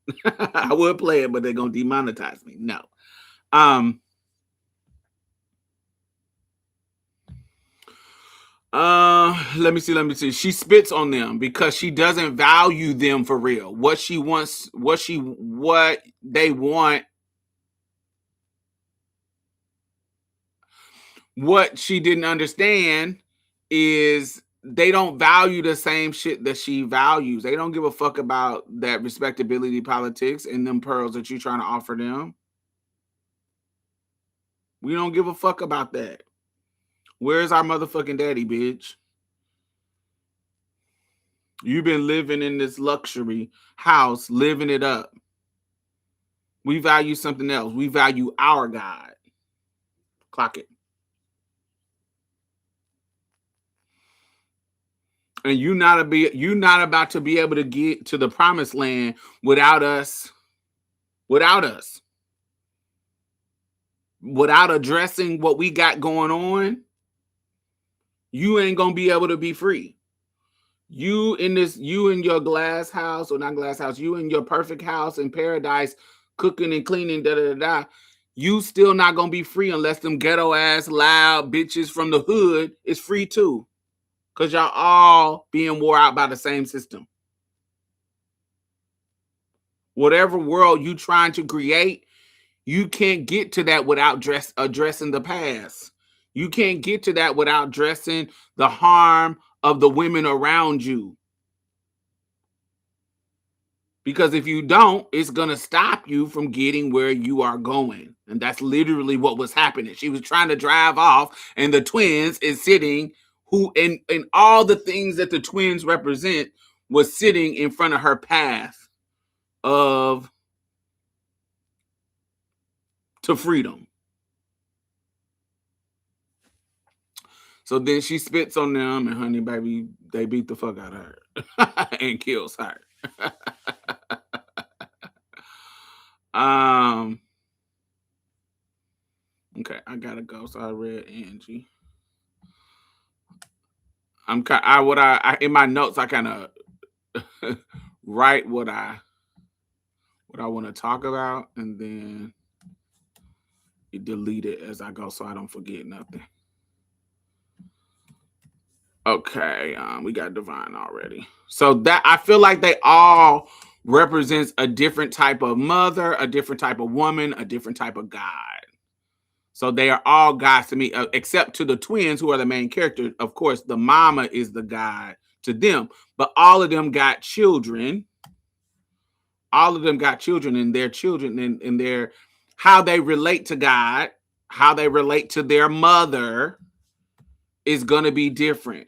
I would play it, but they're going to demonetize me. No. Let me see. She spits on them because she doesn't value them for real. What they want. What she didn't understand is they don't value the same shit that she values. They don't give a fuck about that respectability politics and them pearls that you're trying to offer them. We don't give a fuck about that. Where's our motherfucking daddy, bitch? You've been living in this luxury house, living it up. We value something else. We value our God. Clock it. And you're not about to be able to get to the promised land without us. Without addressing what we got going on, you ain't gonna be able to be free. You in your glass house, or not glass house, you in your perfect house in paradise, cooking and cleaning, da da da. You still not gonna be free unless them ghetto ass loud bitches from the hood is free too. Cause y'all all being wore out by the same system. Whatever world you trying to create, you can't get to that without addressing the past. You can't get to that without addressing the harm of the women around you. Because if you don't, it's going to stop you from getting where you are going. And that's literally what was happening. She was trying to drive off, and the twins is sitting, and all the things that the twins represent was sitting in front of her path to freedom. So then she spits on them, and honey, baby, they beat the fuck out of her and kills her. Okay, I gotta go. So I read Angie. In my notes, I kind of write what I want to talk about, and then you delete it as I go so I don't forget nothing. Okay, we got Divine already. So that I feel like they all represents a different type of mother, a different type of woman, a different type of God. So they are all gods to me, except to the twins who are the main characters. Of course, the mama is the God to them, but all of them got children. All of them got children, and their children and their how they relate to God, how they relate to their mother is going to be different.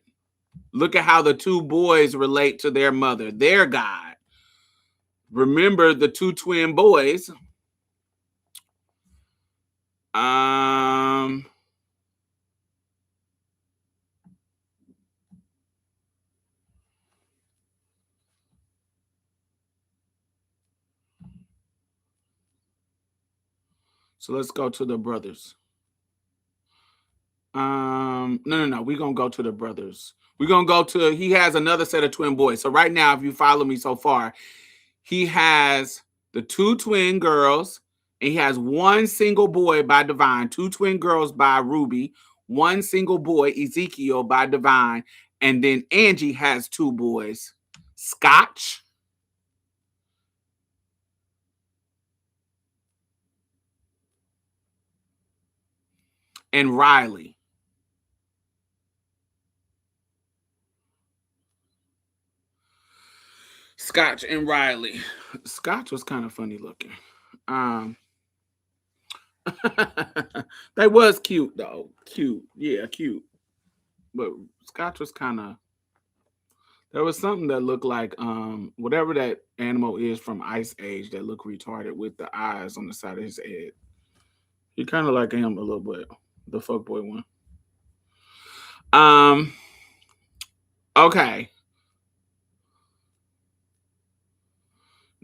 Look at how the two boys relate to their mother, their God. Remember the two twin boys. So let's go to the brothers. No. We're gonna go to the brothers. We're gonna go to, he has another set of twin boys. So right now, if you follow me so far, he has the two twin girls, and he has one single boy by Divine, two twin girls by Ruby, one single boy, Ezekiel, by Divine, and then Angie has two boys, Scotch and Riley. Scotch and Riley. Scotch was kind of funny looking. They was cute though. Cute. Yeah, cute. But Scotch was kind of, there was something that looked like whatever that animal is from Ice Age that looked retarded with the eyes on the side of his head. He kind of like him a little bit, the fuckboy one. Okay.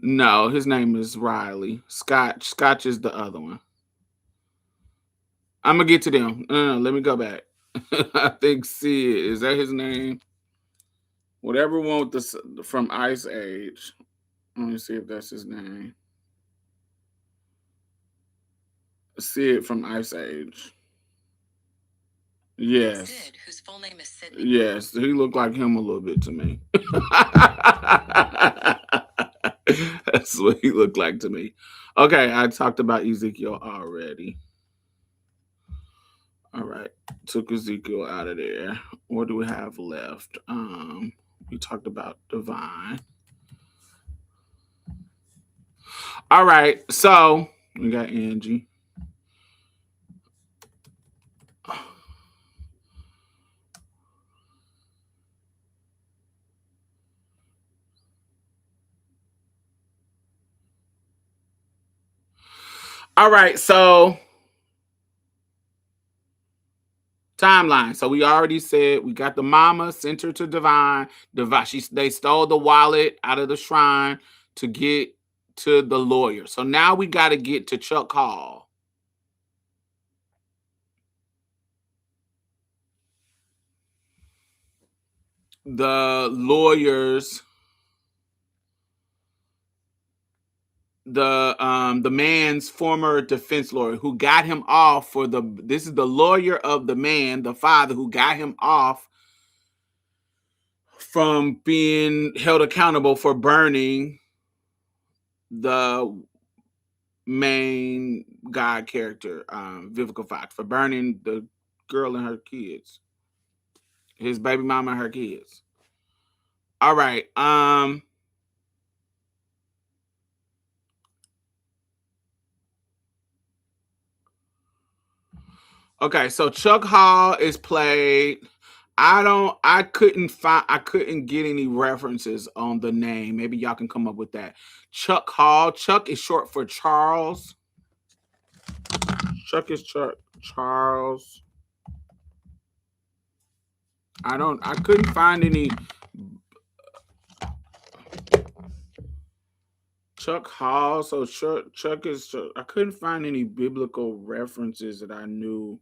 No, his name is Riley. Scotch is the other one. I'm gonna get to them. No, let me go back. I think Sid, is that his name? Whatever one with the from Ice Age. Let me see if that's his name. Sid from Ice Age. Yes. Sid, whose full name is Sydney. Yes, he looked like him a little bit to me. That's what he looked like to me. Okay, I talked about Ezekiel already. All right, took Ezekiel out of there. What do we have left? We talked about Divine. All right, so we got Angie. All right, so timeline. So we already said we got the mama sent her to Divine. They stole the wallet out of the shrine to get to the lawyer. So now we got to get to Chuck Hall. The lawyers, the man's former defense lawyer who got him off for this is the lawyer of the man, the father, who got him off from being held accountable for burning the main God character, Vivica Fox, for burning the girl and her kids, his baby mama and her kids. All right. Okay, so Chuck Hall is played. I couldn't get any references on the name. Maybe y'all can come up with that. Chuck Hall. Chuck is short for Charles. Chuck is Charles. I couldn't find any. Chuck Hall. So Chuck is. I couldn't find any biblical references that I knew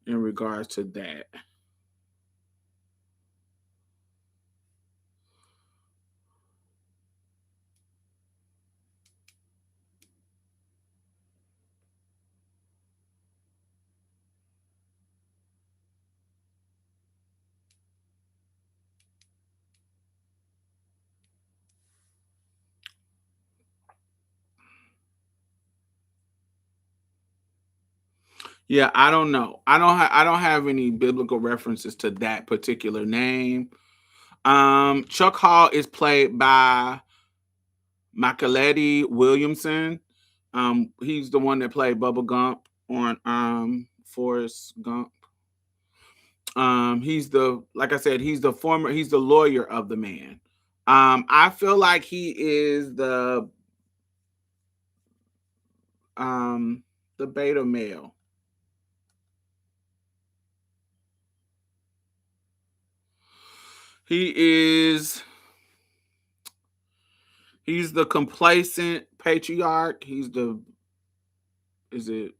in regards to that. Yeah, I don't know. I don't have any biblical references to that particular name. Chuck Hall is played by Makaledi Williamson. He's the one that played Bubba Gump on Forrest Gump. He's the, like I said, he's the lawyer of the man. I feel like he is the beta male. He's the complacent patriarch. Is it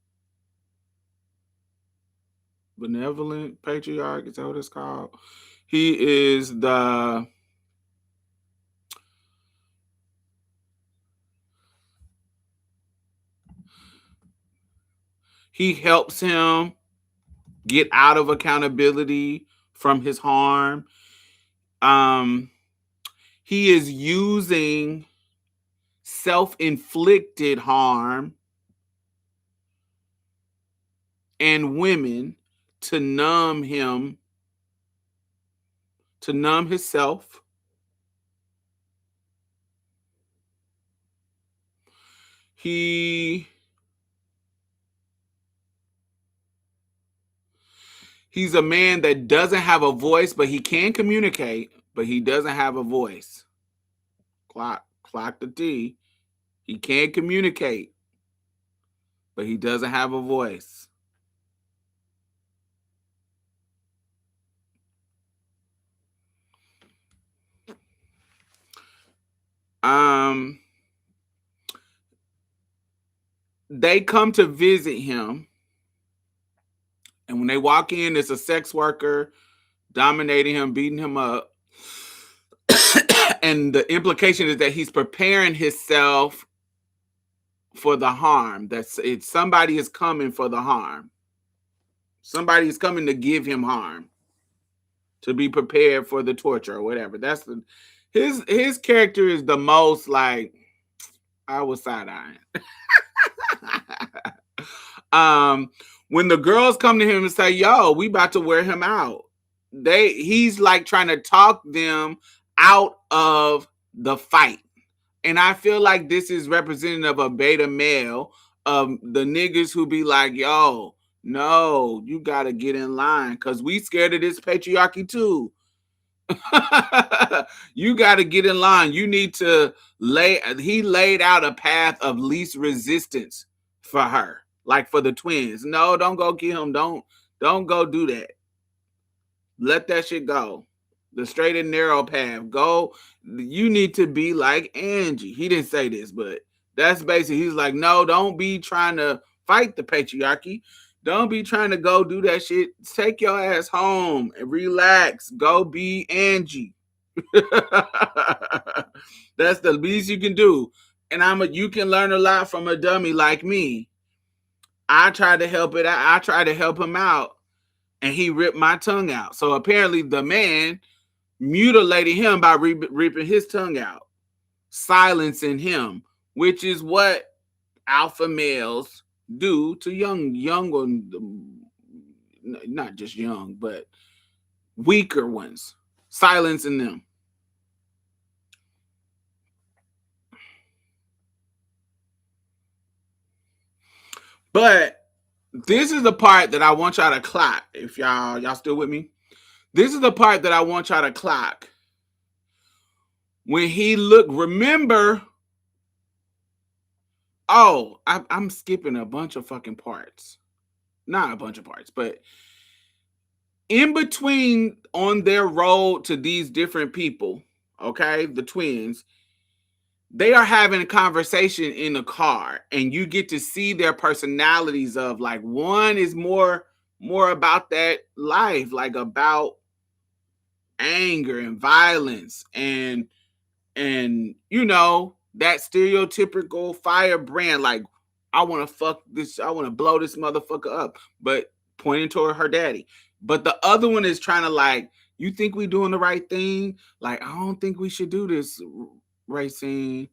benevolent patriarch? Is that what it's called? He is the he helps him get out of accountability from his harm. He is using self-inflicted harm and women to numb himself. He's a man that doesn't have a voice, but he can communicate, but he doesn't have a voice. Clock the T. He can communicate, but he doesn't have a voice. They come to visit him, and when they walk in, it's a sex worker dominating him, beating him up. And the implication is that he's preparing himself for the harm. Somebody is coming for the harm. Somebody is coming to give him harm, to be prepared for the torture or whatever. That's his character is the most like, I was side-eyeing. When the girls come to him and say, "Yo, we about to wear him out," he's like trying to talk them out of the fight. And I feel like this is representative of a beta male, of the niggas who be like, "Yo, no, you got to get in line because we scared of this patriarchy too." You got to get in line. You need to he laid out a path of least resistance for her, like for the twins. No, don't go get him. Don't go do that. Let that shit go. The straight and narrow path. Go. You need to be like Angie. He didn't say this, but that's basically, he's like, no, don't be trying to fight the patriarchy. Don't be trying to go do that shit. Take your ass home and relax. Go be Angie. That's the least you can do. And you can learn a lot from a dummy like me. I tried to help it. I tried to help him out, and he ripped my tongue out. So apparently the man mutilated him by ripping his tongue out, silencing him, which is what alpha males do to young, not just young, but weaker ones, silencing them. But this is the part that I want y'all to clock. If y'all still with me, this is the part that I want y'all to clock. When he remember. Oh, I'm skipping a bunch of fucking parts. Not a bunch of parts, but in between on their road to these different people, okay, the twins, they are having a conversation in the car, and you get to see their personalities of like, one is more about that life, like about anger and violence and you know, that stereotypical firebrand, like, I want to blow this motherfucker up, but pointing toward her daddy. But the other one is trying to like, you think we doing the right thing? Like, I don't think we should do this, Racine.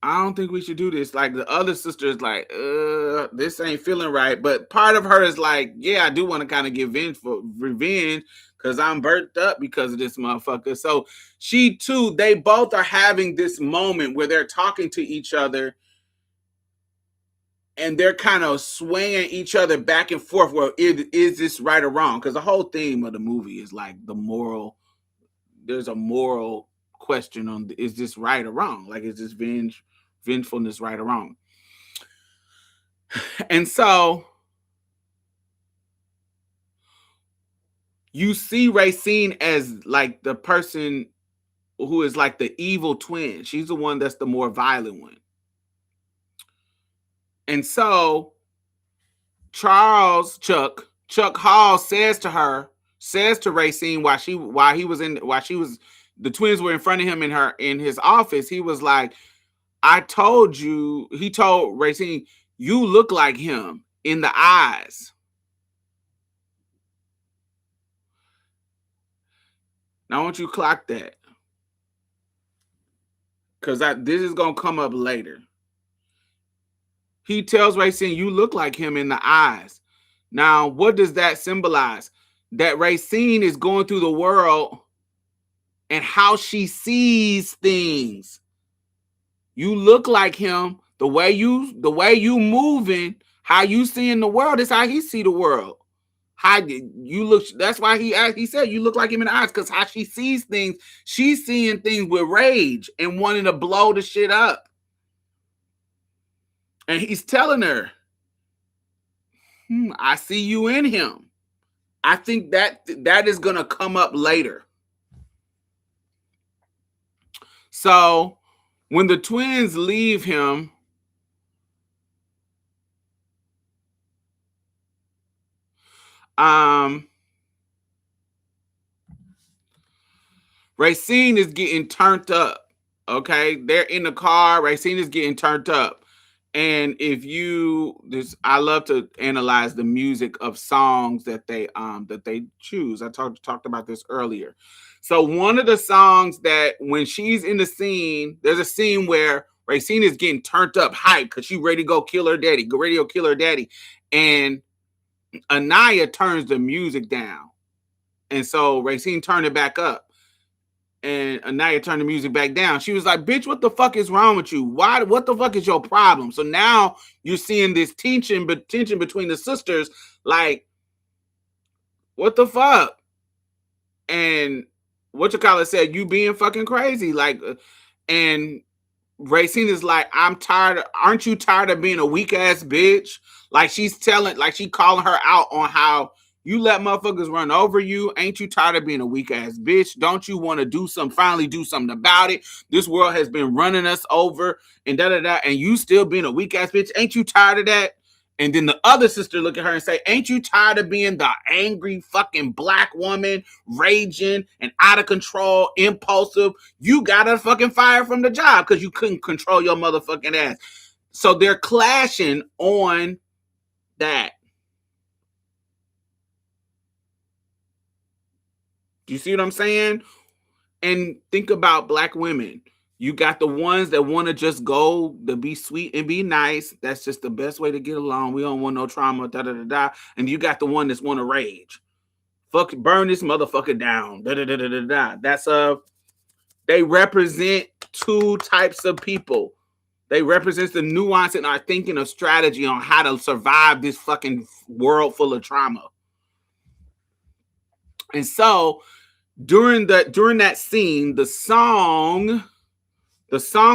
I don't think we should do this. Like, the other sister is like, this ain't feeling right. But part of her is like, yeah, I do want to kind of give in for revenge because I'm burnt up because of this motherfucker. So she too, they both are having this moment where they're talking to each other and they're kind of swaying each other back and forth. Well, is this right or wrong? Because the whole theme of the movie is like the moral. There's a moral question on is this right or wrong? Like, is this vengefulness right or wrong? And so you see Racine as like the person who is like the evil twin. She's the one that's the more violent one. And so Chuck Hall says to Racine while she was the twins were in front of him in his office, he was like, he told Racine, you look like him in the eyes. Now I want you to clock that. Because this is going to come up later. He tells Racine, you look like him in the eyes. Now, what does that symbolize? That Racine is going through the world and how she sees things. You look like him. The way you moving, how you seeing the world is how he see the world. How you look. That's why he said you look like him in the eyes, because how she sees things, she's seeing things with rage and wanting to blow the shit up. And he's telling her, I see you in him. I think that is going to come up later. So when the twins leave him, Racine is getting turned up. Okay, they're in the car. Racine is getting turned up. And I love to analyze the music of songs that they choose. I talked about this earlier. So one of the songs that when she's in the scene, there's a scene where Racine is getting turned up, hyped, because she's ready to go kill her daddy. And Anaya turns the music down. And so Racine turned it back up. And Anaya turned the music back down. She was like, bitch, what the fuck is wrong with you? What the fuck is your problem? So now you're seeing this tension between the sisters. Like, what the fuck? And said, you being fucking crazy. Like, and Racine is like, I'm tired. Aren't you tired of being a weak ass bitch? Like she calling her out on how you let motherfuckers run over you. Ain't you tired of being a weak ass bitch? Don't you want to finally do something about it? This world has been running us over and and you still being a weak ass bitch. Ain't you tired of that? And then the other sister look at her and say, ain't you tired of being the angry fucking black woman, raging and out of control, impulsive? You got her fucking fired from the job because you couldn't control your motherfucking ass. So they're clashing on that. Do you see what I'm saying? And think about black women. You got the ones that want to just go to be sweet and be nice. That's just the best way to get along. We don't want no trauma, da da da da. And you got the one that's want to rage. Fuck, burn this motherfucker down, da da da da da da. That's they represent two types of people. They represent the nuance in our thinking of strategy on how to survive this fucking world full of trauma. And so during that scene, the song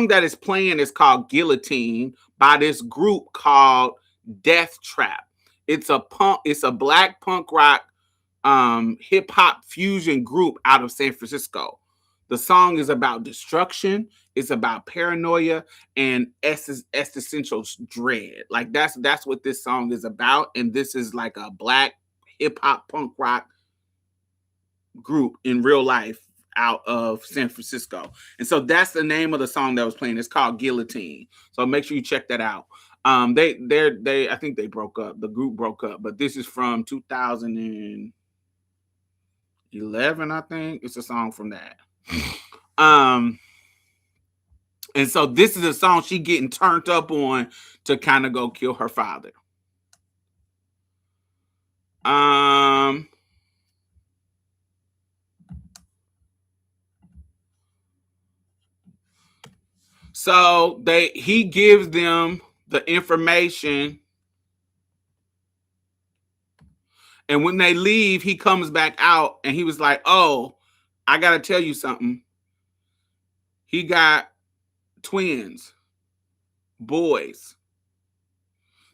that is playing is called Guillotine by this group called Death Trap. It's a black punk rock hip hop fusion group out of San Francisco. The song is about destruction, it's about paranoia and existential dread. Like that's what this song is about. And this is like a black hip hop punk rock group in real life out of San Francisco. And so that's the name of the song that was playing. It's called Guillotine. So make sure you check that out. They I think they broke up. The group broke up, but this is from 2011, I think. It's a song from that. And so this is a song she getting turned up on to kind of go kill her father. So he gives them the information. And when they leave, he comes back out and he was like, oh, I got to tell you something. He got twins, boys.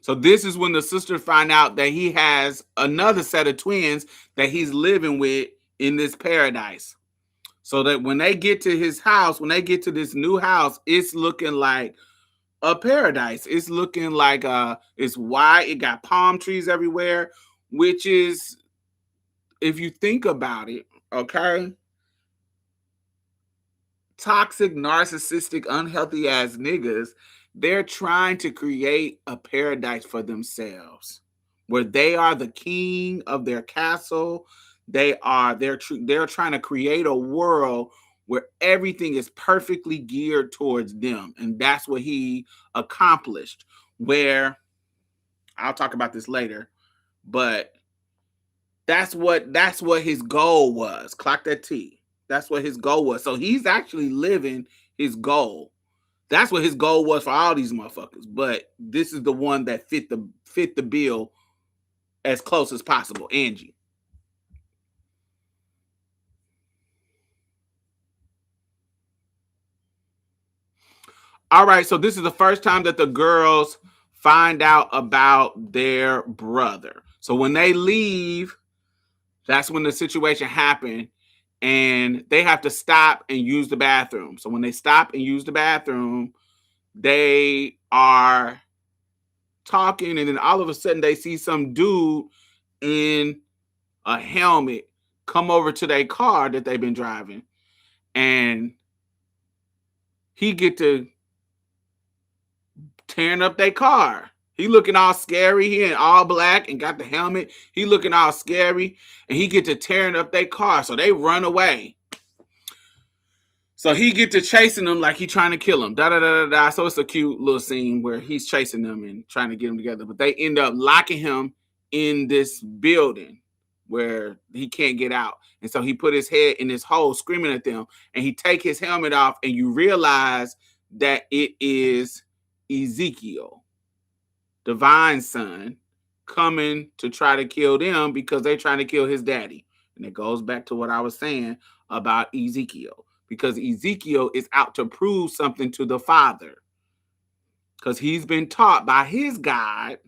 So this is when the sisters find out that he has another set of twins that he's living with in this paradise. So that when they get to his house, when they get to this new house, it's looking like a paradise. It's looking like it's wide. It got palm trees everywhere, which is, if you think about it, okay, toxic, narcissistic, unhealthy ass niggas, they're trying to create a paradise for themselves where they are the king of their castle. They're trying to create a world where everything is perfectly geared towards them. And that's what he accomplished, where I'll talk about this later, but that's what his goal was. Clock that T. That's what his goal was. So he's actually living his goal. That's what his goal was for all these motherfuckers. But this is the one that fit the bill as close as possible. Angie. All right, so this is the first time that the girls find out about their brother. So when they leave, that's when the situation happened, and they have to stop and use the bathroom. So when they stop and use the bathroom, they are talking, and then all of a sudden they see some dude in a helmet come over to their car that they've been driving, and he get to tearing up their car. He looking all scary. He in all black and got the helmet. He looking all scary, and he get to tearing up their car. So they run away. So he get to chasing them like he trying to kill them. Da da da da da. So it's a cute little scene where he's chasing them and trying to get them together. But they end up locking him in this building where he can't get out. And so he put his head in this hole screaming at them. And he take his helmet off, and you realize that it is Ezekiel, divine son, coming to try to kill them because they're trying to kill his daddy. And it goes back to what I was saying about Ezekiel, because Ezekiel is out to prove something to the father, because he's been taught by his God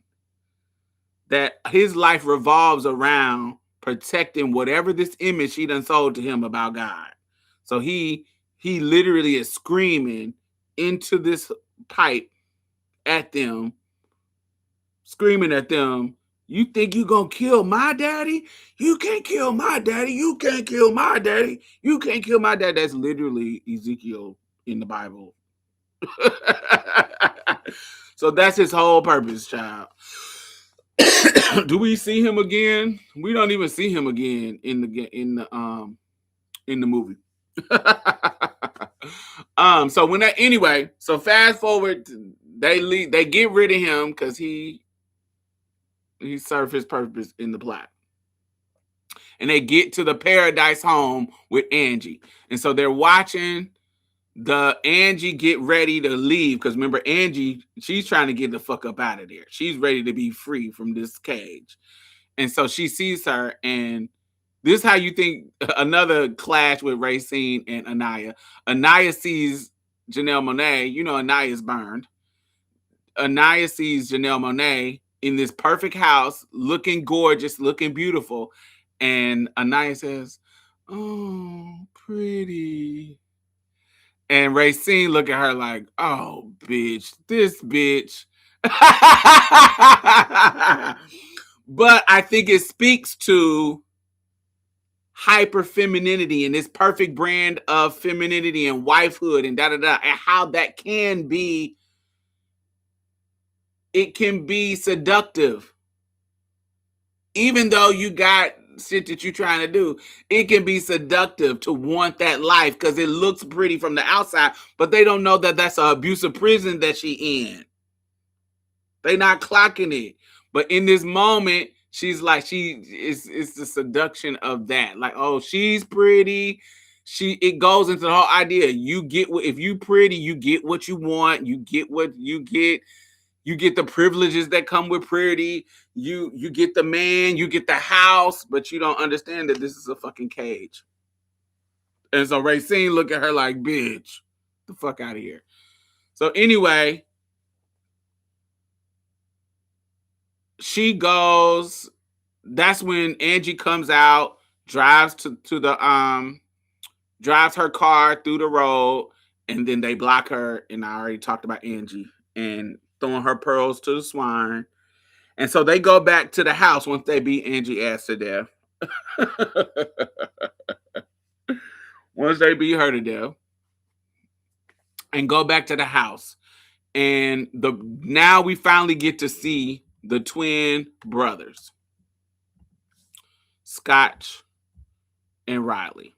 that his life revolves around protecting whatever this image he done sold to him about God. So he literally is screaming into this pipe at them, screaming at them, you think you gonna kill my daddy? You can't kill my daddy. You can't kill my daddy. You can't kill my dad. That's literally Ezekiel in the Bible. So that's his whole purpose, child. Do we see him again? We don't even see him again in the movie. So when that, anyway, so fast forward, they leave, they get rid of him because he served his purpose in the plot. And they get to the paradise home with Angie. And so they're watching the Angie get ready to leave, because remember, Angie, she's trying to get the fuck up out of there. She's ready to be free from this cage. And so she sees her, and this is how you think another clash with Racine and Anaya. Anaya sees Janelle Monáe. You know Anaya's burned. Anaya sees Janelle Monáe in this perfect house, looking gorgeous, looking beautiful. And Anaya says, oh, pretty. And Racine look at her like, oh, bitch, this bitch. But I think it speaks to hyper femininity and this perfect brand of femininity and wifehood and da-da-da, and how that can be, it can be seductive. Even though you got shit that you're trying to do, it can be seductive to want that life because it looks pretty from the outside, but they don't know that that's an abusive prison that she in. They not clocking it. But in this moment, she's like, it's the seduction of that. Like, oh, she's pretty. It goes into the whole idea. You get what, if you pretty, you get what you want. You get what you get. You get the privileges that come with pretty. You get the man, you get the house, but you don't understand that this is a fucking cage. And so Racine look at her like, bitch, the fuck out of here. So anyway, she goes. That's when Angie comes out, drives drives her car through the road, and then they block her. And I already talked about Angie and throwing her pearls to the swine. And so they go back to the house once they beat Angie ass to death. Once they beat her to death, and go back to the house. And now we finally get to see the twin brothers, Scotch and Riley.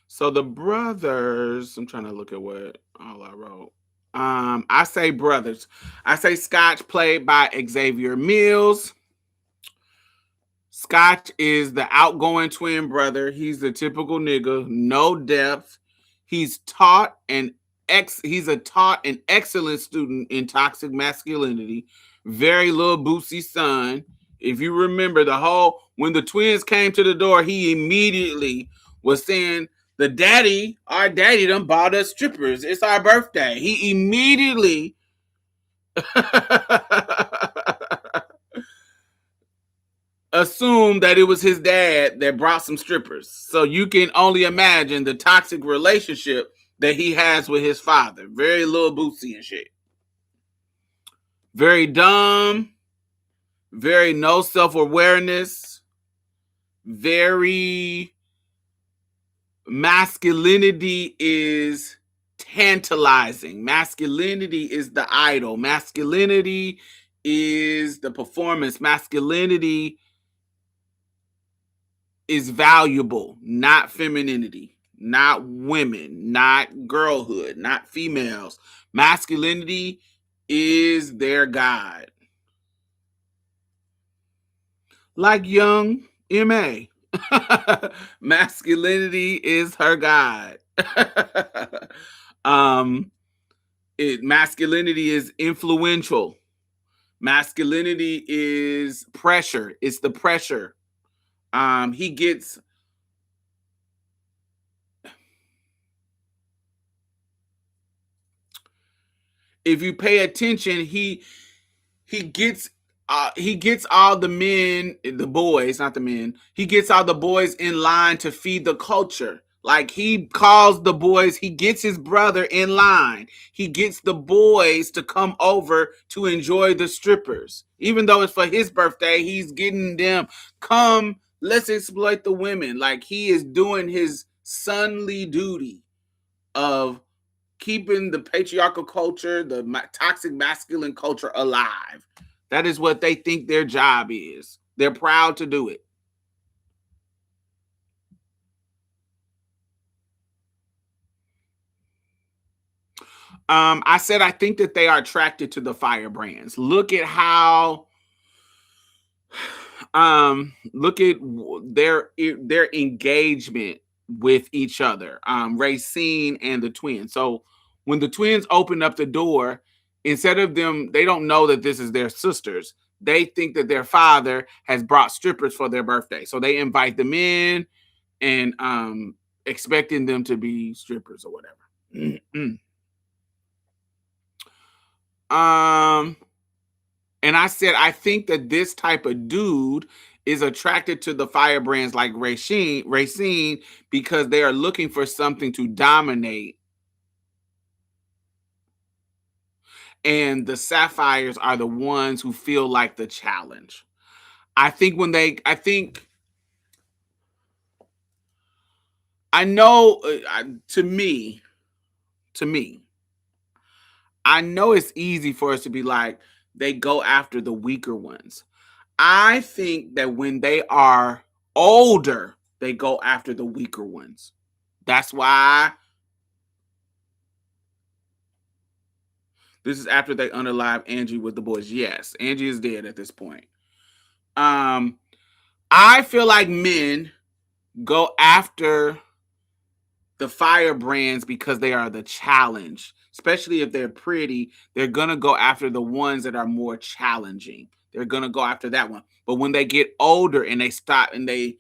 So the brothers, I'm trying to look at what all I wrote. I say brothers. I say Scotch, played by Xavier Mills. Scotch is the outgoing twin brother. He's the typical nigga, no depth. He's he's a taught and excellent student in toxic masculinity. Very little bootsy son. If you remember when the twins came to the door, he immediately was saying, our daddy done bought us strippers. It's our birthday. He immediately assumed that it was his dad that brought some strippers. So you can only imagine the toxic relationship that he has with his father. Very little bootsy and shit. Very dumb. Very no self-awareness. Very masculinity is tantalizing. Masculinity is the idol. Masculinity is the performance. Masculinity is valuable, not femininity, not women, not girlhood, not females. Masculinity is their God. Like young M.A. Masculinity is her God. Masculinity is influential. Masculinity is pressure. It's the pressure. He gets if you pay attention, he gets all the men, the boys, not the men. He gets all the boys in line to feed the culture. Like he calls the boys, he gets his brother in line. He gets the boys to come over to enjoy the strippers. Even though it's for his birthday, he's getting them, come, let's exploit the women. Like he is doing his sonly duty of keeping the patriarchal culture, the toxic masculine culture alive. That is what they think their job is. They're proud to do it. I said I think that they are attracted to the firebrands. Look at how look at their engagement with each other. Racine and the twins. So when the twins open up the door, instead of them, they don't know that this is their sisters. They think that their father has brought strippers for their birthday. So they invite them in and expecting them to be strippers or whatever. And I said, I think that this type of dude is attracted to the firebrands like Racine because they are looking for something to dominate. And the sapphires are the ones who feel like the challenge. I think I know to me, I know it's easy for us to be like, they go after the weaker ones. I think that when they are older, they go after the weaker ones. That's why this is after they unalive Angie with the boys. Yes, Angie is dead at this point. I feel like men go after the firebrands because they are the challenge. Especially if they're pretty, they're gonna go after the ones that are more challenging. They're gonna go after that one. But when they get older and they stop and they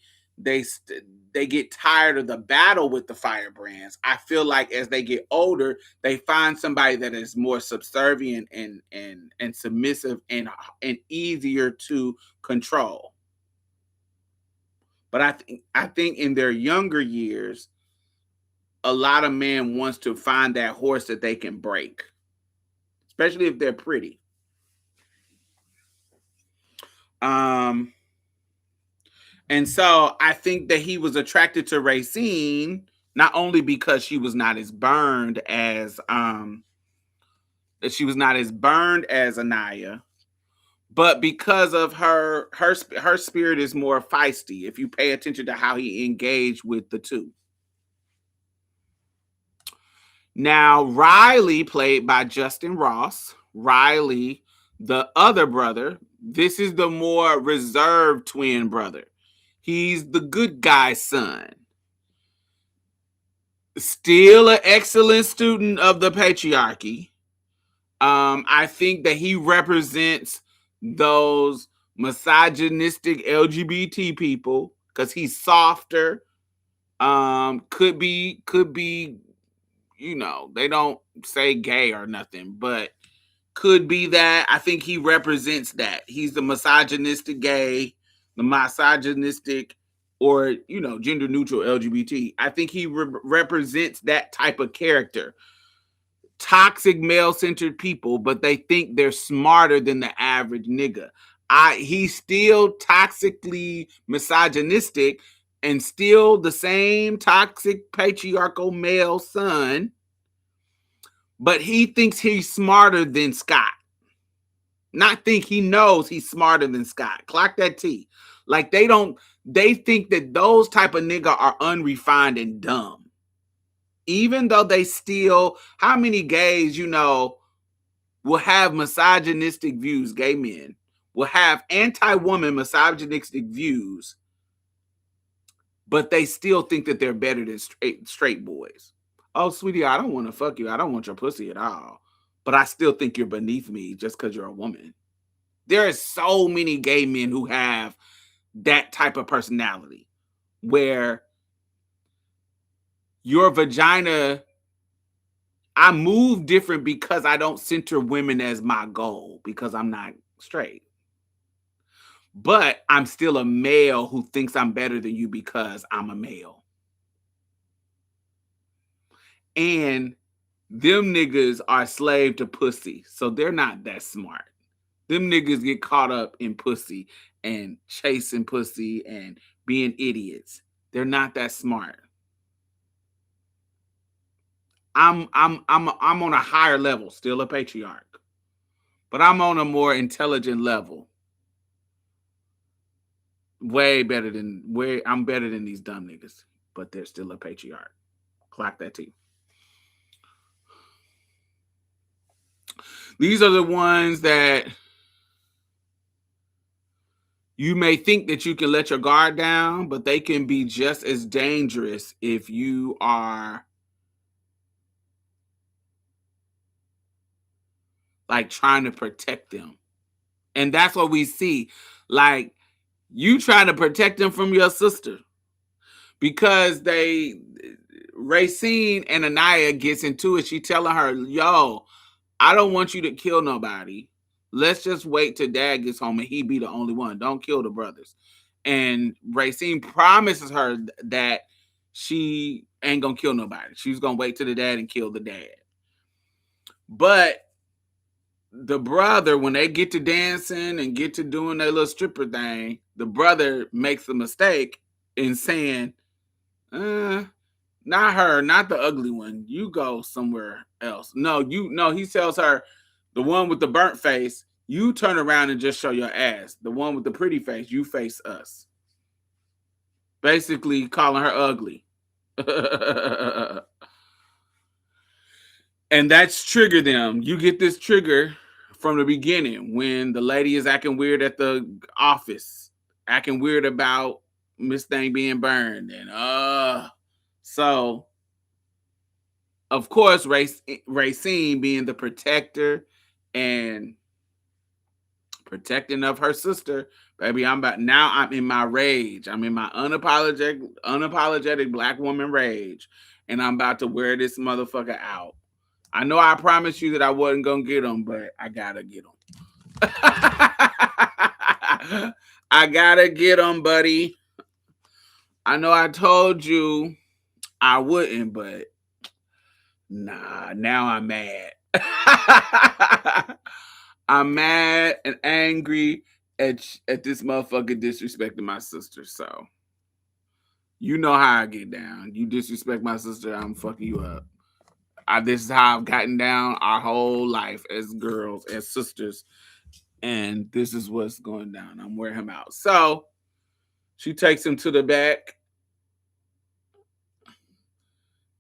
get tired of the battle with the firebrands, I feel like as they get older, they find somebody that is more subservient and submissive and easier to control. But I think in their younger years, a lot of men wants to find that horse that they can break, especially if they're pretty. And so I think that he was attracted to Racine not only because she was not as burned as Anaya, but because of her spirit is more feisty. If you pay attention to how he engaged with the two. Now, Riley, played by Justin Ross, Riley, the other brother, this is the more reserved twin brother. He's the good guy's son. Still an excellent student of the patriarchy. I think that he represents those misogynistic LGBT people because he's softer. Could be, you know, they don't say gay or nothing, but could be that. I think he represents that. He's the misogynistic gay, the misogynistic, or, you know, gender neutral LGBT. I think he represents that type of character. Toxic male-centered people, but they think they're smarter than the average nigga. He's still toxically misogynistic and still the same toxic patriarchal male son, but he thinks he's smarter than Scott. Not think, he knows he's smarter than Scott. Clock that T. Like they think that those type of nigga are unrefined and dumb. Even though they still, how many gays, you know, will have misogynistic views, gay men will have anti-woman misogynistic views, but they still think that they're better than straight boys. Oh, sweetie, I don't want to fuck you. I don't want your pussy at all. But I still think you're beneath me just because you're a woman. There are so many gay men who have that type of personality where your vagina, I move different because I don't center women as my goal because I'm not straight. But I'm still a male who thinks I'm better than you because I'm a male. And them niggas are slave to pussy. So they're not that smart. Them niggas get caught up in pussy and chasing pussy and being idiots. They're not that smart. I'm on a higher level, still a patriarch, but I'm on a more intelligent level. I'm better than these dumb niggas, but they're still a patriarch. Clock that T. These are the ones that you may think that you can let your guard down, but they can be just as dangerous if you are like trying to protect them. And that's what we see. Like, you trying to protect them from your sister because Racine and Anaya gets into it. She telling her, yo, I don't want you to kill nobody. Let's just wait till dad gets home and he be the only one. Don't kill the brothers. And Racine promises her that she ain't gonna kill nobody. She's gonna wait till the dad and kill the dad. But the brother, when they get to dancing and get to doing their little stripper thing, the brother makes a mistake in saying, Not her, not the ugly one. You go somewhere else. No, he tells her, the one with the burnt face, you turn around and just show your ass. The one with the pretty face, you face us. Basically calling her ugly. And that's trigger them. You get this trigger from the beginning when the lady is acting weird at the office, acting weird about Miss Thing being burned. And so of course, Racine being the protector and protecting of her sister, baby, I'm in my rage. I'm in my unapologetic black woman rage. And I'm about to wear this motherfucker out. I know I promised you that I wasn't going to get them, but I got to get them. I got to get them, buddy. I know I told you I wouldn't, but nah, now I'm mad. I'm mad and angry at this motherfucker disrespecting my sister. So, you know how I get down. You disrespect my sister, I'm fucking you up. This is how I've gotten down our whole life as girls, as sisters. And this is what's going down. I'm wearing him out. So, she takes him to the back.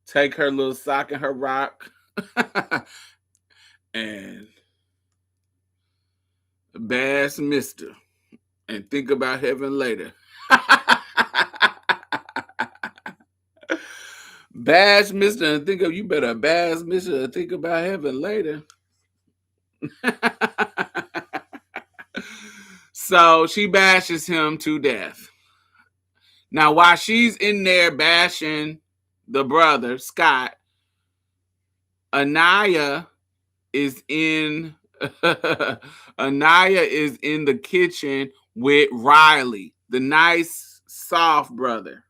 Take her little sock and her rock. And bash mister. And think about heaven later. Bash mister and you better bash mister and think about heaven later. So she bashes him to death. Now, while she's in there bashing the brother, Scott, Anaya is in the kitchen with Riley, the nice, soft brother.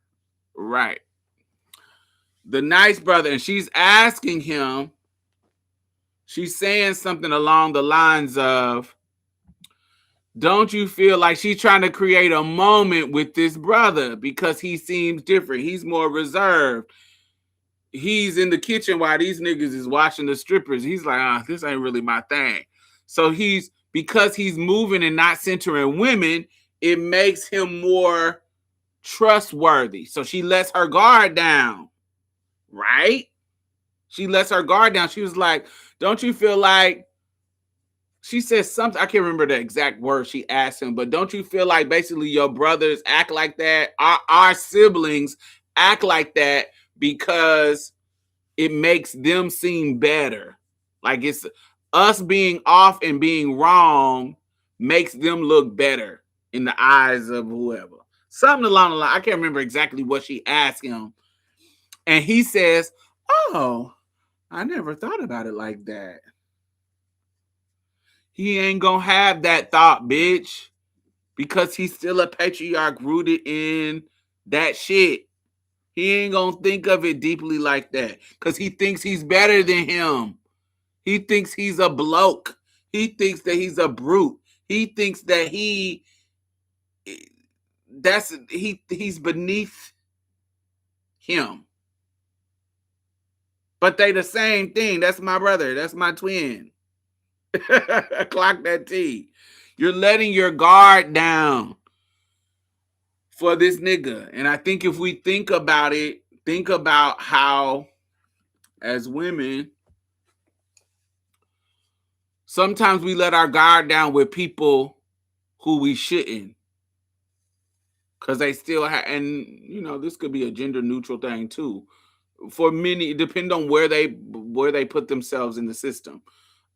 Right. The nice brother. And she's asking him, she's saying something along the lines of, don't you feel like she's trying to create a moment with this brother because he seems different? He's more reserved. He's in the kitchen while these niggas is watching the strippers. He's like, this ain't really my thing. So because he's moving and not centering women, it makes him more trustworthy. So she lets her guard down, right? She lets her guard down. She was like, don't you feel like, she says something, I can't remember the exact word she asked him, but don't you feel like basically your brothers act like that? Our siblings act like that because it makes them seem better. Like it's us being off and being wrong makes them look better in the eyes of whoever. Something along the line. I can't remember exactly what she asked him. And he says, oh, I never thought about it like that. He ain't gonna have that thought, bitch, because he's still a patriarch rooted in that shit. He ain't gonna think of it deeply like that because he thinks he's better than him. He thinks he's a bloke. He thinks that he's a brute. He thinks that he's beneath him. But they the same thing. That's my brother. That's my twin. Clock that T. You're letting your guard down for this nigga. And I think if we think about it, think about how as women, sometimes we let our guard down with people who we shouldn't. Because they still have, and this could be a gender neutral thing too. For many, it depends on where they put themselves in the system.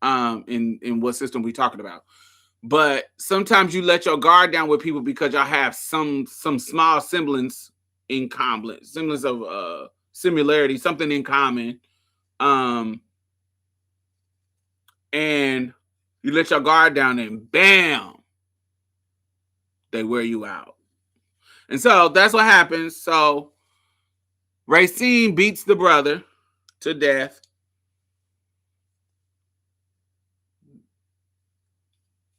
In what system we talking about. But sometimes you let your guard down with people because y'all have some small semblance in common, semblance of similarity, something in common. And you let your guard down and bam, they wear you out. And so that's what happens. So Racine beats the brother to death.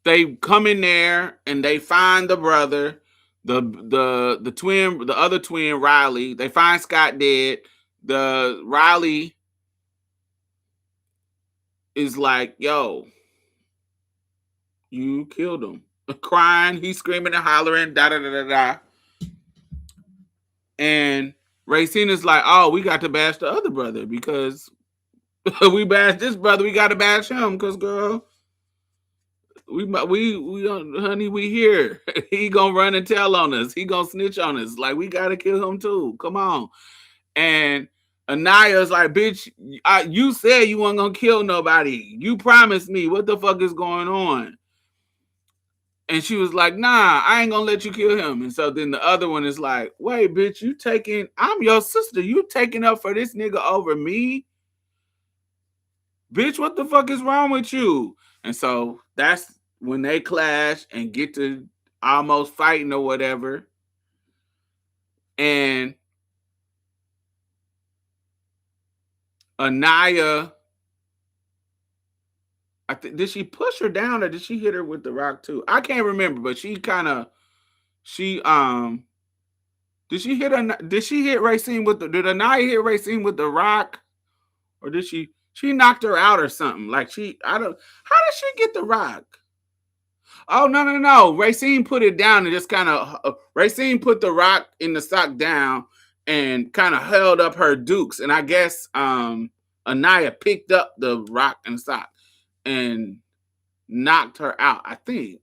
They come in there and they find the brother, the other twin, Riley. They find Scott dead. The Riley is like, yo, you killed him. Crying, he's screaming and hollering, da da da da da. And Racine is like, oh, we got to bash the other brother because we bashed this brother, we got to bash him because, girl, we honey, we here. He gonna run and tell on us. He gonna snitch on us. Like, we gotta kill him too. Come on. And Anaya's like, bitch, you said you weren't gonna kill nobody. You promised me. What the fuck is going on? And she was like, nah, I ain't gonna let you kill him. And so then the other one is like, wait, bitch, I'm your sister. You taking up for this nigga over me? Bitch, what the fuck is wrong with you? And so that's when they clash and get to almost fighting or whatever. And Anaya, did she push her down or did she hit her with the rock too? I can't remember, but did she hit Racine did Anaya hit Racine with the rock? Or did she knocked her out or something? Like how did she get the rock? Oh, no. Racine put it down and just kind of, Racine put the rock in the sock down and kind of held up her dukes. And I guess Anaya picked up the rock and the sock and knocked her out. I think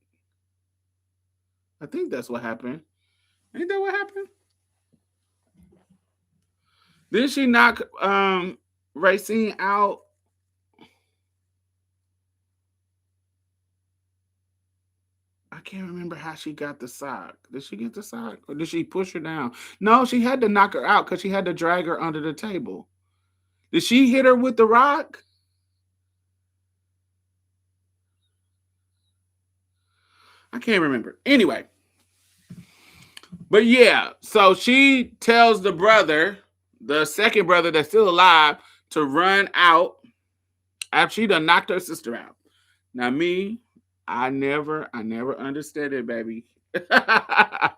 that's what happened. Ain't that what happened? Did she knock Racine out? I can't remember how she got the sock. Did she get the sock? Or did she push her down? No, she had to knock her out because she had to drag her under the table. Did she hit her with the rock? I can't remember. Anyway. But yeah, so she tells the brother, the second brother that's still alive, to run out after she done knocked her sister out. Now me, I never understood it, baby. How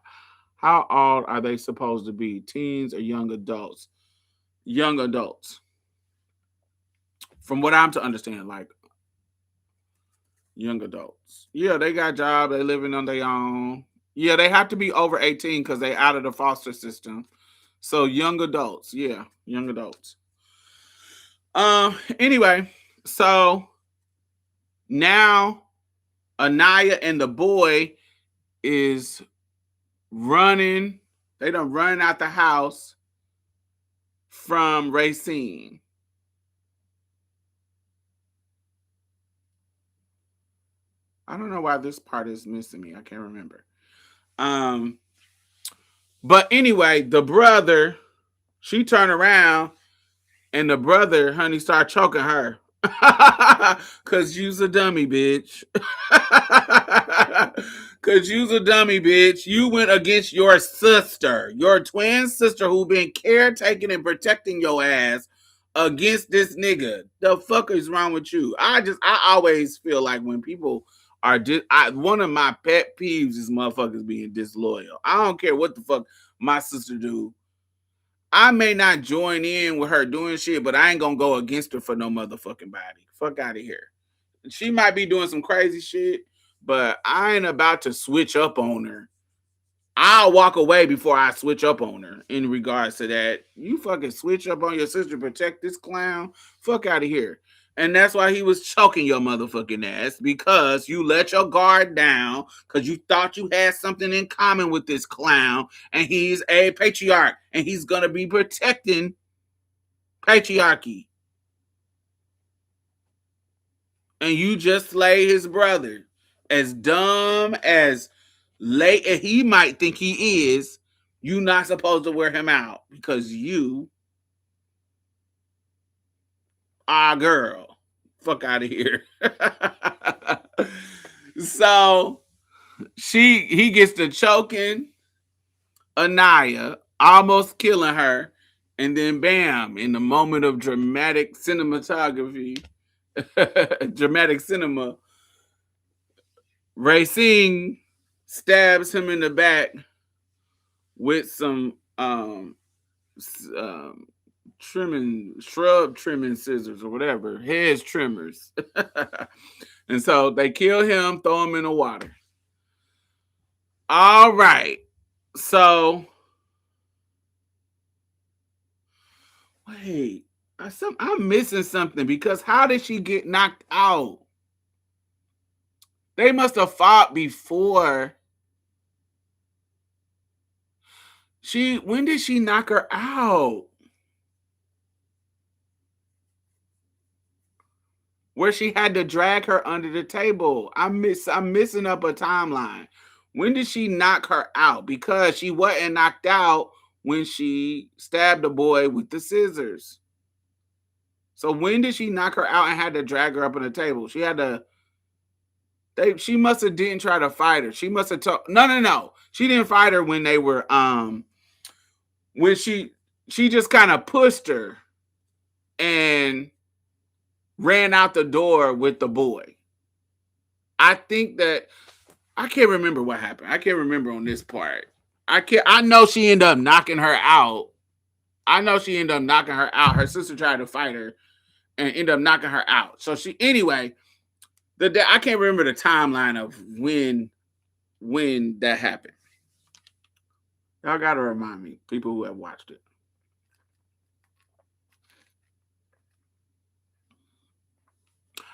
old are they supposed to be? Teens or young adults? Young adults. From what I'm to understand, like young adults. Yeah, they got jobs, they living on their own. Yeah, they have to be over 18 because they out of the foster system. So young adults, yeah, young adults. Anyway, so now Anaya and the boy is running. They done run out the house from Racine. I don't know why this part is missing me. I can't remember. But anyway, the brother, she turned around and the brother, honey, started choking her. Cause you's a dummy, bitch. Cause you's a dummy, bitch. You went against your sister, your twin sister who been caretaking and protecting your ass against this nigga. The fuck is wrong with you? I always feel like when people are one of my pet peeves is motherfuckers being disloyal. I don't care what the fuck my sister do. I may not join in with her doing shit, but I ain't gonna go against her for no motherfucking body. Fuck out of here. She might be doing some crazy shit, but I ain't about to switch up on her. I'll walk away before I switch up on her in regards to that. You fucking switch up on your sister to protect this clown. Fuck out of here. And that's why he was choking your motherfucking ass, because you let your guard down because you thought you had something in common with this clown, and he's a patriarch and he's going to be protecting patriarchy. And you just slay his brother. As dumb as late as he might think he is, you not supposed to wear him out because you are a girl. Fuck out of here. So he gets to choking Anaya, almost killing her, and then bam, in the moment of dramatic cinematography, dramatic cinema, Racine stabs him in the back with some shrub trimming scissors or whatever, hedge trimmers. And so they kill him, throw him in the water. All right. So wait, I'm missing something because how did she get knocked out? They must have fought before. When did she knock her out? Where she had to drag her under the table. I'm missing up a timeline. When did she knock her out? Because she wasn't knocked out when she stabbed the boy with the scissors. So when did she knock her out and had to drag her up on the table? She had to. She must have didn't try to fight her. She must have told. No. She didn't fight her when they were when she just kind of pushed her and ran out the door with the boy. I think that I can't remember what happened. I can't remember on this part. I know she ended up knocking her out. Her sister tried to fight her and ended up knocking her out. So anyway, I can't remember the timeline of when that happened. Y'all gotta remind me, people who have watched it.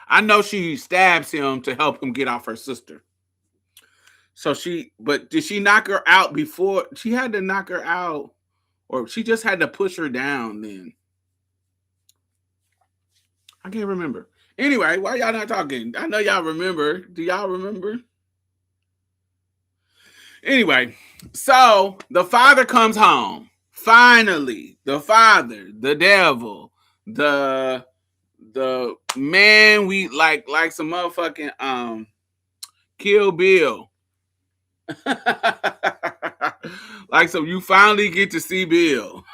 I know she stabs him to help him get off her sister. So but did she knock her out before? She had to knock her out, or she just had to push her down then? I can't remember. Anyway, why y'all not talking? I know y'all remember. Do y'all remember? Anyway, so the father comes home. Finally, the father, the devil, the man we like some motherfucking Kill Bill. Like, so you finally get to see Bill.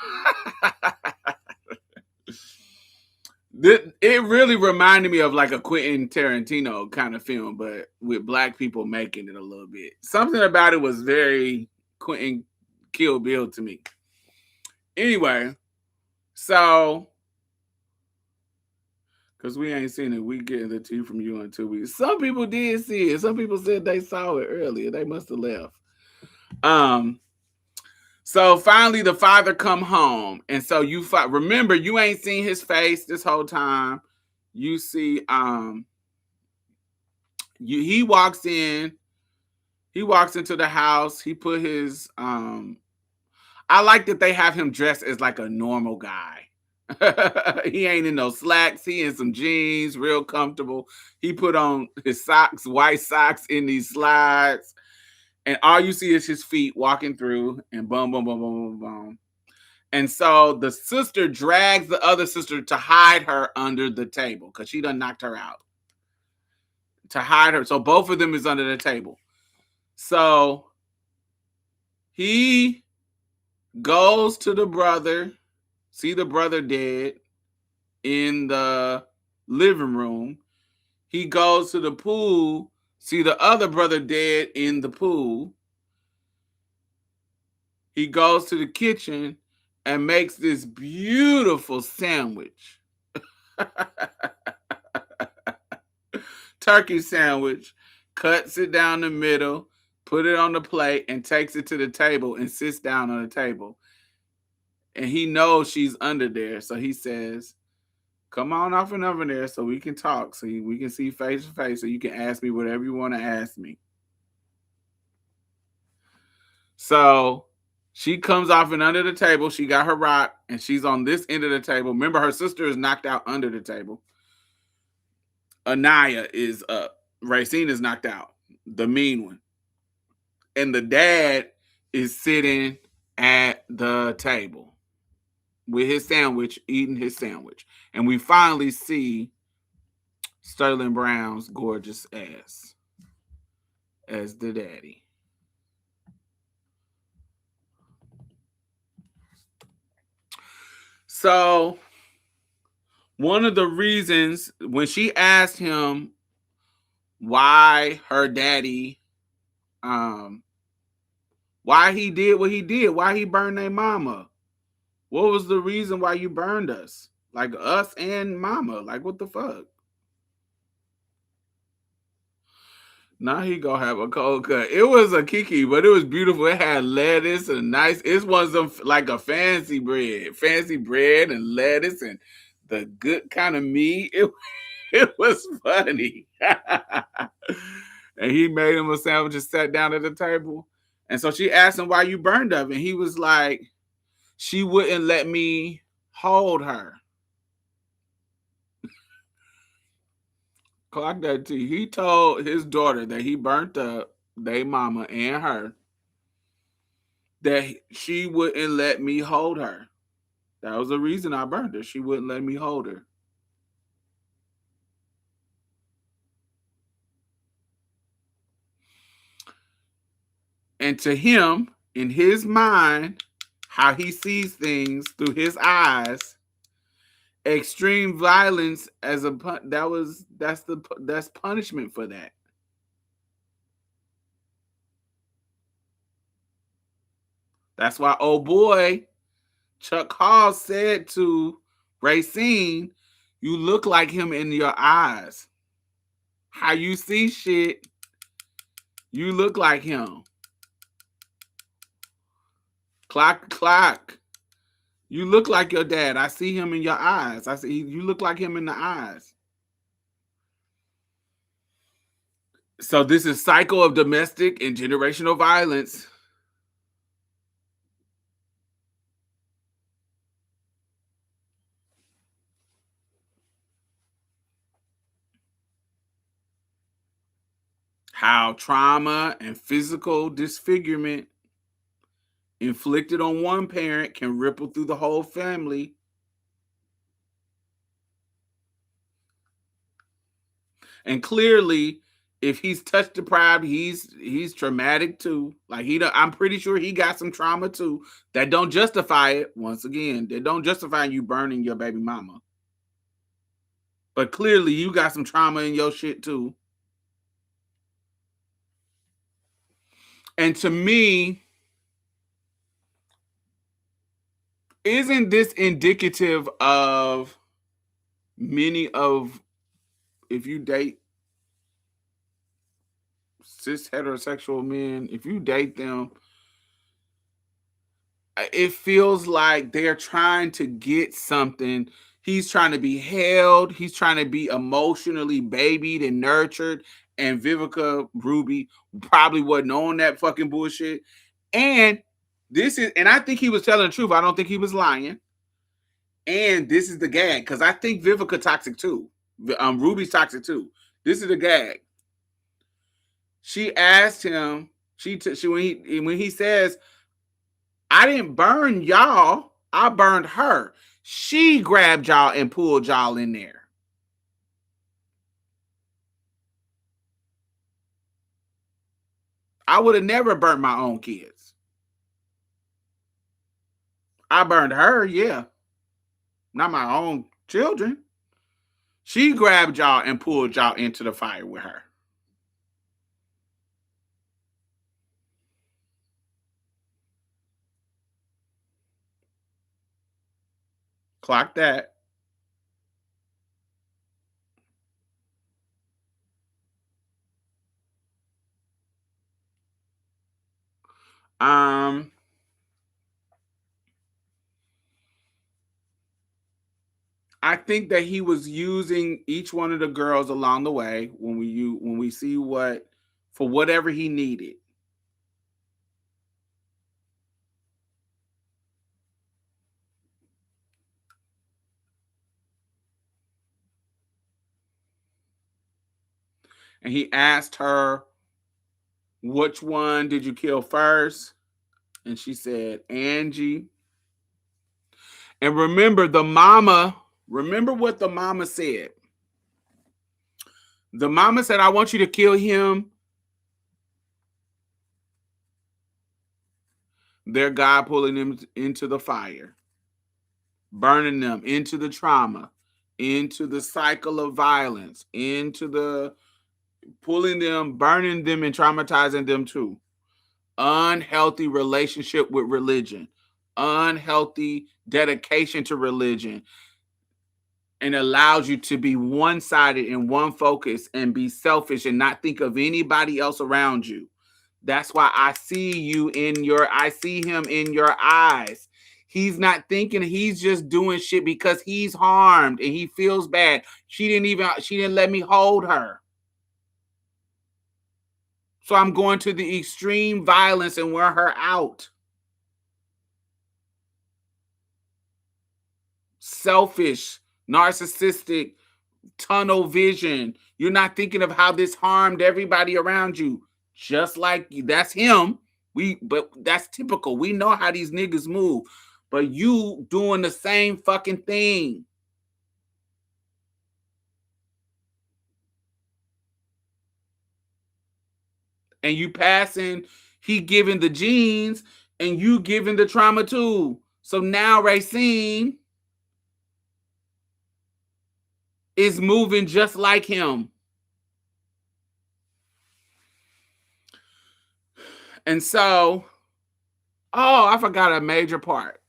It really reminded me of like a Quentin Tarantino kind of film, but with black people making it a little bit. Something about it was very Quentin Kill Bill to me. Anyway, so because we ain't seen it, we getting the tea from you in 2 weeks. Some people did see it. Some people said they saw it earlier. They must have left. So finally the father come home. And so remember, you ain't seen his face this whole time. You see, he walks into the house. He put his, I like that they have him dressed as like a normal guy. He ain't in no slacks. He in some jeans, real comfortable. He put on his socks, white socks in these slides. And all you see is his feet walking through and boom, boom, boom, boom, boom, boom. And so the sister drags the other sister to hide her under the table because she done knocked her out. To hide her. So both of them is under the table. So he goes to the brother, see the brother dead in the living room. He goes to the pool, see the other brother dead in the pool. He goes to the kitchen and makes this beautiful sandwich. Turkey sandwich, cuts it down the middle, put it on the plate, and takes it to the table and sits down on the table. And he knows she's under there. So he says, come on off and over there so we can talk, so we can see face to face, so you can ask me whatever you want to ask me. So she comes off and under the table. She got her rock, and she's on this end of the table. Remember, her sister is knocked out under the table. Anaya is up. Racine is knocked out, the mean one. And the dad is sitting at the table with his sandwich, eating his sandwich. And we finally see Sterling Brown's gorgeous ass as the daddy. So one of the reasons when she asked him why her daddy, why he did what he did, why he burned their mama, What was the reason why you burned us? Like us and mama. Like what the fuck? Now he gonna have a cold cut. It was a kiki, but it was beautiful. It had lettuce and nice. It was like a fancy bread and lettuce and the good kind of meat. It was funny. And he made him a sandwich and sat down at the table. And so she asked him why you burned up, and he was like, she wouldn't let me hold her. Clock that T. He told his daughter that he burnt up they mama and her, that she wouldn't let me hold her. That was the reason I burned her. She wouldn't let me hold her. And to him, in his mind, how he sees things through his eyes, extreme violence as a that's punishment for that. That's why oh boy Chuck Hall said to Racine, you look like him in your eyes. How you see shit, you look like him. Clock. You look like your dad. I see him in your eyes. I see you look like him in the eyes. So this is cycle of domestic and generational violence. How trauma and physical disfigurement inflicted on one parent can ripple through the whole family. And clearly, if he's touch deprived, he's traumatic too. Like I'm pretty sure he got some trauma too. That don't justify it. Once again, that don't justify you burning your baby mama. But clearly, you got some trauma in your shit too. And to me, isn't this indicative of many of, if you date cis heterosexual men, if you date them, it feels like they're trying to get something. He's trying to be held. He's trying to be emotionally babied and nurtured. And Vivica Ruby probably wasn't on that fucking bullshit. And I think he was telling the truth. I don't think he was lying. And this is the gag, because I think Vivica toxic too. Ruby's toxic too. This is the gag. She asked him. When he says, I didn't burn y'all. I burned her. She grabbed y'all and pulled y'all in there. I would have never burnt my own kids. I burned her, yeah. Not my own children. She grabbed y'all and pulled y'all into the fire with her. Clock that. I think that he was using each one of the girls along the way when we see what, for whatever he needed. And he asked her, which one did you kill first? And she said, Angie. And remember what the mama said. The mama said, I want you to kill him. Their God pulling them into the fire, burning them into the trauma, into the cycle of violence, into the pulling them, burning them, and traumatizing them too. Unhealthy relationship with religion, unhealthy dedication to religion, and allows you to be one-sided and one focus and be selfish and not think of anybody else around you. That's why I see him in your eyes. He's not thinking, he's just doing shit because he's harmed and he feels bad. She didn't let me hold her. So I'm going to the extreme violence and wear her out. Selfish, narcissistic, tunnel vision. You're not thinking of how this harmed everybody around you. Just like that's him. But that's typical. We know how these niggas move. But you doing the same fucking thing. And you passing, he giving the genes and you giving the trauma too. So now Racine is moving just like him. And so, I forgot a major part.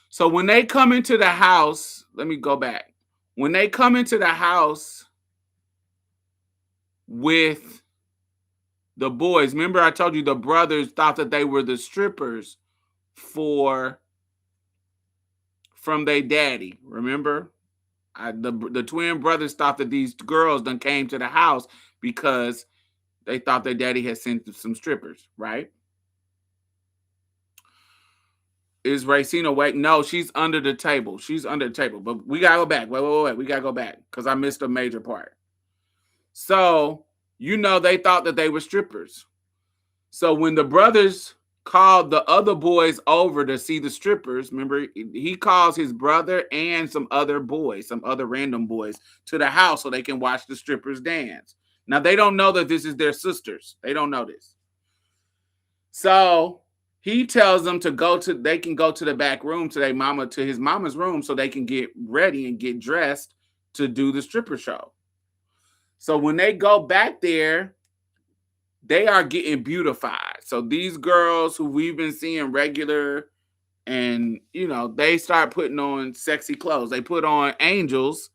So when they come into the house, let me go back. When they come into the house with the boys, remember I told you the brothers thought that they were the strippers from their daddy. Remember? The twin brothers thought that these girls done came to the house because they thought their daddy had sent some strippers, right? Is Racine awake? No, she's under the table. But we gotta go back. Wait. We gotta go back because I missed a major part. So, they thought that they were strippers. So when the brothers called the other boys over to see the strippers, remember, he calls his brother and some other random boys to the house so they can watch the strippers dance. Now, they don't know that this is their sisters. They don't know this. So he tells them they can go to the back room to his mama's room so they can get ready and get dressed to do the stripper show. So when they go back there, they are getting beautified. So these girls who we've been seeing regular and, they start putting on sexy clothes. They put on angels.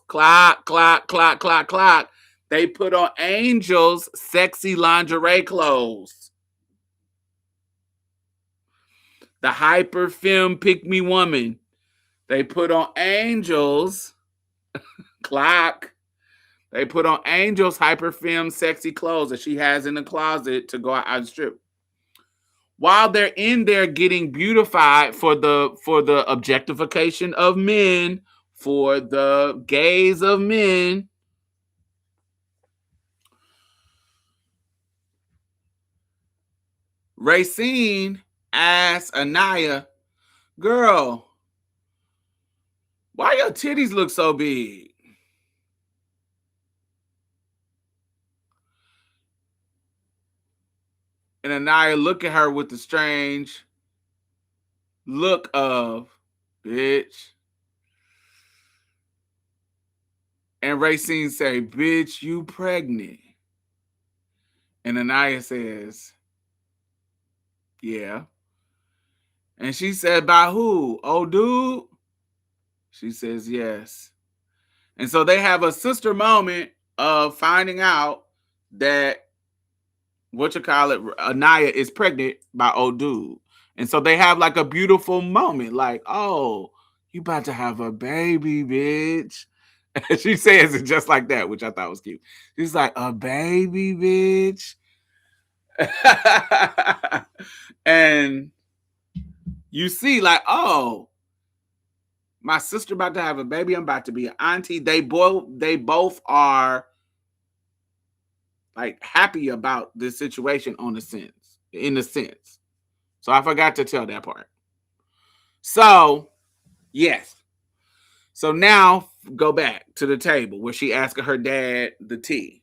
Clock, clock, clock, clock, clock. They put on angels sexy lingerie clothes. The hyper femme pick me woman. They put on angels clock. They put on angels hyper femme sexy clothes that she has in the closet to go out and strip. While they're in there getting beautified for the objectification of men, for the gaze of men, Racine asks Anaya, girl, why your titties look so big? And Anaya look at her with the strange look of, bitch. And Racine say, bitch, you pregnant. And Anaya says, yeah. And she said, by who? Oh, dude? She says, yes. And so they have a sister moment of finding out that, Anaya is pregnant by old dude. And so they have like a beautiful moment, like, oh, you about to have a baby, bitch. And she says it just like that, which I thought was cute. She's like, a baby, bitch. And you see, like, oh, my sister about to have a baby. I'm about to be an auntie. They both are like happy about this situation in a sense. So I forgot to tell that part. So, yes. So now go back to the table where she asked her dad the tea.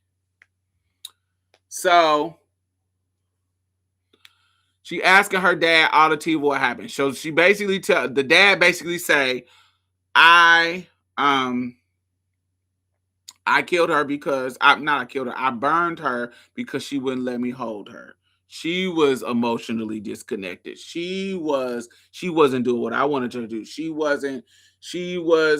So she asking her dad all the tea what happened. So she basically the dad basically say, I killed her because I burned her because she wouldn't let me hold her. She was emotionally disconnected. She wasn't doing what I wanted her to do. She was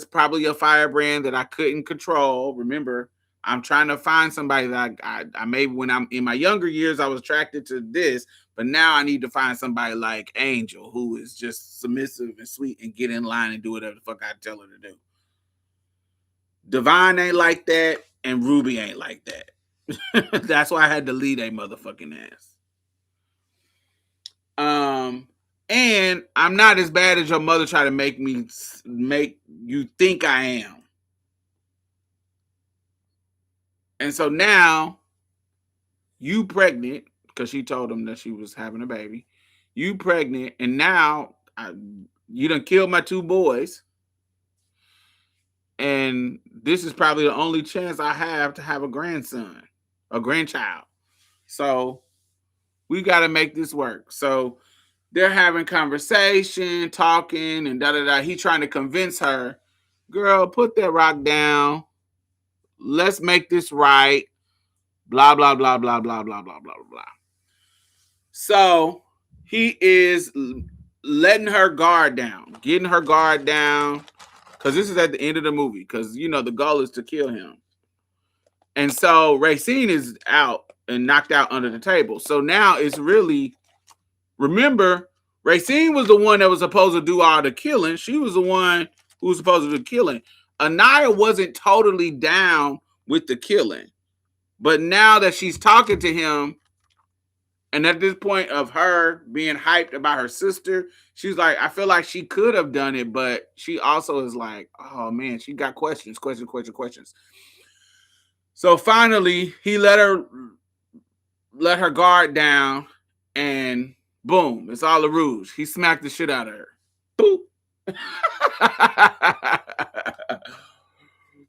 probably a firebrand that I couldn't control. Remember, I'm trying to find somebody that I maybe when I'm in my younger years, I was attracted to this, but now I need to find somebody like Angel who is just submissive and sweet and get in line and do whatever the fuck I tell her to do. Divine ain't like that, and Ruby ain't like that. That's why I had to lead a motherfucking ass. And I'm not as bad as your mother try to make you think I am. And so now you pregnant because she told him that she was having a baby. You pregnant, and now you done killed my 2 boys. And this is probably the only chance I have to have a grandson, a grandchild. So we got to make this work. So they're having conversation, talking, and da-da-da. He trying to convince her, girl, put that rock down. Let's make this right. Blah, blah, blah, blah, blah, blah, blah, blah, blah. So he is letting her guard down, getting her guard down, because this is at the end of the movie, because, the goal is to kill him. And so Racine is out and knocked out under the table. So now it's really, remember, Racine was the one that was supposed to do all the killing. She was the one who was supposed to do killing. Anaya wasn't totally down with the killing. But now that she's talking to him, and at this point of her being hyped about her sister, she's like, I feel like she could have done it, but she also is like, oh man, she got questions. So finally, he let her guard down, and boom, it's all a ruse. He smacked the shit out of her. Boop.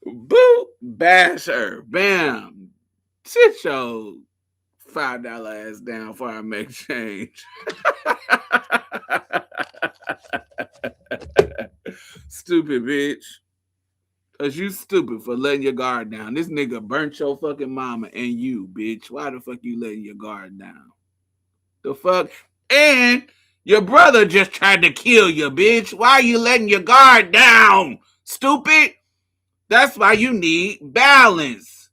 Boop. Bash her. Bam. Sit your $5 ass down before I make change. Stupid bitch. Cause you stupid for letting your guard down. This nigga burnt your fucking mama and you, bitch. Why the fuck you letting your guard down? The fuck? And your brother just tried to kill you, bitch. Why are you letting your guard down? Stupid. That's why you need balance.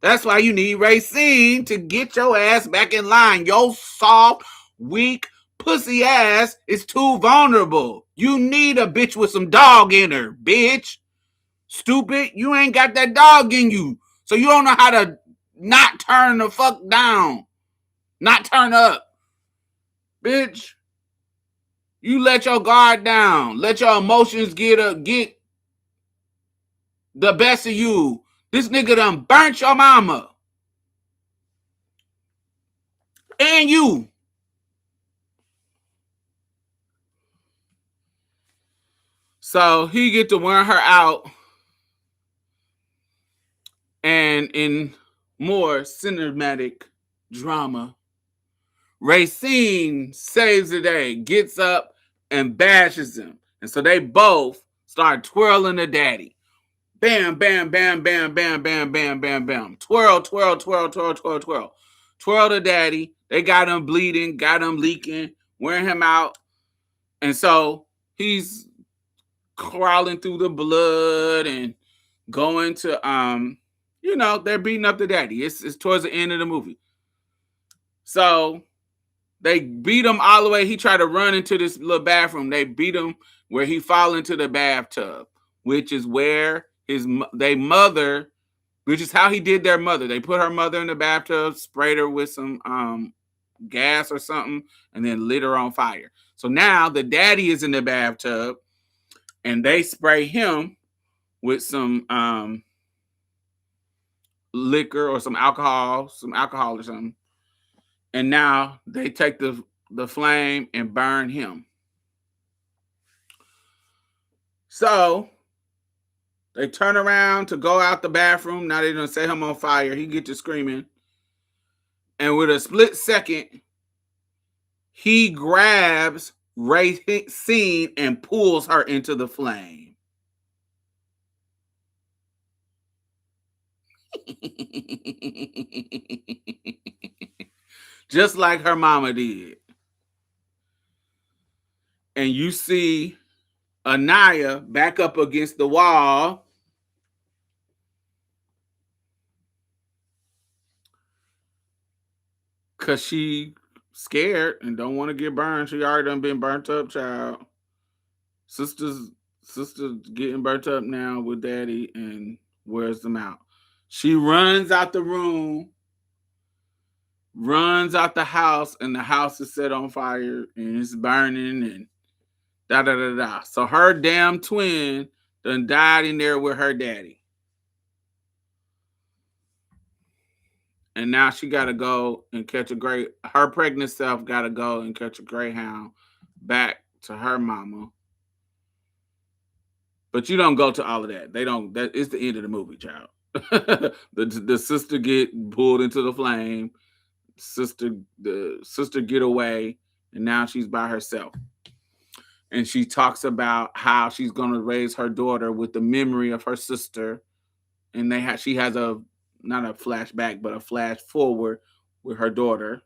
That's why you need Racine to get your ass back in line. Your soft, weak, pussy ass is too vulnerable. You need a bitch with some dog in her, bitch. Stupid. You ain't got that dog in you. So you don't know how to not turn the fuck down. Not turn up. Bitch. You let your guard down. Let your emotions get the best of you. This nigga done burnt your mama. And you. So he get to wear her out. And in more cinematic drama, Racine saves the day, gets up and bashes him. And so they both start twirling the daddy. Bam, bam, bam, bam, bam, bam, bam, bam, bam. Twirl, twirl, twirl, twirl, twirl, twirl. Twirl the daddy. They got him bleeding, got him leaking, wearing him out. And so he's crawling through the blood and going to, they're beating up the daddy. It's towards the end of the movie. So they beat him all the way. He tried to run into this little bathroom. They beat him where he fall into the bathtub, which is where which is how he did their mother. They put her mother in the bathtub, sprayed her with some gas or something, and then lit her on fire. So now the daddy is in the bathtub, and they spray him with some liquor or some alcohol or something. And now they take the flame and burn him. So they turn around to go out the bathroom. Now they're going to set him on fire. He gets to screaming. And with a split second, he grabs Racine and pulls her into the flame. just like her mama did. And you see Anaya back up against the wall. Because she scared and don't want to get burned. She already done been burnt up, child. Sister's getting burnt up now with daddy and wears them out. She runs out the room, runs out the house, and the house is set on fire and it's burning and da da da da. So her damn twin done died in there with her daddy. And now she got to go and catch her pregnant self got to go and catch a Greyhound back to her mama. But you don't go to all of that. They don't. That is the end of the movie, child. the sister get pulled into the flame. The sister get away, and now she's by herself. And she talks about how she's going to raise her daughter with the memory of her sister. And she has not a flashback, but a flash forward with her daughter.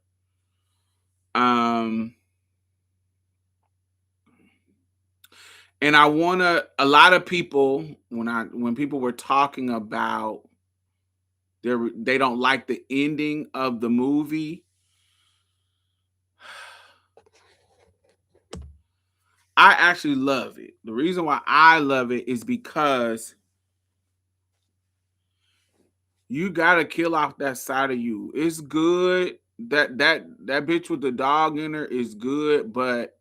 And I a lot of people, when people were talking about they don't like the ending of the movie, I actually love it. The reason why I love it is because you gotta kill off that side of you. It's good. That bitch with the dog in her is good, but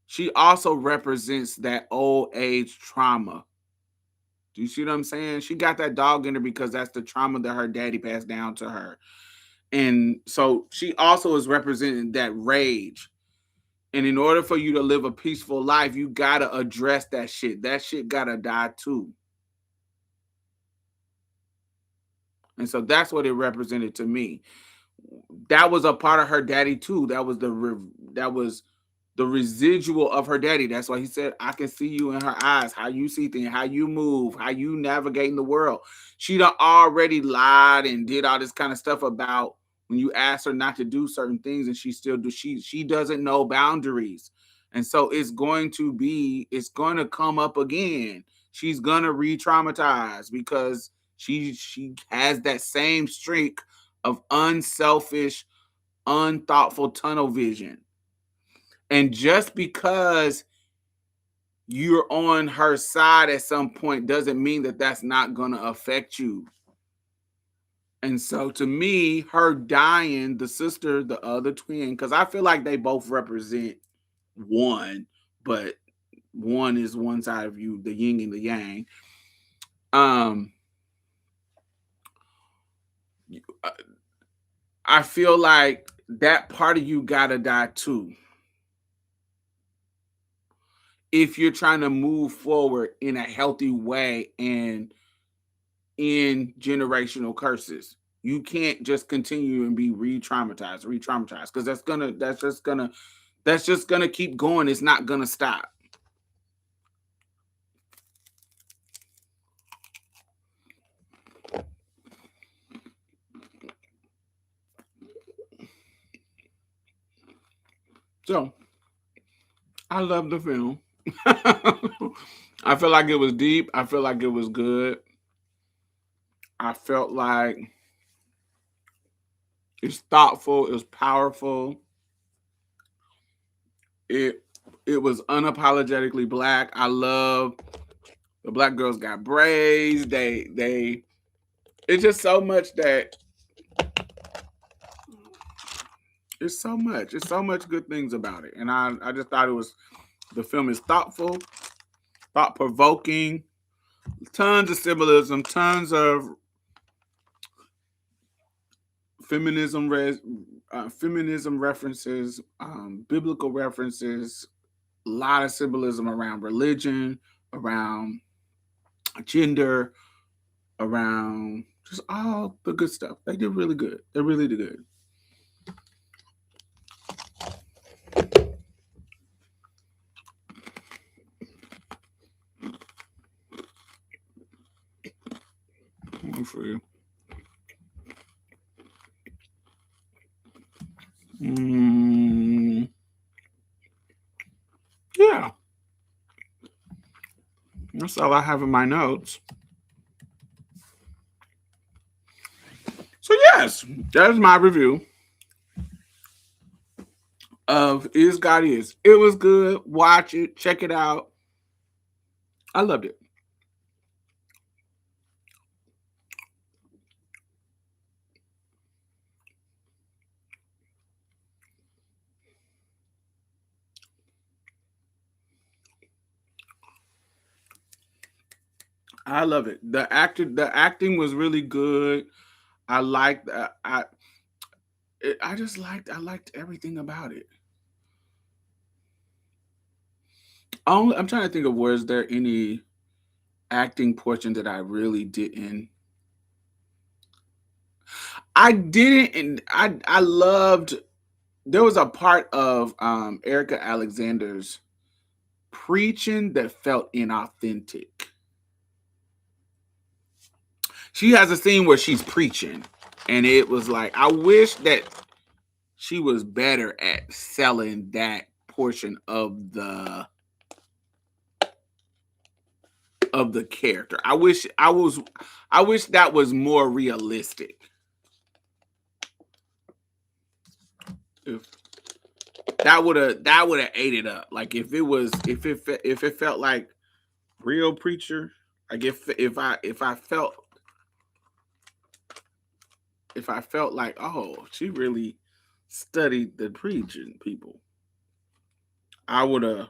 she also represents that old age trauma. Do you see what I'm saying? She got that dog in her because that's the trauma that her daddy passed down to her. And so she also is representing that rage. And in order for you to live a peaceful life, you got to address that shit. That shit got to die too. And so that's what it represented to me. That was a part of her daddy too. That was the residual of her daddy. That's why he said, I can see you in her eyes, how you see things, how you move, how you navigate in the world. She done already lied and did all this kind of stuff about when you ask her not to do certain things and she still do. She doesn't know boundaries. And so it's going to come up again. She's going to re-traumatize because she has that same streak of unselfish, unthoughtful tunnel vision. And just because you're on her side at some point doesn't mean that that's not going to affect you. And so to me, her dying, the sister, the other twin, because I feel like they both represent one, but one is one side of you, the yin and the yang. I feel like that part of you gotta die too. If you're trying to move forward in a healthy way and in generational curses, you can't just continue and be re-traumatized, because that's just gonna keep going. It's not gonna stop. So I love the film. I feel like it was deep. I feel like it was good. I felt like it's thoughtful. It was powerful. It was unapologetically black. I love the black girls got braids. It's just so much that it's so much good things about it. And I just thought the film is thoughtful, thought provoking, tons of symbolism, tons of feminism references, biblical references, a lot of symbolism around religion, around gender, around just all the good stuff. They did really good. They really did good. For you. Yeah. That's all I have in my notes. So yes, that is my review of Is God Is. It was good. Watch it. Check it out. I loved it. I love it. The acting was really good. I liked I liked everything about it. I'm trying to think of, was there any acting portion that I really didn't. I didn't, and I loved. There was a part of Erica Alexander's preaching that felt inauthentic. She has a scene where she's preaching, and it was like, I wish that she was better at selling that portion of the character. I wish that was more realistic. If that would have ate it up. Like if it felt like real preacher, like if I felt like, oh, she really studied the preaching people, I would have.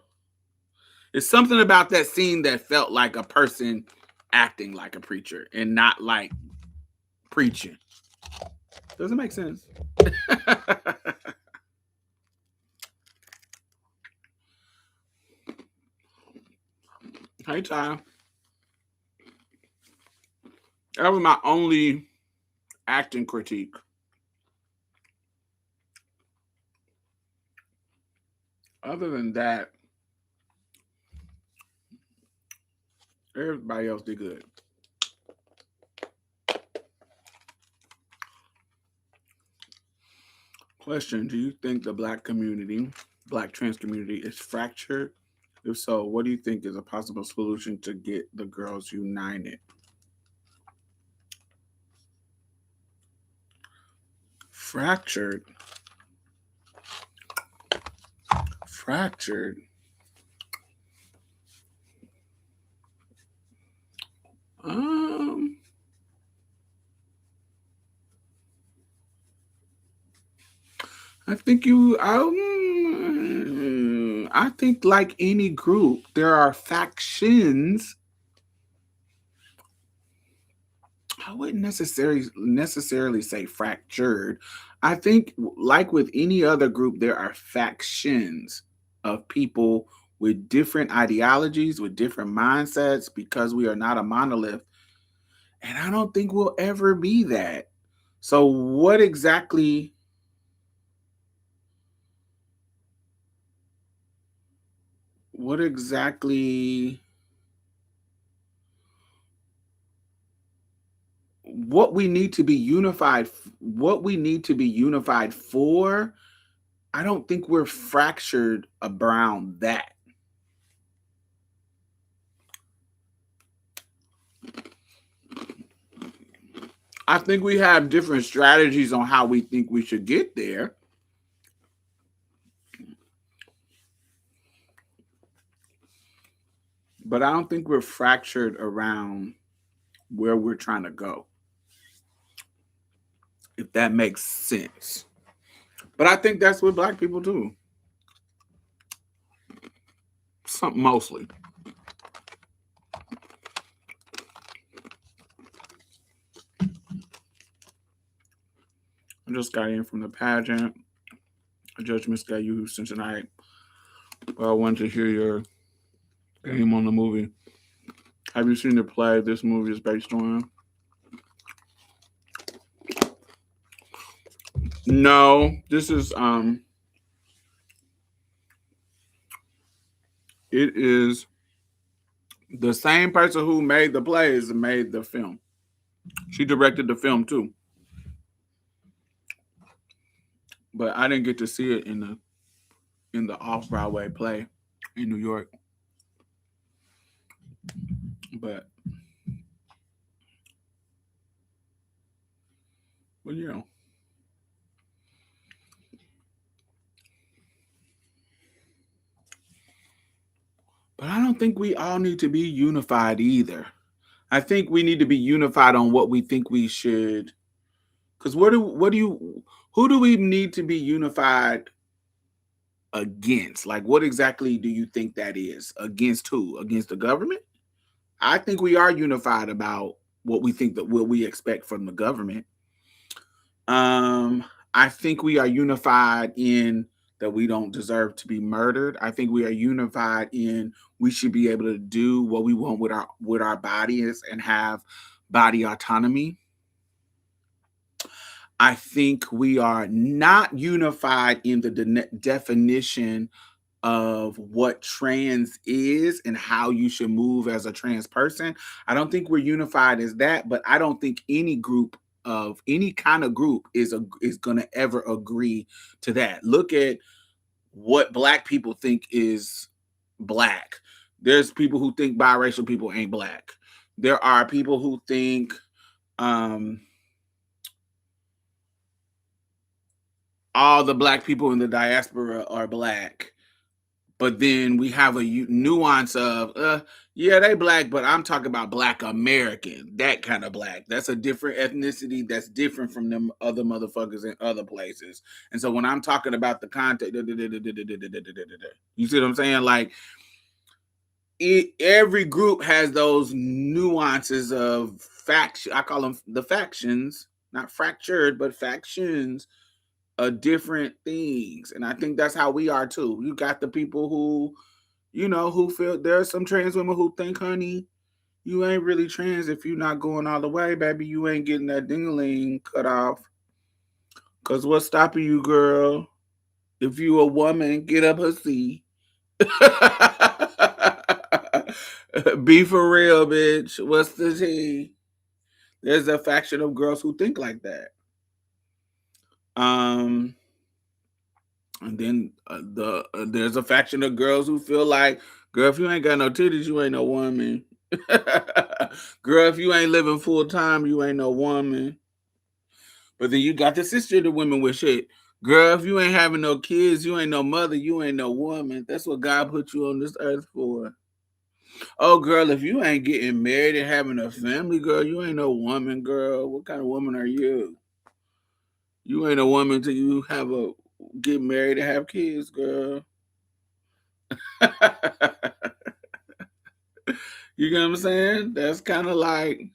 It's something about that scene that felt like a person acting like a preacher and not like preaching. Does it make sense? Hey, Ty. That was my only acting critique. Other than that, everybody else did good. Question: do you think the black trans community is fractured? If so, what do you think is a possible solution to get the girls united? Fractured. Fractured. I think I think like any group, there are factions. I wouldn't necessarily say fractured. I think, like with any other group, there are factions of people with different ideologies, with different mindsets, because we are not a monolith. And I don't think we'll ever be that. So, what exactly what we need to be unified for, I don't think we're fractured around that. I think we have different strategies on how we think we should get there. But I don't think we're fractured around where we're trying to go, if that makes sense. But I think that's what black people do. Mostly. I just got in from the pageant. Judge Miss got you Houston tonight. But I wanted to hear your game on the movie. Have you seen the play this movie is based on? No, this is it is the same person who made the plays made the film. She directed the film too. but I didn't get to see it in the off Broadway play in New York. But well, you know, but I don't think we all need to be unified either. I think we need to be unified on what we think we should. Because who do we need to be unified against? Like, what exactly do you think that is? Against who? Against the government? I think we are unified about what we expect from the government. Um, I think we are unified in that we don't deserve to be murdered. I think we are unified in we should be able to do what we want with our bodies and have body autonomy. I think we are not unified in the definition of what trans is and how you should move as a trans person. I don't think we're unified as that, but I don't think any group of any kind of group is going to ever agree to that. Look at what black people think is black. There's people who think biracial people ain't black. There are people who think um all the black people in the diaspora are black. But then we have a nuance of, yeah, they black, but I'm talking about black American, that kind of black. That's a different ethnicity that's different from them other motherfuckers in other places. And so when I'm talking about the context, you see what I'm saying? Like, every group has those nuances of faction. I call them the factions, not fractured, but factions different things. And I think that's how we are too. You got the people who, who feel there's some trans women who think, honey, you ain't really trans if you're not going all the way, baby. You ain't getting that ding-a-ling cut off. Cause what's stopping you, girl? If you a woman, get up her seat. Be for real, bitch. What's the tea? There's a faction of girls who think like that. And then there's a faction of girls who feel like, girl, if you ain't got no titties, you ain't no woman. Girl, if you ain't living full time, you ain't no woman. But then you got the sister of the women with shit. Girl, if you ain't having no kids, you ain't no mother, you ain't no woman. That's what God put you on this earth for. Oh, girl, if you ain't getting married and having a family, girl, you ain't no woman, girl. What kind of woman are you? You ain't a woman till you get married and have kids, girl. You get what I'm saying? That's kind of like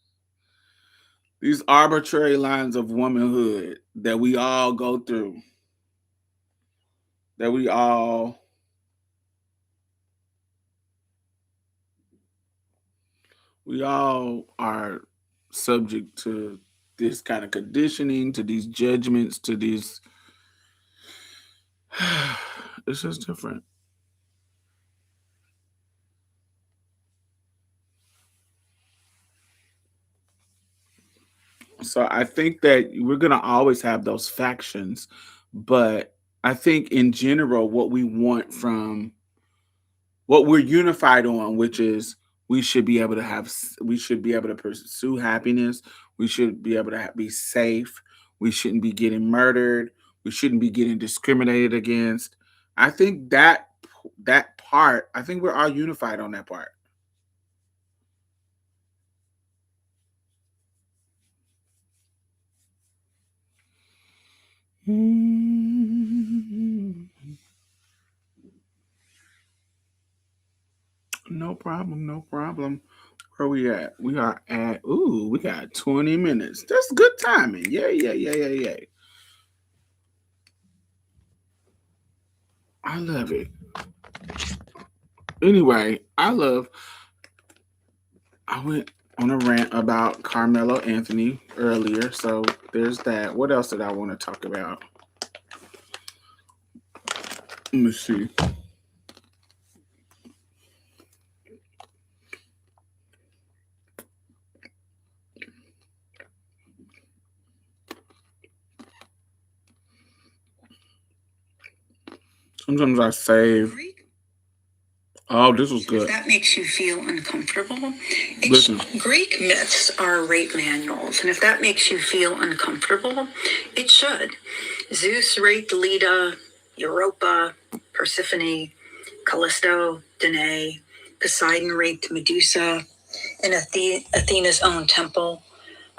these arbitrary lines of womanhood that we all go through. That we all are subject to this kind of conditioning, to these judgments, to these it's just different. So I think that we're going to always have those factions, but I think in general, what we're unified on, which is we should be able to pursue happiness. We should be able to be safe. We shouldn't be getting murdered. We shouldn't be getting discriminated against. I think that part, I think we're all unified on that part. No problem, no problem. Where we at? We are at we got 20 minutes. That's good timing. Yeah, yeah, yeah, yeah, yeah. I love it. Anyway, I went on a rant about Carmelo Anthony earlier, so there's that. What else did I want to talk about? Let me see. Sometimes I save. Oh, this was good. If that makes you feel uncomfortable, Listen. Greek myths are rape manuals, and if that makes you feel uncomfortable, it should. Zeus raped Leda, Europa, Persephone, Callisto, Danae, Poseidon raped Medusa in Athena's own temple.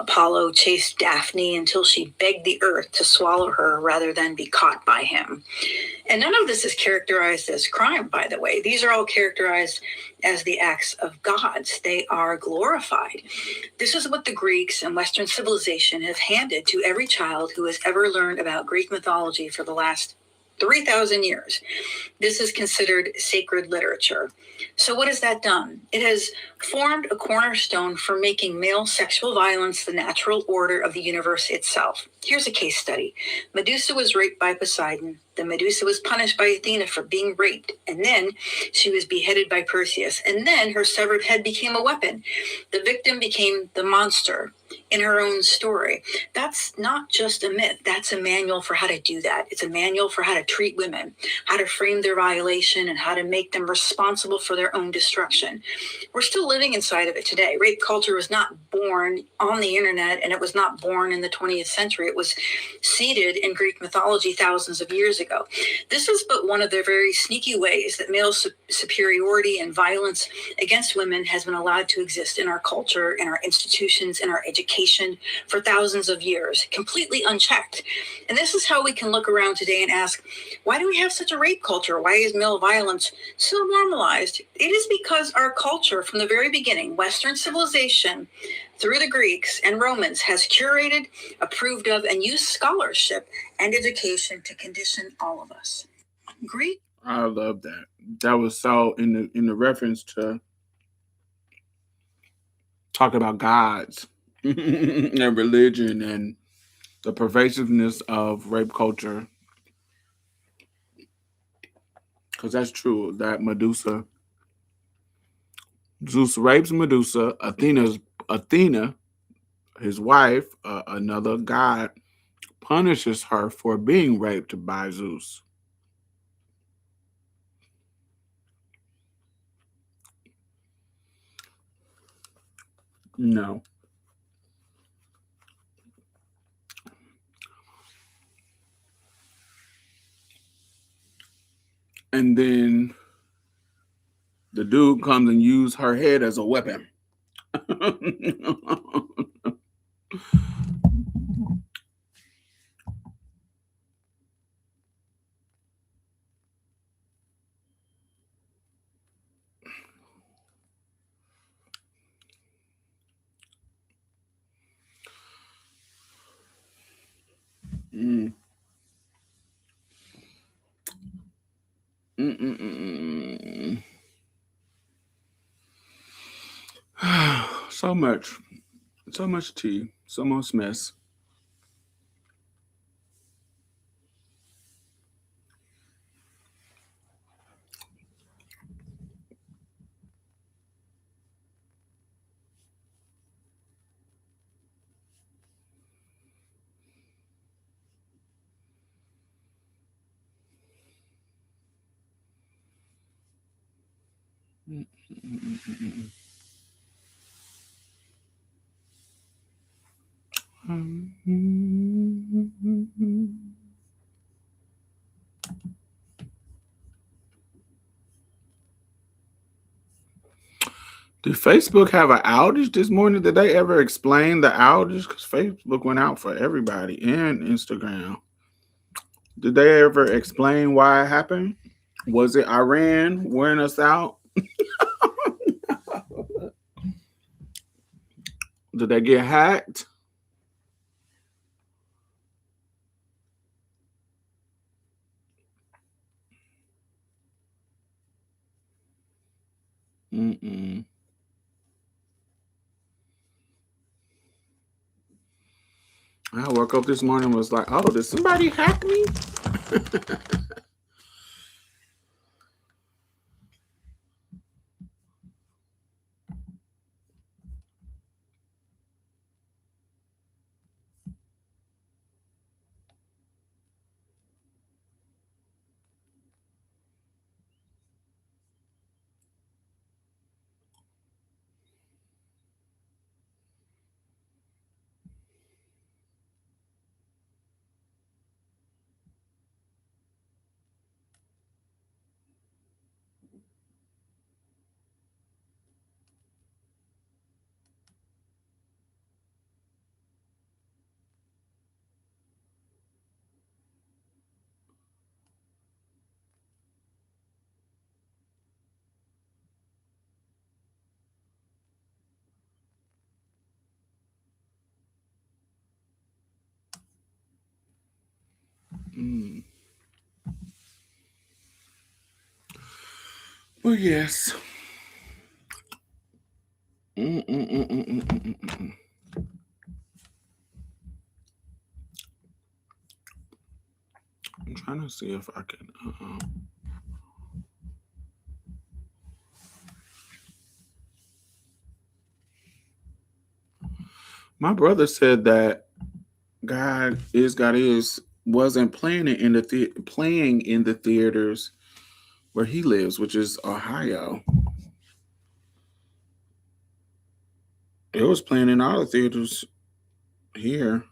Apollo chased Daphne until she begged the earth to swallow her rather than be caught by him. And none of this is characterized as crime, by the way. These are all characterized as the acts of gods. They are glorified. This is what the Greeks and Western civilization have handed to every child who has ever learned about Greek mythology for the last 3,000 years. This is considered sacred literature. So what has that done? It has formed a cornerstone for making male sexual violence the natural order of the universe itself. Here's a case study. Medusa was raped by Poseidon. The Medusa was punished by Athena for being raped, and then she was beheaded by Perseus, and then her severed head became a weapon. The victim became the monster in her own story. That's not just a myth. That's a manual for how to do that. It's a manual for how to treat women, how to frame their violation, and how to make them responsible for their own destruction. We're still living inside of it today. Rape culture was not born on the internet, and it was not born in the 20th century. It was seeded in Greek mythology thousands of years ago. This is but one of the very sneaky ways that male superiority and violence against women has been allowed to exist in our culture, in our institutions, in our education for thousands of years, completely unchecked. And this is how we can look around today and ask, why do we have such a rape culture? Why is male violence so normalized? It is because our culture from the very beginning, Western civilization, through the Greeks and Romans, has curated, approved of, and used scholarship and education to condition all of us. Greek. I love that. That was so in the reference to talk about gods and religion and the pervasiveness of rape culture. Because that's true. That Zeus rapes Medusa. Athena, his wife, another god, punishes her for being raped by Zeus. No. And then the dude comes and uses her head as a weapon. Mm. Mm-mm-mm. So much tea, so much mess. Mm-mm-mm-mm. Did Facebook have an outage this morning? Did they ever explain the outage? Because Facebook went out for everybody and Instagram. Did they ever explain why it happened? Was it Iran wearing us out? Did they get hacked? Mm-mm. I woke up this morning and was like, oh, did somebody hack me? Mm. Well, yes. Mm-mm-mm-mm-mm-mm-mm. I'm trying to see if I can. My brother said that God is wasn't playing it in playing in the theaters where he lives, which is Ohio. It was playing in all the theaters here.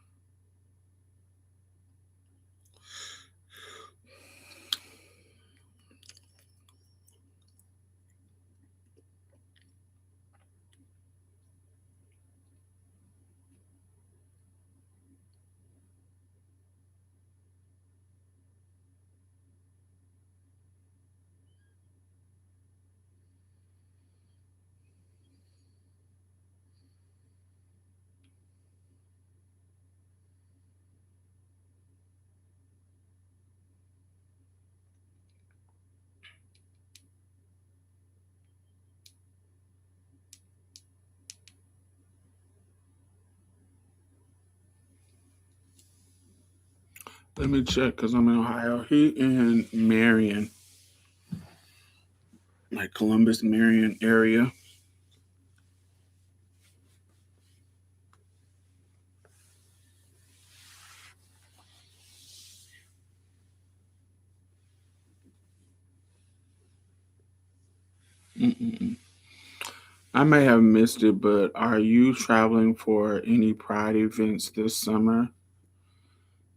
Let me check because I'm in Ohio. He in Marion, like Columbus, Marion area. Mm-mm-mm. I may have missed it, but are you traveling for any Pride events this summer?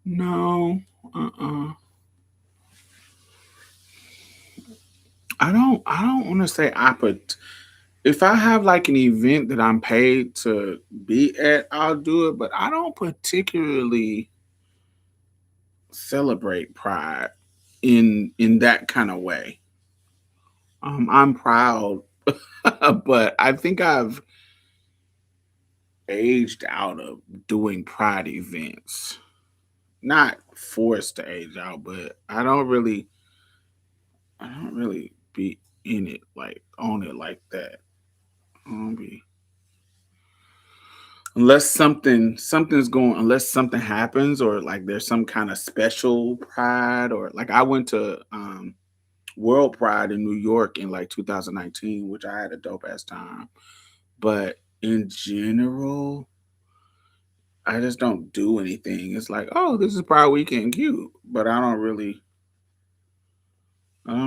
No. Uh-uh. I don't want to say I put if I have like an event that I'm paid to be at, I'll do it, but I don't particularly celebrate Pride in that kind of way. I'm proud, but I think I've aged out of doing Pride events. Not forced to age out, but I don't really be in it like on it like that. I don't be unless something happens or like there's some kind of special pride or like I went to World Pride in New York in like 2019, which I had a dope ass time. But in general, I just don't do anything. It's like, oh, this is Pride weekend, cute. But I don't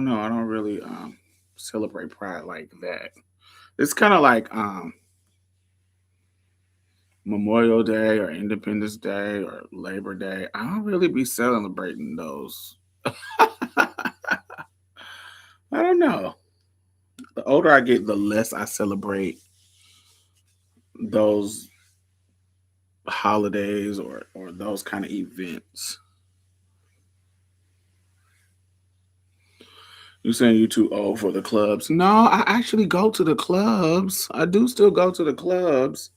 know, I don't really celebrate Pride like that. It's kind of like Memorial Day or Independence Day or Labor Day. I don't really be celebrating those. I don't know. The older I get, the less I celebrate those holidays or those kind of events. You saying you too old for the clubs? No, I actually go to the clubs. I do still go to the clubs,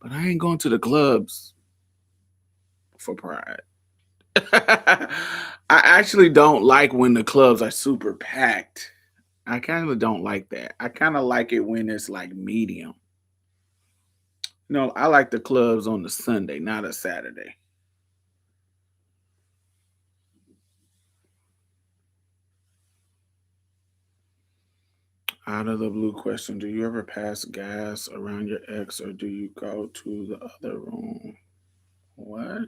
but I ain't going to the clubs for Pride. I actually don't like when the clubs are super packed. I kind of don't like that. I kind of like it when it's like medium. No, I like the clubs on the Sunday, not a Saturday. Out of the blue question: do you ever pass gas around your ex, or do you go to the other room? What?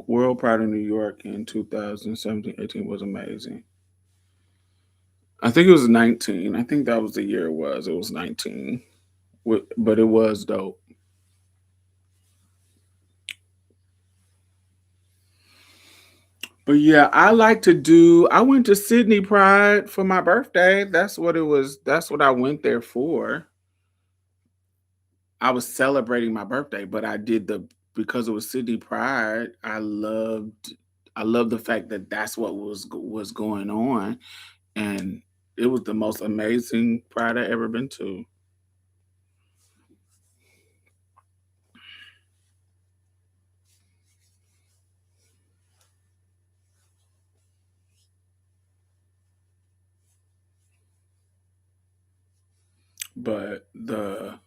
World Pride in New York in 2017, 18 was amazing. I think it was 19. I think that was the year it was. It was 19. But it was dope. But yeah, I went to Sydney Pride for my birthday. That's what it was. That's what I went there for. I was celebrating my birthday, but I did the because it was Sydney Pride. I loved the fact that that's what was going on, and it was the most amazing Pride I ever been to. But the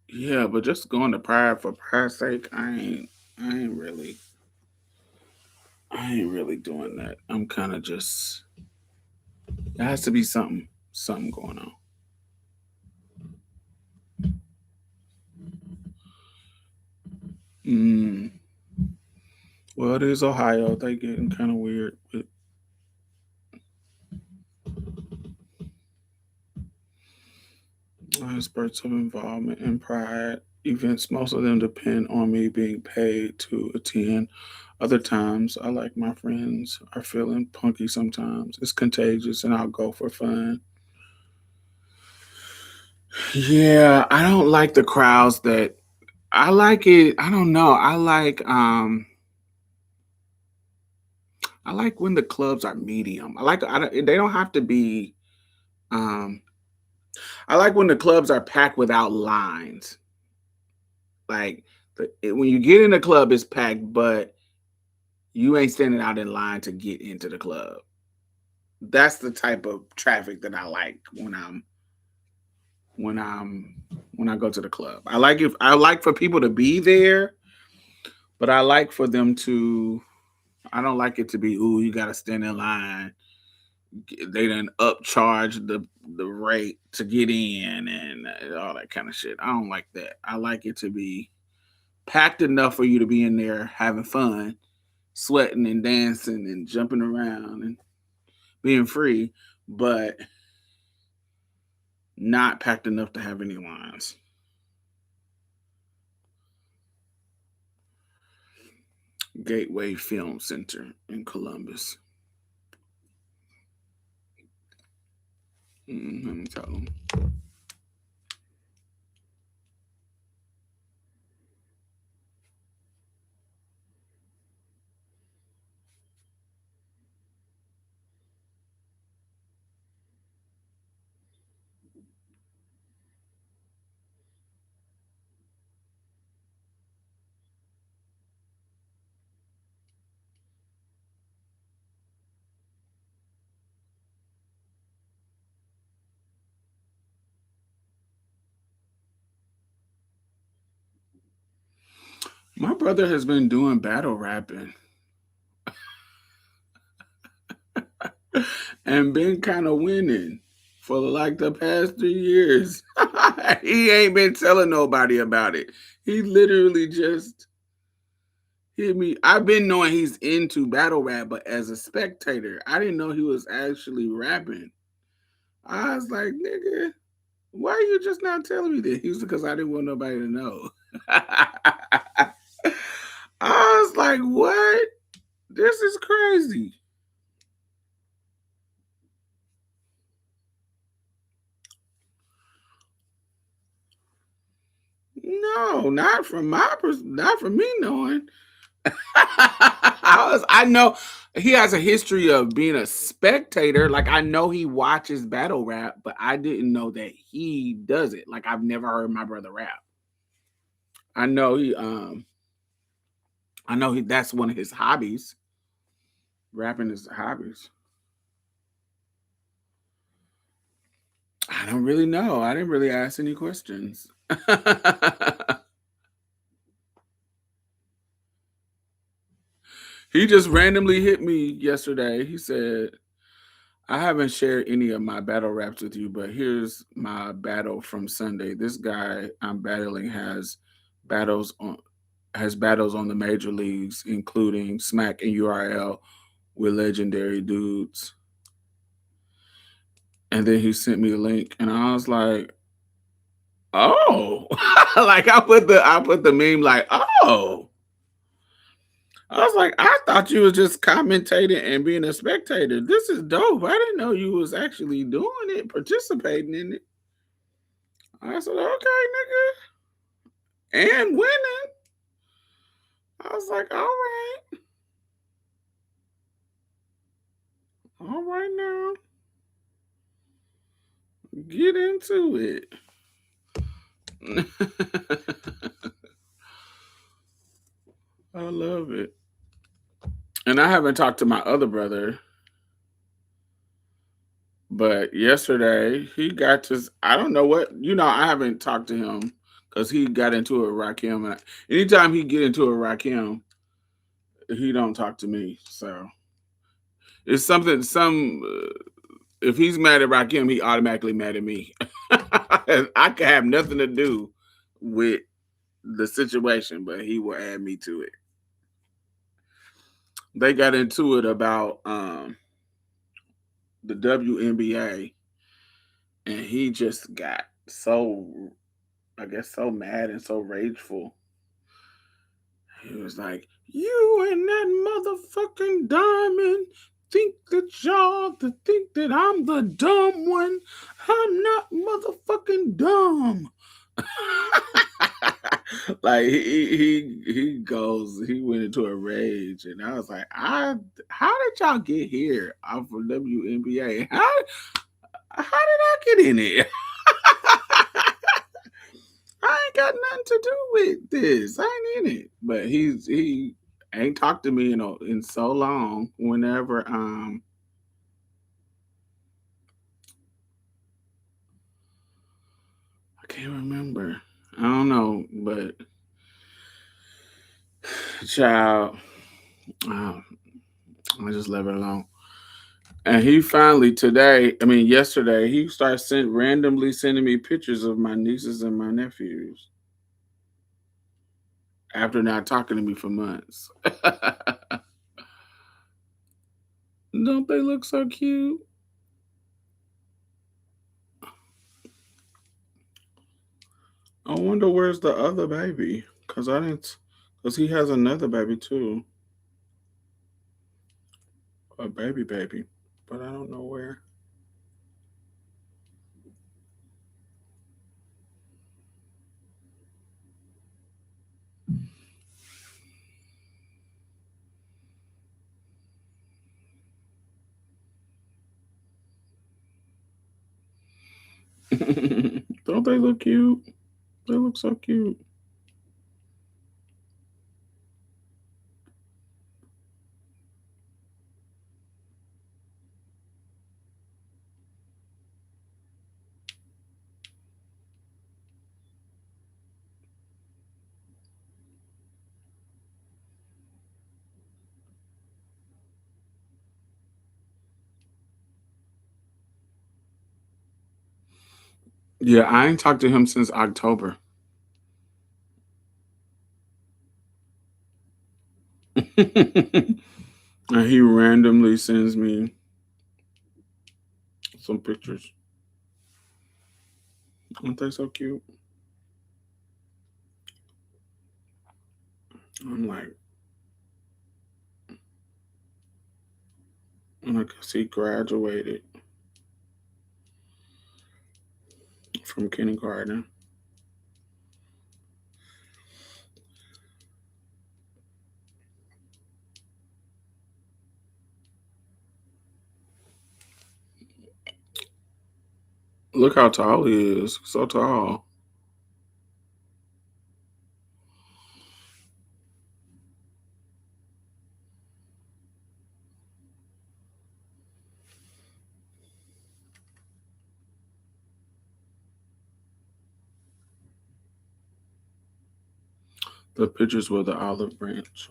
yeah, but just going to Pride for Pride's sake, I ain't really I ain't really doing that. I'm kind of just there has to be something going on. Mm. Well, it is Ohio. They getting kind of weird with spurts of involvement in Pride events. Most of them depend on me being paid to attend. Other times, I like my friends are feeling punky sometimes. It's contagious and I'll go for fun. Yeah, I don't like the crowds that I like it. I don't know. I like when the clubs are medium. They don't have to be um I like when the clubs are packed without lines. Like when you get in the club it's packed but you ain't standing out in line to get into the club. That's the type of traffic that I like when I'm when I go to the club. I like for people to be there, but I like for them to I don't like it to be ooh you got to stand in line. They done upcharge the rate to get in and all that kind of shit. I don't like that. I like it to be packed enough for you to be in there having fun, sweating and dancing and jumping around and being free, but not packed enough to have any lines. Gateway Film Center in Columbus. Let me tell them. My brother has been doing battle rapping and been kind of winning for like the past 3 years. He ain't been telling nobody about it. He literally just hit me. I've been knowing he's into battle rap, but as a spectator, I didn't know he was actually rapping. I was like, nigga, why are you just not telling me this? He was because I didn't want nobody to know. I was like, what? This is crazy. No, not from me knowing. I know he has a history of being a spectator. Like I know he watches battle rap, but I didn't know that he does it. Like I've never heard my brother rap. I know that's one of his hobbies. Rapping is hobbies. I don't really know. I didn't really ask any questions. He just randomly hit me yesterday. He said, I haven't shared any of my battle raps with you, but here's my battle from Sunday. This guy I'm battling battles on battles on the major leagues, including Smack and URL with legendary dudes. And then he sent me a link, and I was like, "Oh!" Like I put the meme like, "Oh." I was like, I thought you was just commentating and being a spectator. This is dope. I didn't know you was actually doing it, participating in it. I said, okay, nigga. And winning. I was like, all right now. Get into it. I love it. And I haven't talked to my other brother But yesterday he got to. I don't know what. I haven't talked to him because he got into a Rakim, and anytime he get into a Rakim, he don't talk to me. So it's something. If he's mad at Rakim, he automatically mad at me. I can have nothing to do with the situation, but he will add me to it. They got into it about the WNBA, and he just got so, I guess, so mad and so rageful. He was like, "You and that motherfucking Diamond think that y'all to think that I'm the dumb one. I'm not motherfucking dumb." Like he went into a rage, and I was like, how did y'all get here off of WNBA? How did I get in it? I ain't got nothing to do with this. I ain't in it. But he ain't talked to me in so long. Whenever I can't remember. I don't know, but child, I just left it alone. And he finally yesterday, he started randomly sending me pictures of my nieces and my nephews after not talking to me for months. Don't they look so cute? I wonder where's the other baby? Cause he has another baby too, a baby, but I don't know where. Don't they look cute? They look so cute. Yeah, I ain't talked to him since October. And he randomly sends me some pictures. Aren't they so cute? I'm like, and I guess he graduated from kindergarten. Look how tall he is. So tall. The pictures were the olive branch.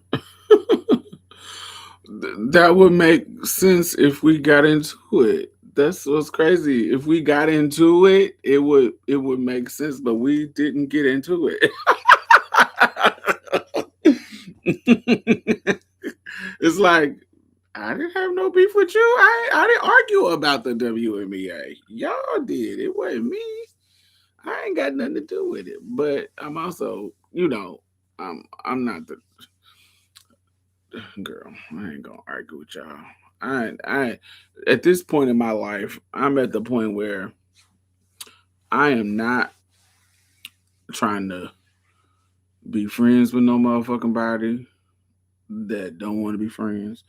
That would make sense if we got into it. That's what's crazy. If we got into it, it would make sense, but we didn't get into it. It's like I didn't have no beef with you. I didn't argue about the WNBA. Y'all did. It wasn't me. I ain't got nothing to do with it. But I'm also, I'm not the girl. I ain't gonna argue with y'all. I at this point in my life, I'm at the point where I am not trying to be friends with no motherfucking body that don't want to be friends.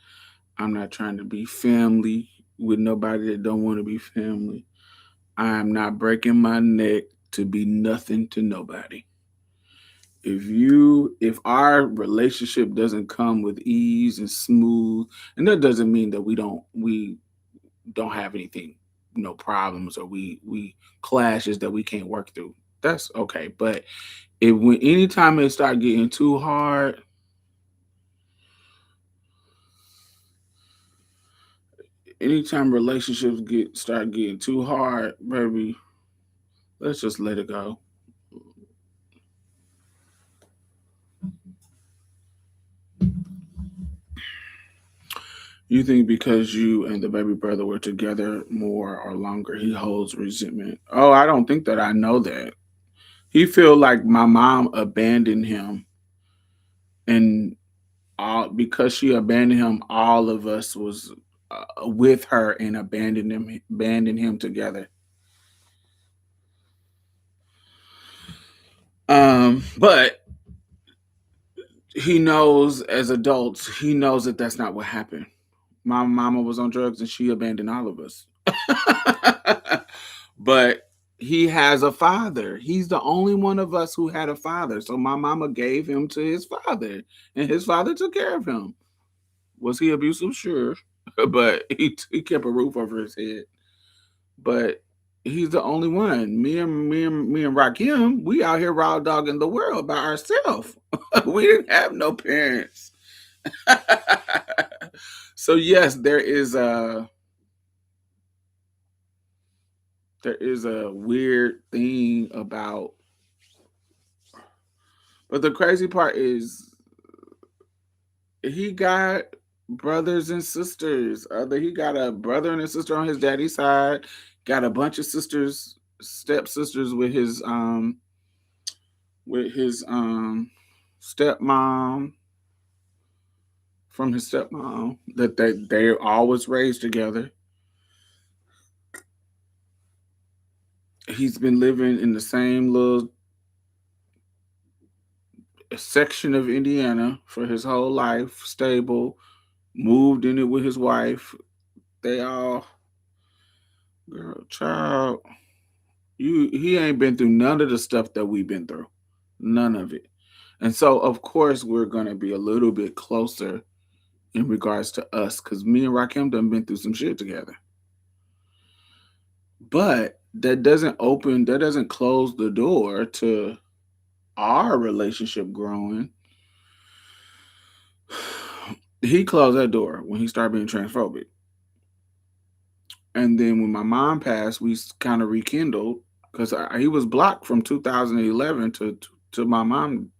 I'm not trying to be family with nobody that don't want to be family. I am not breaking my neck to be nothing to nobody. If our relationship doesn't come with ease and smooth, and that doesn't mean that we don't have anything problems, or we clashes that we can't work through. That's okay. But if when anytime it start getting too hard, anytime relationships start getting too hard, baby, let's just let it go. You think because you and the baby brother were together more or longer, he holds resentment? Oh, I don't think that. I know that he feel like my mom abandoned him, and all because she abandoned him, all of us was with her and abandoned him together. But he knows, as adults, he knows that that's not what happened. My mama was on drugs and she abandoned all of us. But he has a father. He's the only one of us who had a father. So my mama gave him to his father, and his father took care of him. Was he abusive? Sure. But he kept a roof over his head. But he's the only one. Me and Rakim, we out here raw dogging the world by ourselves. We didn't have no parents. So yes, there is a weird thing about, but the crazy part is he got brothers and sisters. He got a brother and a sister on his daddy's side, got a bunch of sisters, stepsisters with his stepmom, from his stepmom, that they always raised together. He's been living in the same little section of Indiana for his whole life, stable, moved in it with his wife. They all, girl, child, he ain't been through none of the stuff that we've been through. None of it. And so of course we're gonna be a little bit closer in regards to us, because me and Rakim done been through some shit together. But that doesn't close the door to our relationship growing. He closed that door when he started being transphobic. And then when my mom passed, we kind of rekindled, because he was blocked from 2011 to my mom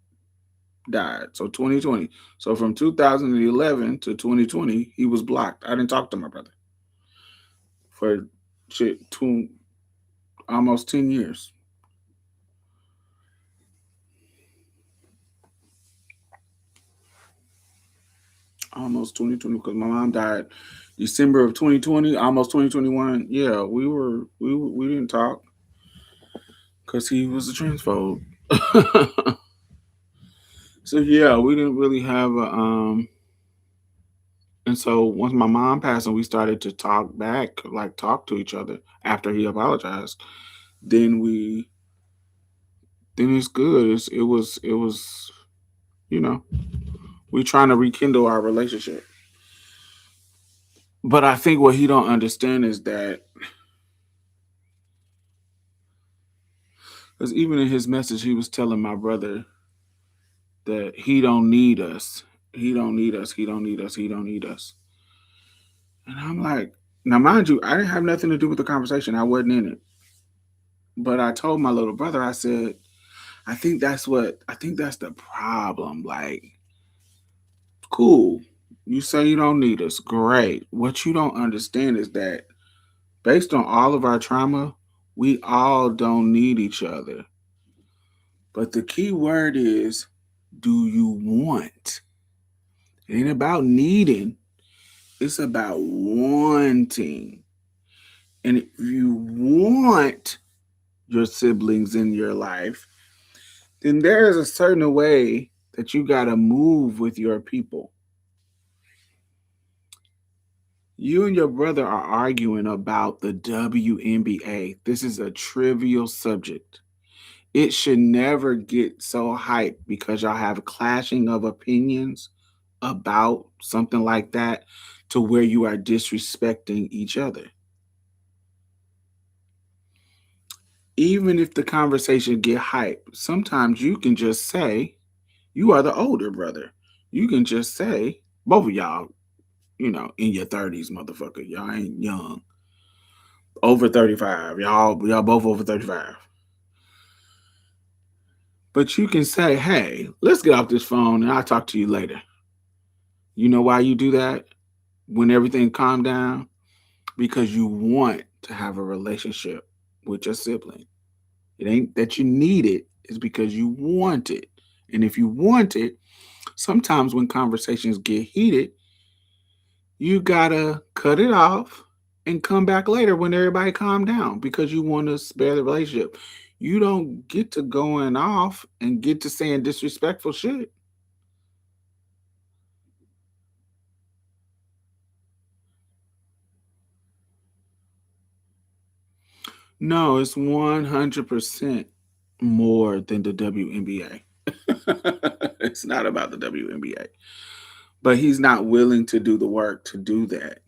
died. So 2020. So from 2011 to 2020, he was blocked. I didn't talk to my brother for shit almost 10 years. Almost 2020, because my mom died December of 2020, almost 2021. Yeah, we didn't talk because he was a transphobe. So yeah, we didn't really have a. And so once my mom passed and we started to talk back, like talk to each other after he apologized, then then it's good. It was you know we trying to rekindle our relationship. But I think what he don't understand is that, because even in his message, he was telling my brother that he don't need us. He don't need us. He don't need us. He don't need us. And I'm like, now mind you, I didn't have nothing to do with the conversation. I wasn't in it. But I told my little brother, I said, I think that's the problem. Like, cool. You say you don't need us. Great. What you don't understand is that based on all of our trauma, we all don't need each other. But the key word is, do you want? It ain't about needing, it's about wanting. And if you want your siblings in your life, then there is a certain way that you got to move with your people. You and your brother are arguing about the WNBA. This is a trivial subject. It should never get so hyped because y'all have clashing of opinions about something like that, to where you are disrespecting each other. even if the conversation get hype, sometimes you can just say, you are the older brother. You can just say, both of y'all, in your 30s, motherfucker. Y'all ain't young. Over 35. Y'all both over 35. But you can say, hey, let's get off this phone and I'll talk to you later. You know why you do that when everything calm down? Because you want to have a relationship with your sibling. It ain't that you need it, it's because you want it. And if you want it, sometimes when conversations get heated, you gotta cut it off and come back later when everybody calm down because you want to spare the relationship. You don't get to going off and get to saying disrespectful shit. No, it's 100% more than the WNBA. It's not about the WNBA. But he's not willing to do the work to do that.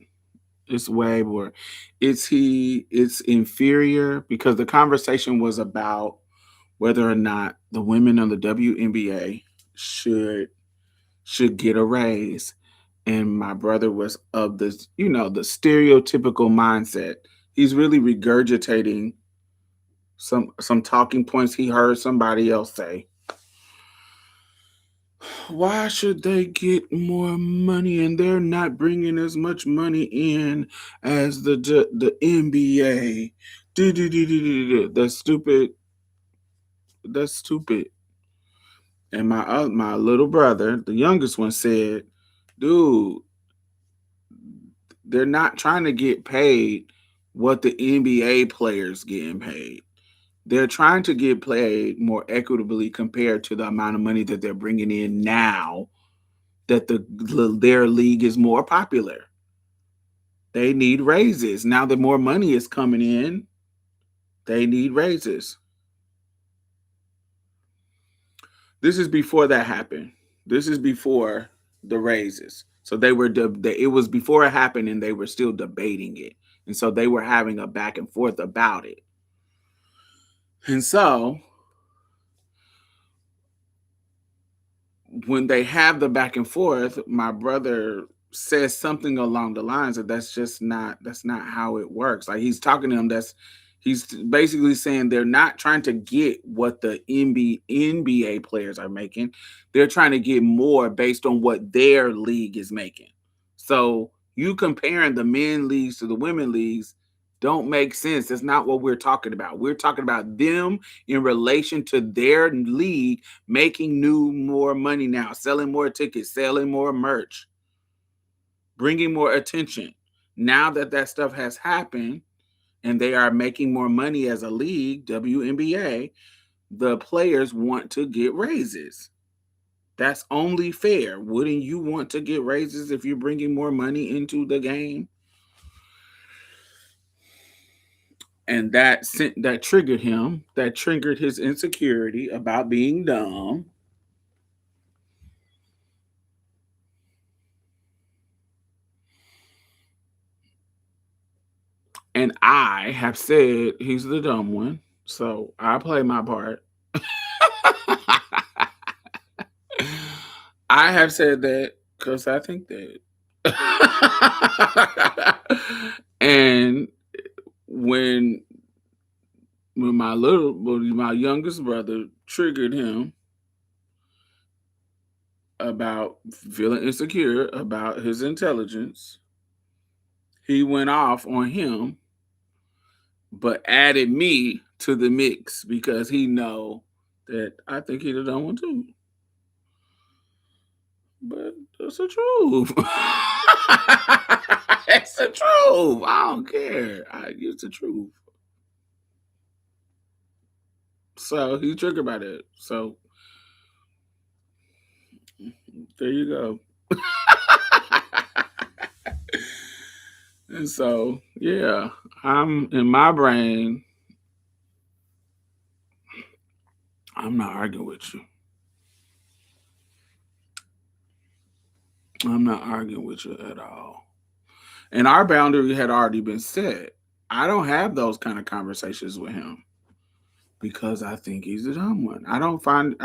It's way more. It's inferior because the conversation was about whether or not the women on the WNBA should get a raise. And my brother was of the stereotypical mindset. He's really regurgitating some talking points he heard somebody else say. Why should they get more money and they're not bringing as much money in as the NBA? That's stupid. That's stupid. And my little brother, the youngest one, said, "Dude, they're not trying to get paid what the NBA players getting paid. They're trying to get paid more equitably compared to the amount of money that they're bringing in now that their league is more popular. They need raises. Now that more money is coming in, they need raises." This is before that happened. This is before the raises. So it was before it happened and they were still debating it. And so they were having a back and forth about it. And so when they have the back and forth, my brother says something along the lines of that's not how it works. Like he's talking to them, he's basically saying they're not trying to get what the NBA players are making. They're trying to get more based on what their league is making. So you comparing the men leagues to the women leagues don't make sense. That's not what we're talking about. We're talking about them in relation to their league making more money now, selling more tickets, selling more merch, bringing more attention. Now that stuff has happened and they are making more money as a league, WNBA, the players want to get raises. That's only fair. Wouldn't you want to get raises if you're bringing more money into the game? And that triggered him. That triggered his insecurity about being dumb. And I have said he's the dumb one. So I play my part. I have said that because I think that. And when my youngest brother triggered him about feeling insecure about his intelligence, he went off on him, but added me to the mix because he know that I think he'd have done one too. But that's the truth. It's the truth. I don't care. It's the truth. So he triggered by that. So there you go. And so, yeah, I'm in my brain. I'm not arguing with you. I'm not arguing with you at all. And our boundary had already been set. I don't have those kind of conversations with him. because I think he's a dumb one. I don't find.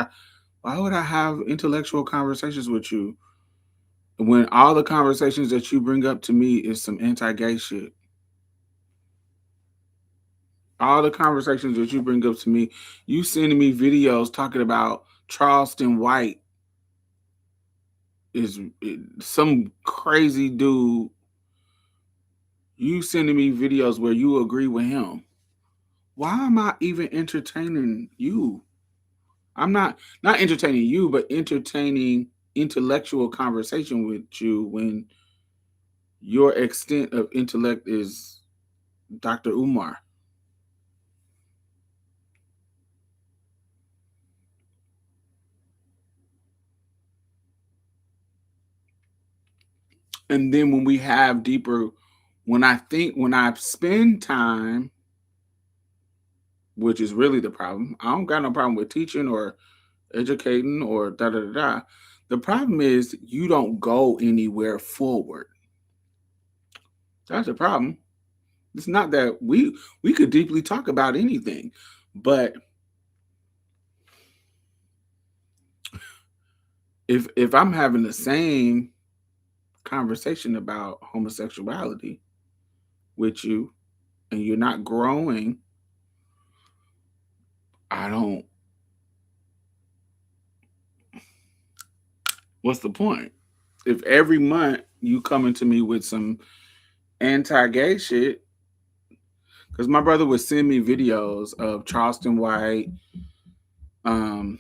Why would I have intellectual conversations with you when all the conversations that you bring up to me is some anti-gay shit? All the conversations that you bring up to me, you sending me videos talking about Charleston White is some crazy dude. You sending me videos where you agree with him. Why am I even entertaining you? I'm not entertaining you, but entertaining intellectual conversation with you when your extent of intellect is Dr. Umar. And then when we have deeper, when I spend time, which is really the problem, I don't got no problem with teaching or educating or da da da da. The problem is you don't go anywhere forward. That's the problem. It's not that we could deeply talk about anything, but if I'm having the same conversation about homosexuality with you and you're not growing, I don't. What's the point? If every month you coming to me with some anti-gay shit, because my brother would send me videos of Charleston White, um,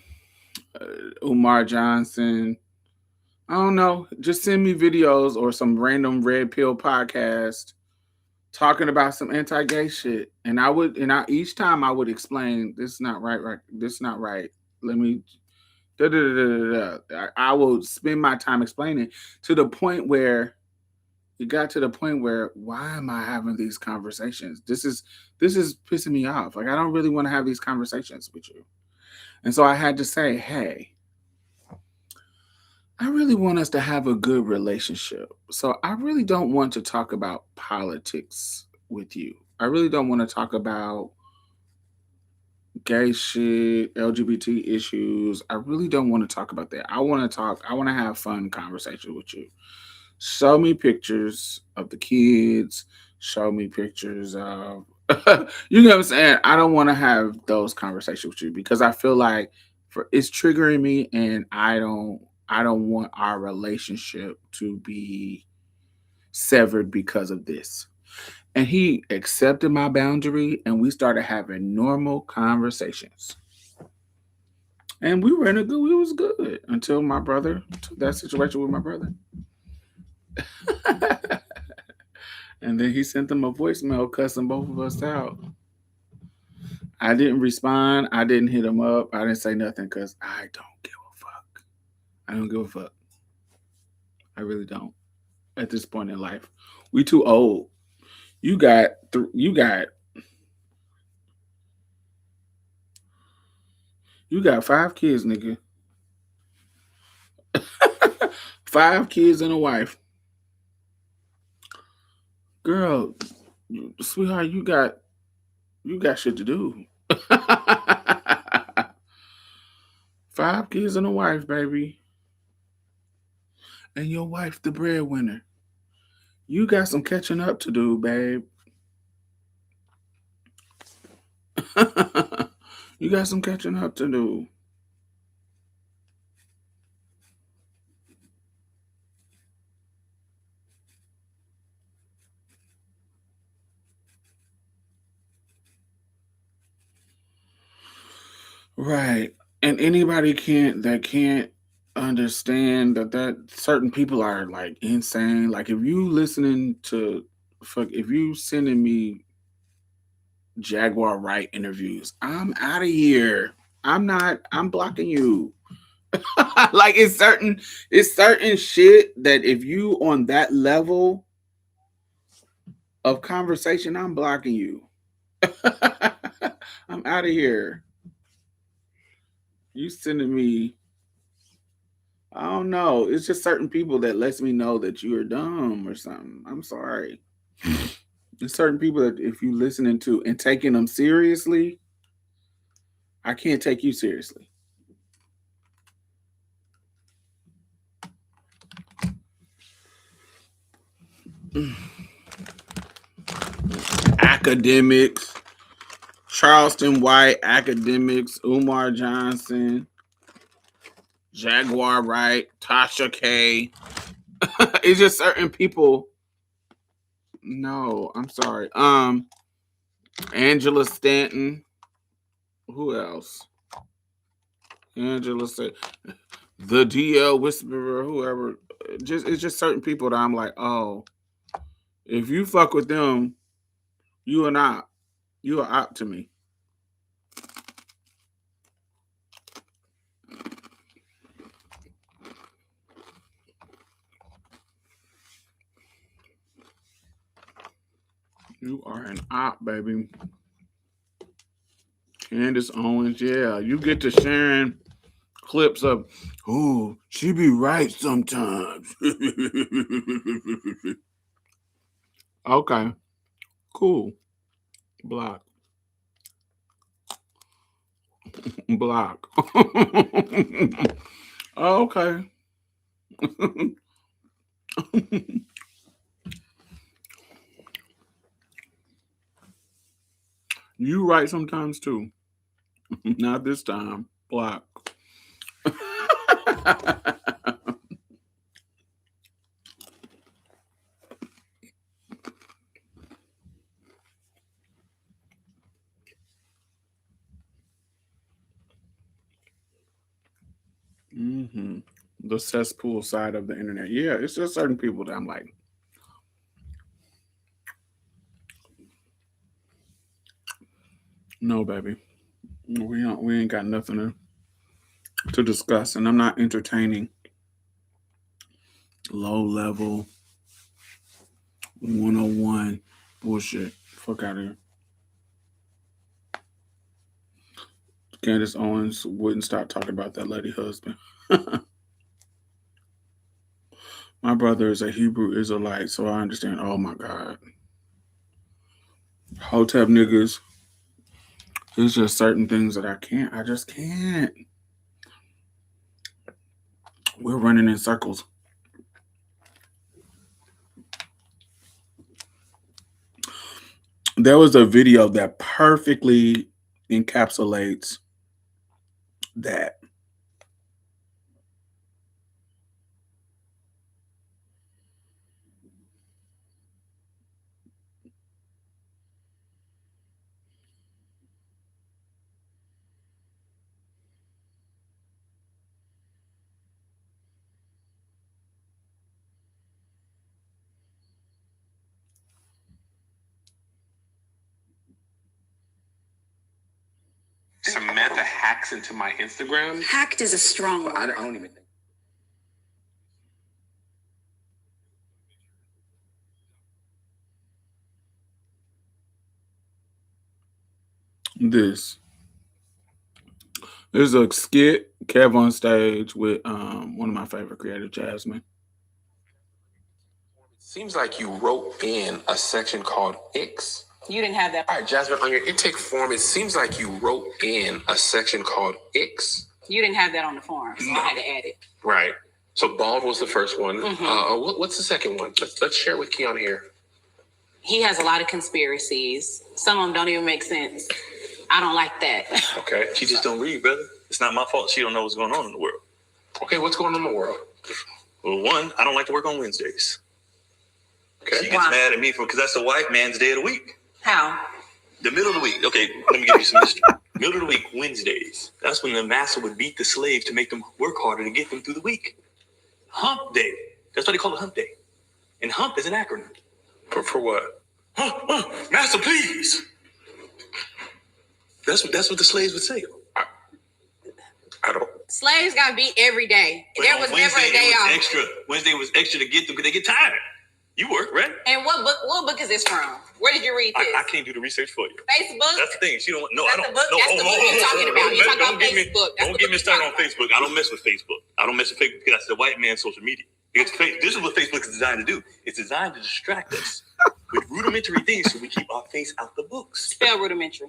Umar Johnson. I don't know. Just send me videos or some random red pill podcast talking about some anti-gay shit, and each time I would explain this is not right, this is not right. Let me da da da da da. I will spend my time explaining to the point where it got to the point where why am I having these conversations? This is pissing me off. Like I don't really want to have these conversations with you. And so I had to say, hey, I really want us to have a good relationship. So I really don't want to talk about politics with you. I really don't want to talk about gay shit, LGBT issues. I really don't want to talk about that. I want to have fun conversation with you. Show me pictures of the kids. Show me pictures of you know what I'm saying? I don't want to have those conversations with you because I feel like it's triggering me and I don't want our relationship to be severed because of this. And he accepted my boundary and we started having normal conversations. And we were in a good, we was good until that situation with my brother. And then he sent them a voicemail cussing both of us out. I didn't respond. I didn't hit him up. I didn't say nothing because I don't give a fuck. I don't give a fuck. I really don't. At this point in life, we too old. You got you got 5 kids, nigga. 5 kids and a wife. Girl, sweetheart, you got shit to do. 5 kids and a wife, baby. And your wife the breadwinner. You got some catching up to do, babe. You got some catching up to do. Right. And anybody can't understand that certain people are like insane. Like if you listening to if you sending me Jaguar Wright interviews, I'm out of here. I'm blocking you. Like it's certain shit that if you on that level of conversation, I'm blocking you. I'm out of here. You sending me I don't know. It's just certain people that lets me know that you are dumb or something. I'm sorry. There's certain people that if you listening to and taking them seriously, I can't take you seriously. Academics, Charleston White, academics, Umar Johnson, Jaguar Wright, Tasha K. It's just certain people. No, I'm sorry. Angela Stanton. Who else? Angela said the DL Whisperer, whoever. It's just certain people that I'm like, oh, if you fuck with them, you are out. You are out to me. You are an op, baby. Candace Owens, yeah. You get to sharing clips of, ooh, she be right sometimes. Okay, cool. Block. Block. Okay. You right sometimes too. Not this time. Block. Mm-hmm. The cesspool side of the internet. Yeah, it's just certain people that I'm like, no, baby. We ain't got nothing to discuss, and I'm not entertaining low level 101 bullshit. Fuck out of here. Candace Owens wouldn't stop talking about that lady husband. My brother is a Hebrew Israelite, so I understand. Oh my God. Hotep niggas. There's just certain things that I just can't. We're running in circles. There was a video that perfectly encapsulates that. Samantha hacks into my Instagram. Hacked is a strong word. I don't even think. This is a skit, Kev on stage with one of my favorite creative, Jasmine. Seems like you wrote in a section called X. You didn't have that. All right, Jasmine, on your intake form, it seems like you wrote in a section called X. You didn't have that on the form, so I had to add it. Right. So bald was the first one. Mm-hmm. What's the second one? Let's share with Keon here. He has a lot of conspiracies. Some of them don't even make sense. I don't like that. Okay. She just don't read, brother. It's not my fault she don't know what's going on in the world. Okay, what's going on in the world? Well, one, I don't like to work on Wednesdays. Okay. She gets mad at me because that's the white man's day of the week. How? The middle of the week. Okay, let me give you some history. Middle of the week, Wednesdays. That's when the master would beat the slave to make them work harder to get them through the week. Hump day. That's why they call it hump day. And hump is an acronym. For what? Master, please. That's what the slaves would say. I don't. Slaves got beat every day. But there was never a day off. Extra. Wednesday was extra to get them because they get tired. You work, right? And what book is this from? Where did you read this? I can't do the research for you. Facebook? That's the thing. She don't want. No, that's I don't. The book, that's the book you're talking about. You're talking about Facebook. Don't get me started on Facebook. I don't mess with Facebook. I don't mess with Facebook because that's the white man's social media. Because this is what Facebook is designed to do. It's designed to distract us with rudimentary things so we keep our face out the books. Spell rudimentary.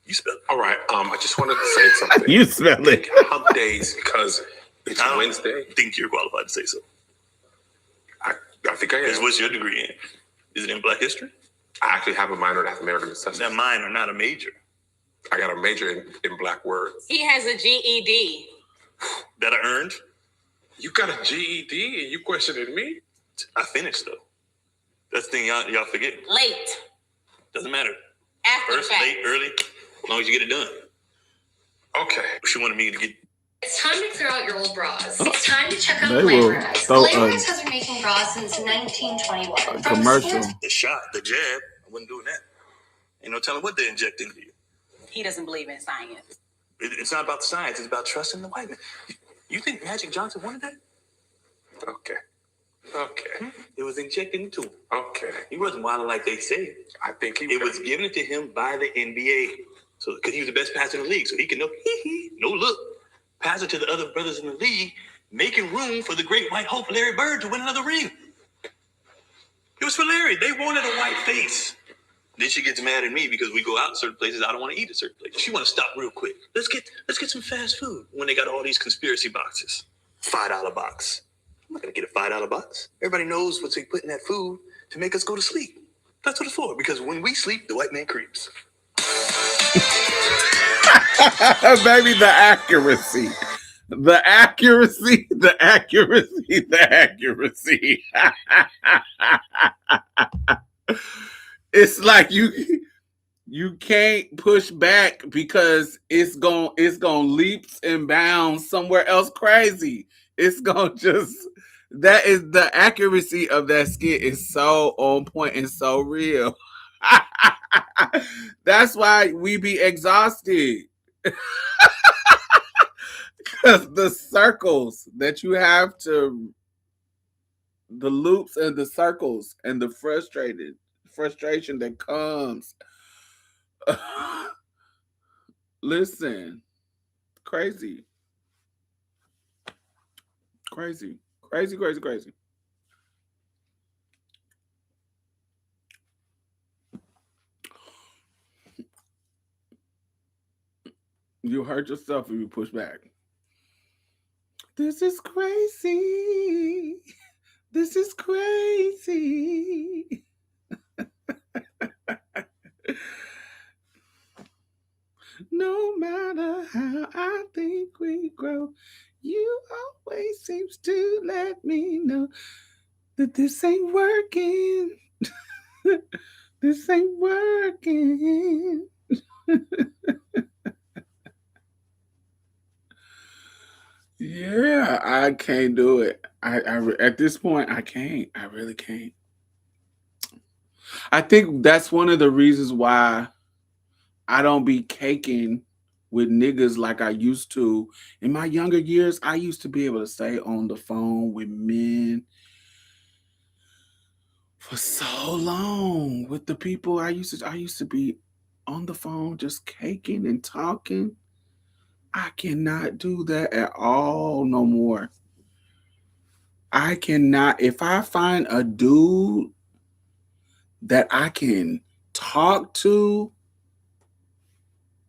You spell it. All right. I just wanted to say something. You smell it. Hump days because it's I don't Wednesday. think you're qualified to say so. I think I am. What's your degree in? Is it in Black history? I actually have a minor in African American Is studies. that minor, not a major? I got a major in Black words. He has a GED. That I earned? You got a GED and you questioning me? I finished, though. That's the thing y'all forget. Late. Doesn't matter. After First, the fact. late, early, as long as you get it done. Okay. She wanted me to get... It's time to throw out your old bras. It's time to check out They will Glamorize. throw Glamorize has been making bras since 1921. a commercial. The shot, the jab, I wasn't doing that. Ain't no telling what they inject into you. He doesn't believe in science. It's not about the science. It's about trusting the white man. You think Magic Johnson wanted that? Okay. It was injected into him. Okay. He wasn't wilding like they say. I think he It was given to him by the NBA. So, because he was the best passer in the league. So he can know, no look. Pass it to the other brothers in the league, making room for the great white hope, Larry Bird, to win another ring. It was for Larry. They wanted a white face. Then she gets mad at me because we go out in certain places. I don't want to eat at certain places. She want to stop real quick. Let's get some fast food when they got all these conspiracy boxes. $5 box. I'm not gonna get a $5 box. Everybody knows what they put in that food to make us go to sleep. That's what it's for. Because when we sleep, the white man creeps. Baby, the accuracy. The accuracy. It's like you can't push back because it's gonna leaps and bounds somewhere else crazy. It's gonna just, that is the accuracy of that skit is so on point and so real. That's why we be exhausted. Because the circles that you have to, the loops and the circles and the frustration that comes. Listen, crazy. You hurt yourself if you push back. This is crazy. No matter how I think we grow, you always seems to let me know that this ain't working. This ain't working. Yeah, I can't do it. I at this point, I can't. I really can't. I think that's one of the reasons why I don't be caking with niggas like I used to. In my younger years, I used to be able to stay on the phone with men for so long. With the people I used to be on the phone just caking and talking. I cannot do that at all no more. I cannot. If I find a dude that I can talk to,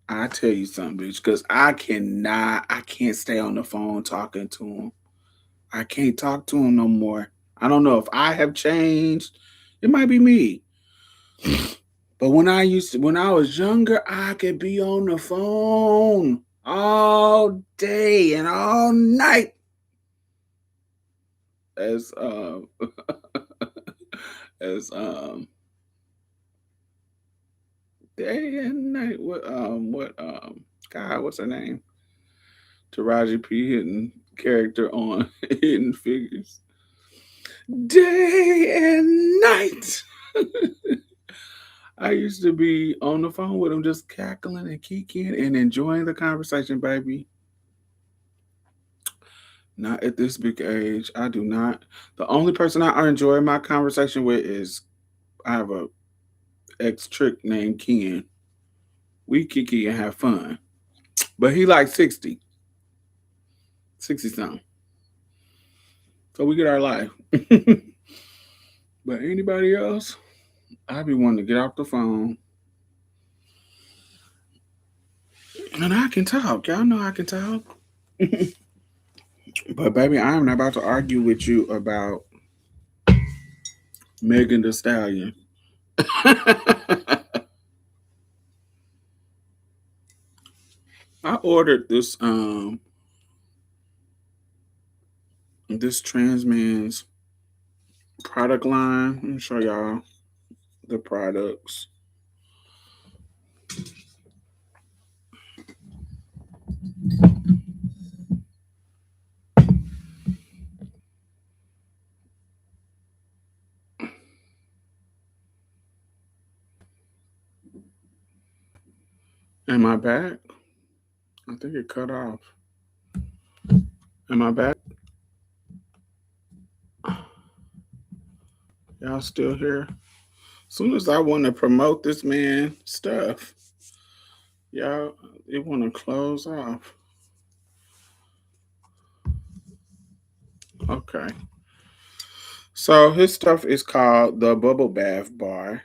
I tell you something, bitch, because I can't stay on the phone talking to him. I can't talk to him no more. I don't know if I have changed. It might be me. But when I was younger, I could be on the phone all day and all night. As day and night. What's her name? Taraji P. Hidden character on Hidden Figures. Day and night. I used to be on the phone with him, just cackling and kicking and enjoying the conversation, baby. Not at this big age. I do not. The only person I enjoy my conversation with is, I have a ex-trick named Ken. We kiki and have fun. But he like 60 something. So we get our life. But anybody else, I be wanting to get off the phone And I can talk. Y'all know I can talk. But baby, I am not about to argue with you about Megan Thee Stallion. I ordered this trans man's product line. Let me show y'all the products. Am I back? I think it cut off. Am I back? Y'all still here? As soon as I want to promote this man stuff, y'all, it want to close off. Okay. So his stuff is called the Bubble Bath Bar.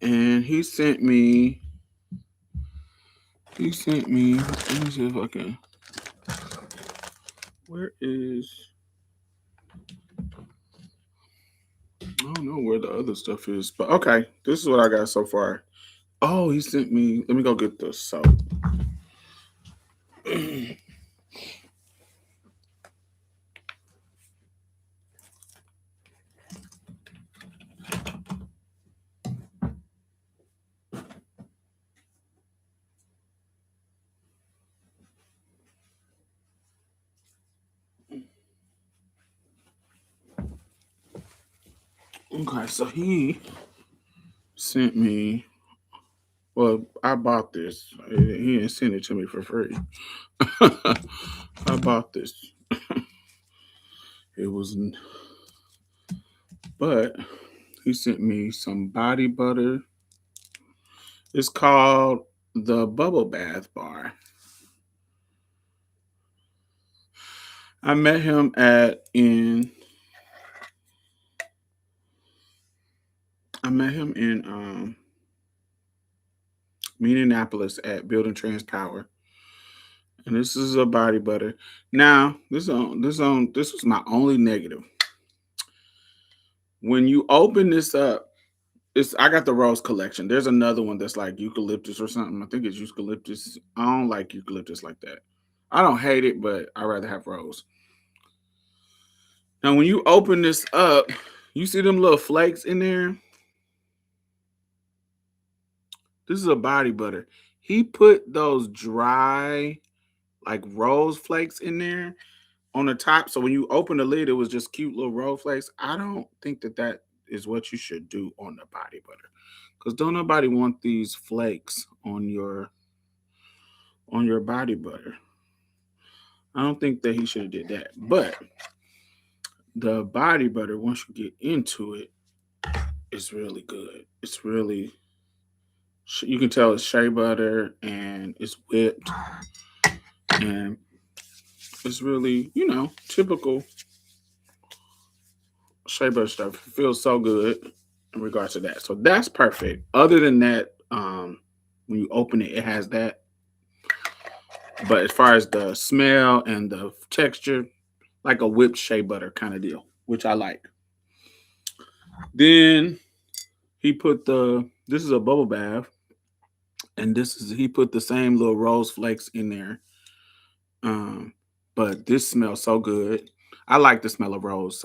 And he sent me, let me see if I can, where is, I don't know where the other stuff is, but okay, this is what I got so far. Oh, he sent me, let me go get the soap. Okay, so he sent me, well, I bought this. He didn't send it to me for free. I bought this. It was, but he sent me some body butter. It's called the Bubble Bath Bar. I met him in Minneapolis at Building Trans Power. And this is a body butter. Now, this was my only negative. When you open this up, I got the rose collection. There's another one that's like eucalyptus or something. I think it's eucalyptus. I don't like eucalyptus like that. I don't hate it, but I'd rather have rose. Now, when you open this up, you see them little flakes in there? This is a body butter. He put those dry, like rose flakes in there on the top. So when you open the lid, it was just cute little rose flakes. I don't think that is what you should do on the body butter, because don't nobody want these flakes on your body butter. I don't think that he should have did that. But the body butter, once you get into it, it's really good. It's really, you can tell it's shea butter and it's whipped, and it's really, typical shea butter stuff. It feels so good in regards to that. So that's perfect. Other than that, when you open it, it has that. But as far as the smell and the texture, like a whipped shea butter kind of deal, which I like. Then he put this is a bubble bath, and he put the same little rose flakes in there. But this smells so good. I like the smell of rose,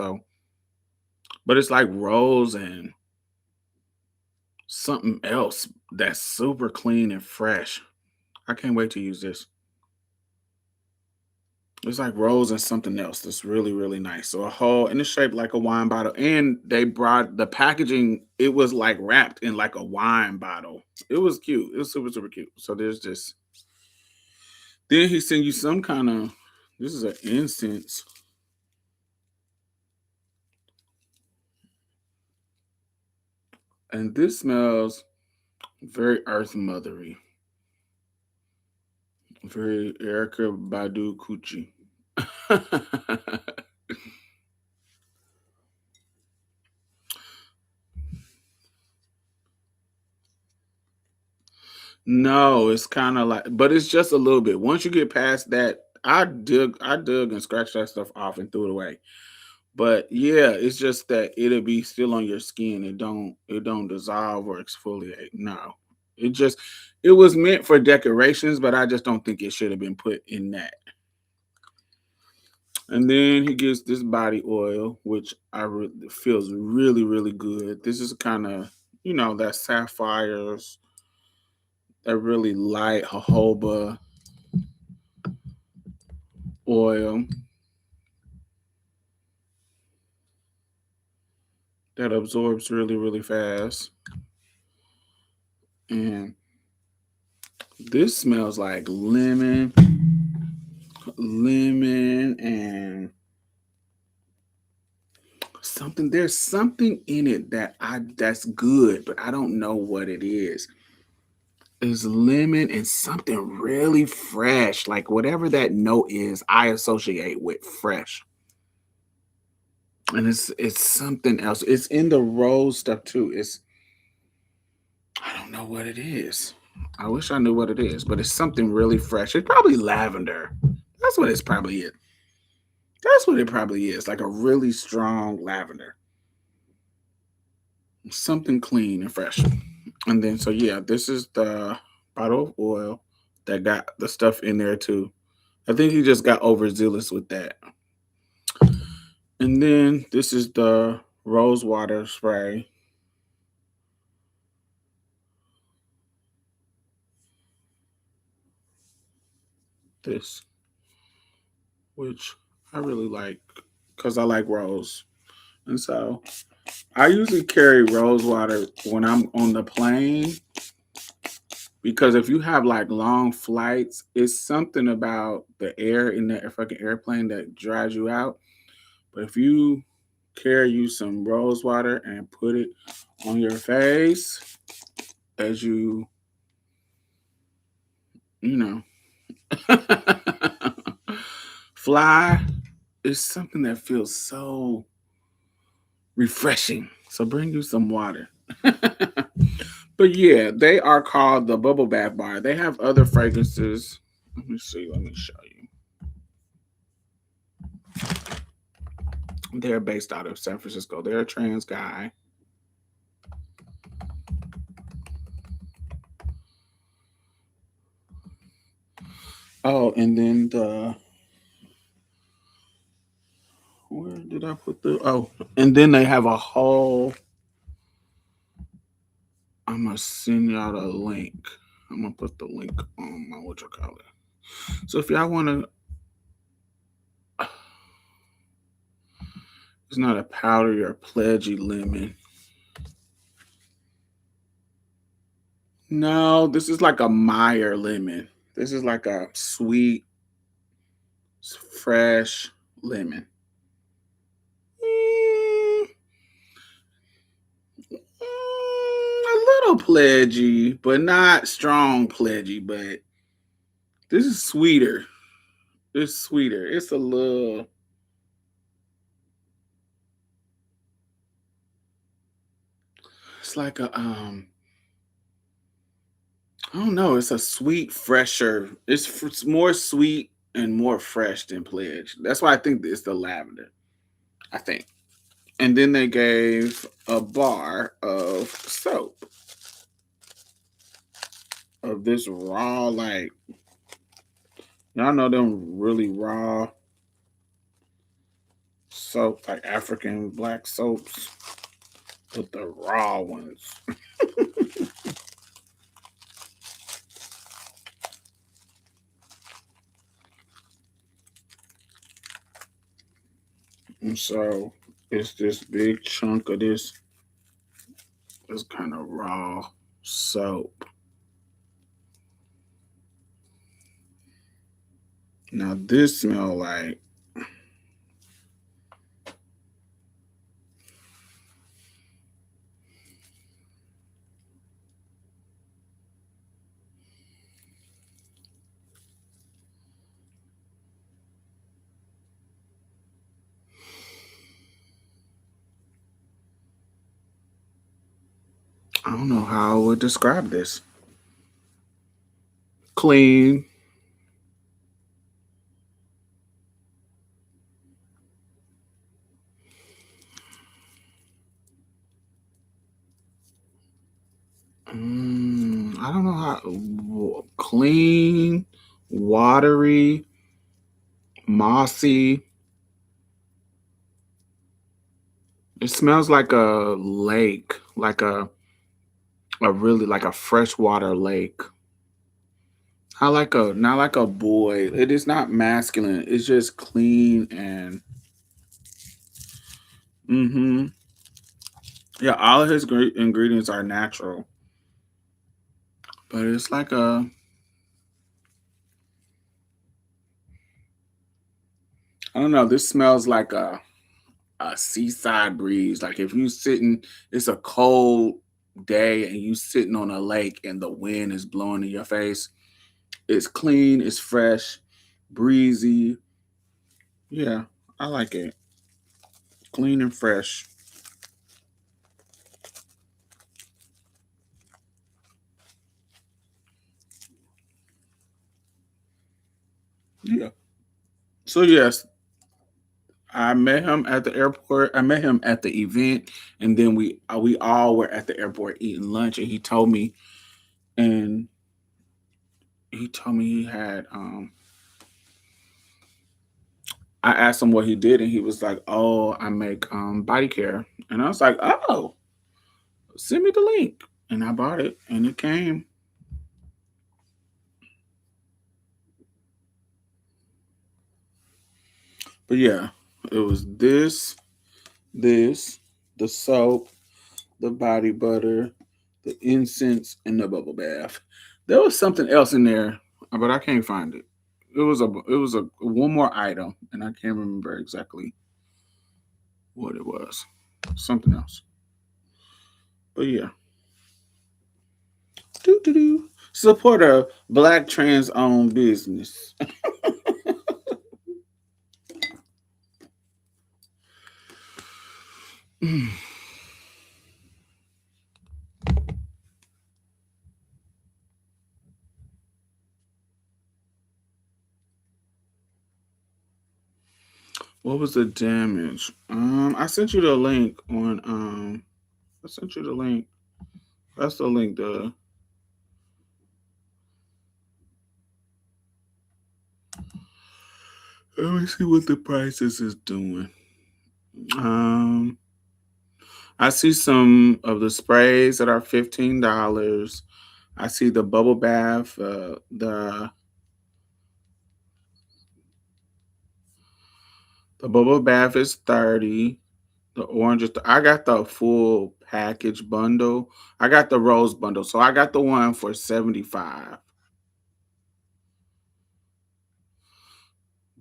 but it's like rose and something else that's super clean and fresh. I can't wait to use this. It's like rose and something else that's really, really nice. So and it's shaped like a wine bottle. And they brought the packaging, it was like wrapped in like a wine bottle. It was cute. It was super, super cute. So there's this. Then he sent you some kind of, this is an incense. And this smells very earth mothery. Very Erica Badu Coochie. No, it's kind of like, but it's just a little bit. Once you get past that, I dug and scratched that stuff off and threw it away. But yeah, it's just that it'll be still on your skin. It don't dissolve or exfoliate. No. It was meant for decorations, but I just don't think it should have been put in that. And then he gives this body oil, which feels really, really good. This is kind of, that sapphires, that really light jojoba oil that absorbs really, really fast. And this smells like lemon and something. There's something in it that's good, but I don't know what it is. It's lemon and something really fresh. Like whatever that note is, I associate with fresh. And it's something else. It's in the rose stuff too. I don't know what it is. I wish I knew what it is, but it's something really fresh. It's probably lavender. That's what it's probably is. That's what it probably is. Like a really strong lavender. Something clean and fresh. And then so yeah, this is the bottle of oil that got the stuff in there too. I think he just got overzealous with that. And then this is the rose water spray. This, which I really like because I like rose. And so I usually carry rose water when I'm on the plane because if you have like long flights, it's something about the air in that fucking airplane that dries you out. But if you carry you some rose water and put it on your face as you know, fly, it's something that feels so refreshing. So bring you some water. But yeah, they are called the Bubble Bath Bar. They have other fragrances. Let me see. Let me show you. They're based out of San Francisco. They're a trans guy. Oh, and then where did I put and then they have a whole, I'm gonna send y'all the link. I'm gonna put the link on my what you call it. So if y'all wanna, it's not a powdery or pledgy lemon. No, this is like a Meyer lemon. This is like a sweet, fresh lemon. Mm, a little pledgy, but not strong pledgy. But this is sweeter. It's sweeter. It's a little. It's like a I don't know. It's a sweet, fresher. It's more sweet and more fresh than pledge. That's why I think it's the lavender. I think. And then they gave a bar of soap of this raw, like y'all know them really raw soap, like African black soaps, but the raw ones. And so it's this big chunk of this kind of raw soap. Now this smell like I don't know how I would describe this. clean. I don't know how clean, watery, mossy. It smells like a lake, like a really like a freshwater lake. I like a not like a boy. It is not masculine. It's just clean and yeah. All of his great ingredients are natural, but it's like I don't know. This smells like a seaside breeze. Like if you sitting, it's a cold day and you sitting on a lake and the wind is blowing in your face. It's clean. It's fresh, breezy. Yeah, I like it. Clean and fresh. Yeah. So yes, I met him at the airport. I met him at the event, and then we all were at the airport eating lunch. And and he told me he had. I asked him what he did, and he was like, "Oh, I make body care." And I was like, "Oh, send me the link." And I bought it, and it came. But yeah, it was this, the soap, the body butter, the incense, and the bubble bath. There was something else in there, but I can't find it. It was a one more item, and I can't remember exactly what it was. Something else. But yeah. Doo-doo-doo. Support a black trans owned business. What was the damage? I sent you the link on I sent you the link. That's the link. Let me see what the prices is doing. Um, I see some of the sprays that are $15. I see the bubble bath. The bubble bath is 30. The orange is. I got the full package bundle. I got the rose bundle, so I got the one for 75.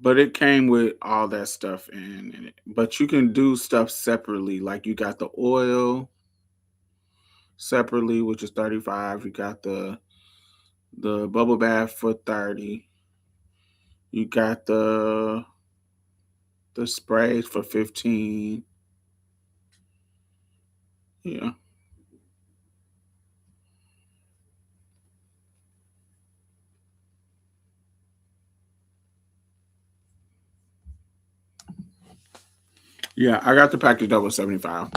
But it came with all that stuff in it. But you can do stuff separately. Like you got the oil separately, which is 35. You got the bubble bath for 30. You got the sprays for 15. Yeah. Yeah, I got the package that was 75.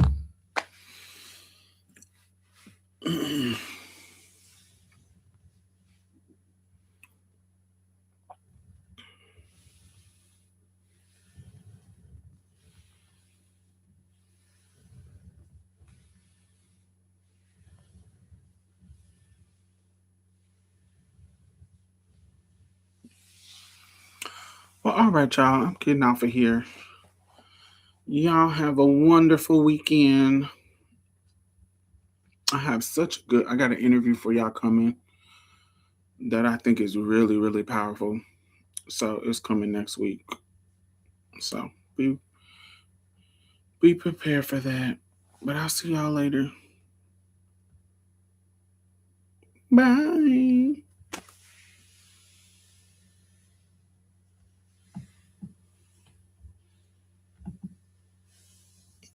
Well, all right, y'all. I'm getting off of here. Y'all have a wonderful weekend. I got an interview for y'all coming that I think is really, really powerful. So it's coming next week. So be prepared for that. But I'll see y'all later. Bye.